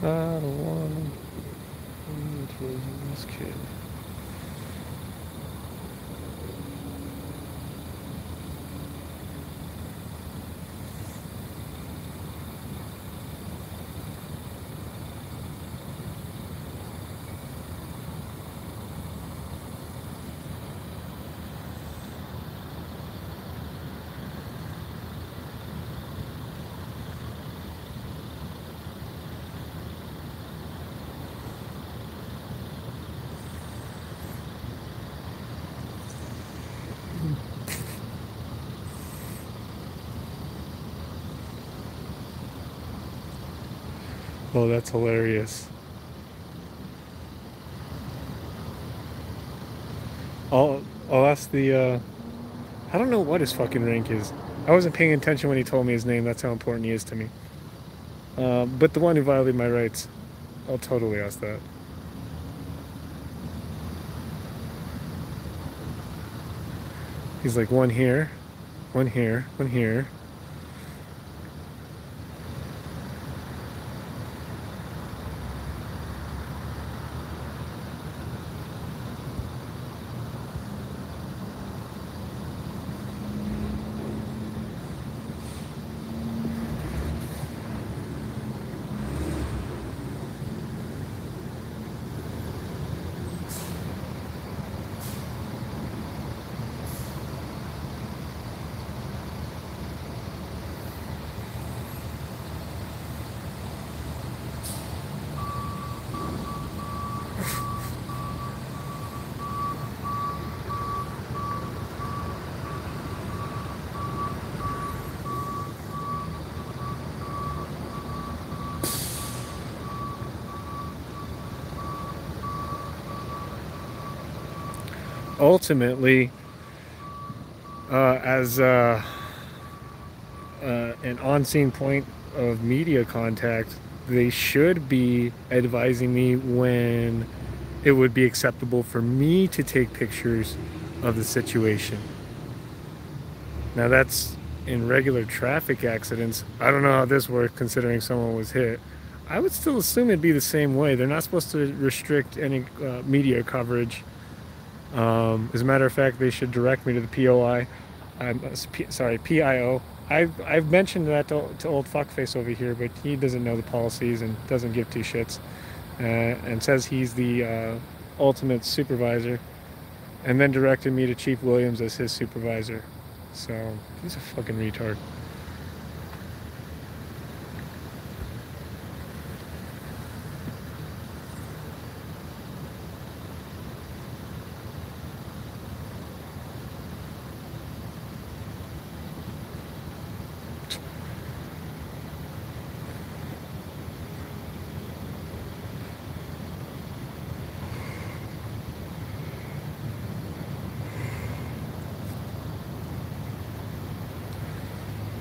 I don't want to this kid. Oh, that's hilarious. I'll ask the, I don't know what his fucking rank is. I wasn't paying attention when he told me his name. That's how important he is to me. But the one who violated my rights, I'll totally ask that. He's like, one here, one here, one here. Ultimately, as an on-scene point of media contact, they should be advising me when it would be acceptable for me to take pictures of the situation. Now that's in regular traffic accidents. I don't know how this works considering someone was hit. I would still assume it'd be the same way. They're not supposed to restrict any media coverage. As a matter of fact, they should direct me to the POI. Sorry, PIO. I've mentioned that to old fuckface over here, but he doesn't know the policies and doesn't give two shits, and says he's the ultimate supervisor, and then directed me to Chief Williams as his supervisor. So he's a fucking retard.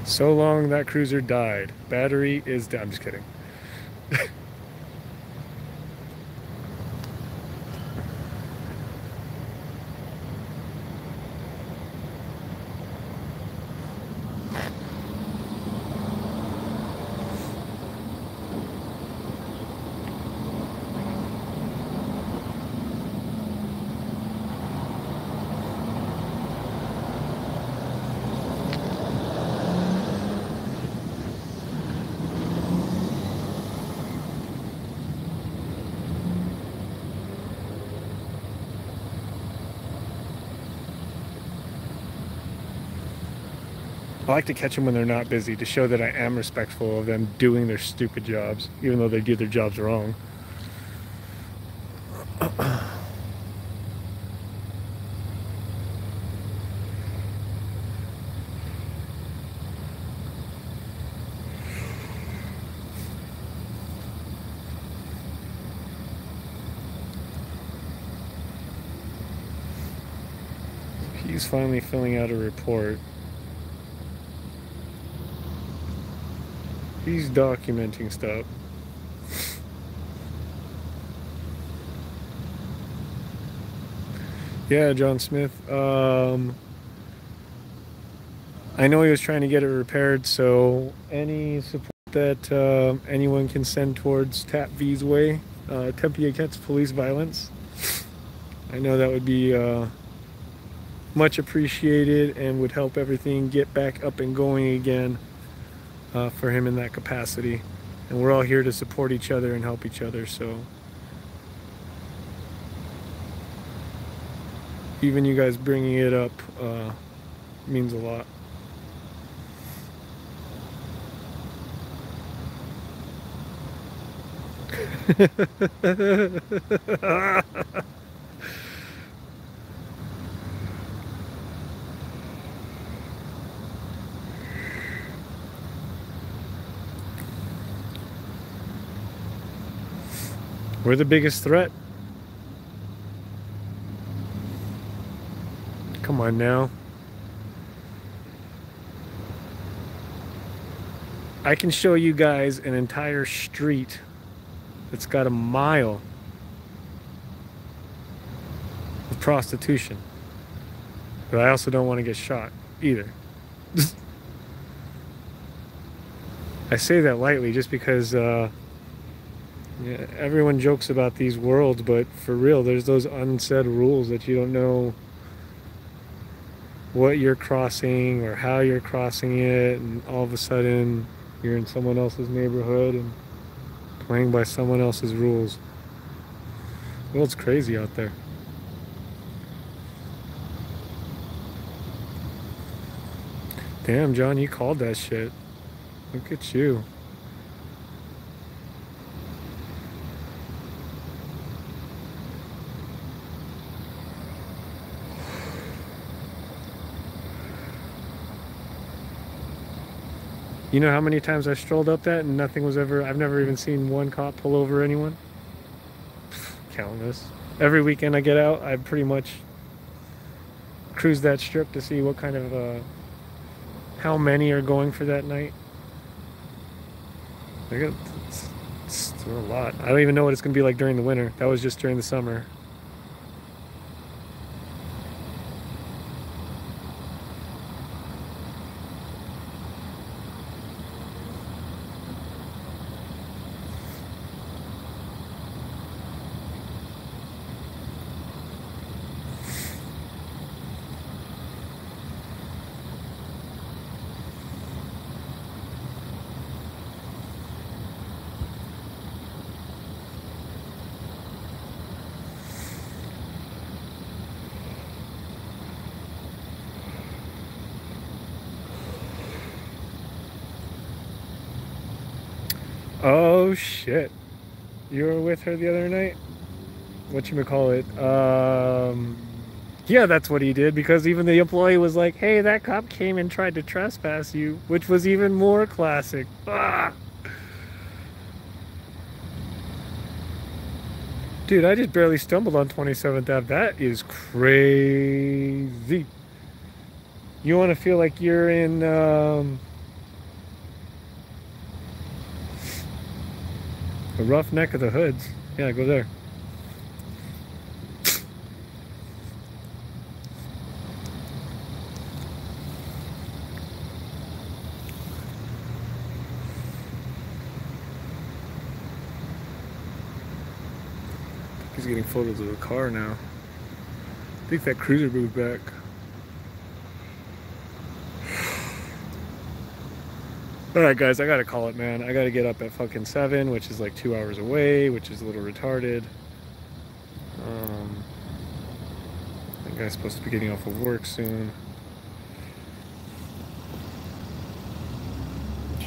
So long that cruiser died. Battery is down. I'm just kidding. I like to catch them when they're not busy to show that I am respectful of them doing their stupid jobs, even though they do their jobs wrong. He's finally filling out a report. He's documenting stuff. Yeah, John Smith. I know he was trying to get it repaired, so any support that anyone can send towards Tap V's way, Tempe Against Police Violence, I know that would be much appreciated and would help everything get back up and going again. For him in that capacity, and we're all here to support each other and help each other, so even you guys bringing it up means a lot. We're the biggest threat. Come on now. I can show you guys an entire street that's got a mile of prostitution. But I also don't want to get shot either. I say that lightly just because yeah, everyone jokes about these worlds, but for real, there's those unsaid rules that you don't know what you're crossing or how you're crossing it, and all of a sudden you're in someone else's neighborhood and playing by someone else's rules. Well, it's crazy out there. Damn, John, you called that shit. Look at you. You know how many times I strolled up that and nothing was ever, I've never even seen one cop pull over anyone? Countless. Every weekend I get out, I pretty much cruise that strip to see what kind of, how many are going for that night. It's a lot. I don't even know what it's going to be like during the winter. That was just during the summer. Oh shit. You were with her the other night? Whatchamacallit? Yeah, that's what he did, because even the employee was like, hey, that cop came and tried to trespass you, which was even more classic. Ah! Dude, I just barely stumbled on 27th Ave. That is crazy. You want to feel like you're in the rough neck of the hoods. Yeah, go there. He's getting photos of the car now. I think that cruiser moved back. Alright guys, I gotta call it, man. I gotta get up at fucking 7, which is like 2 hours away, which is a little retarded. That guy's supposed to be getting off of work soon.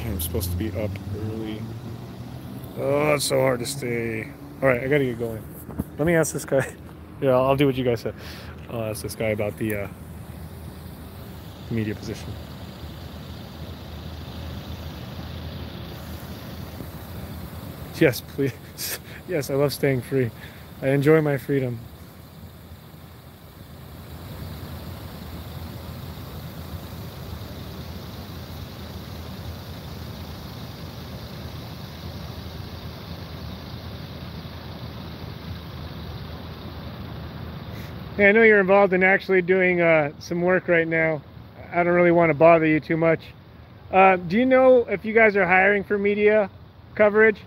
I'm supposed to be up early. Oh, it's so hard to stay. Alright, I gotta get going. Let me ask this guy. Yeah, I'll do what you guys said. I'll ask this guy about the media position. Yes, please. Yes, I love staying free. I enjoy my freedom. Hey, I know you're involved in actually doing some work right now. I don't really want to bother you too much. Do you know if you guys are hiring for media coverage?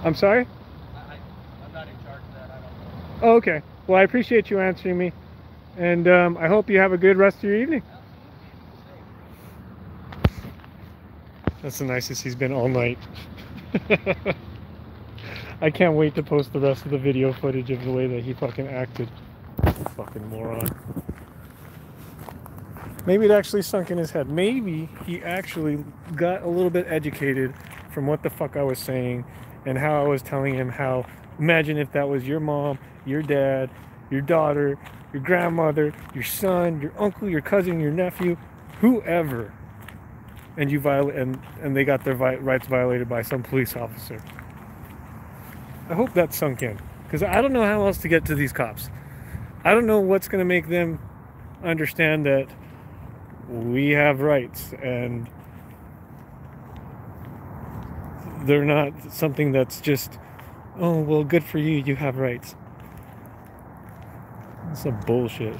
I'm sorry? I'm not in charge of that. I don't know. Oh, okay. Well, I appreciate you answering me. And I hope you have a good rest of your evening. That's the nicest he's been all night. I can't wait to post the rest of the video footage of the way that he fucking acted. Fucking moron. Maybe it actually sunk in his head. Maybe he actually got a little bit educated from what the fuck I was saying. And how I was telling him how, imagine if that was your mom, your dad, your daughter, your grandmother, your son, your uncle, your cousin, your nephew, whoever and you violate, and they got their rights violated by some police officer. I hope that sunk in, because I don't know how else to get to these cops. I don't know what's going to make them understand that we have rights, and they're not something that's just, oh, well, good for you, you have rights. It's some bullshit.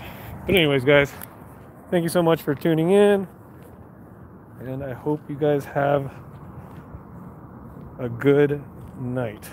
But anyways, guys, thank you so much for tuning in, and I hope you guys have a good night.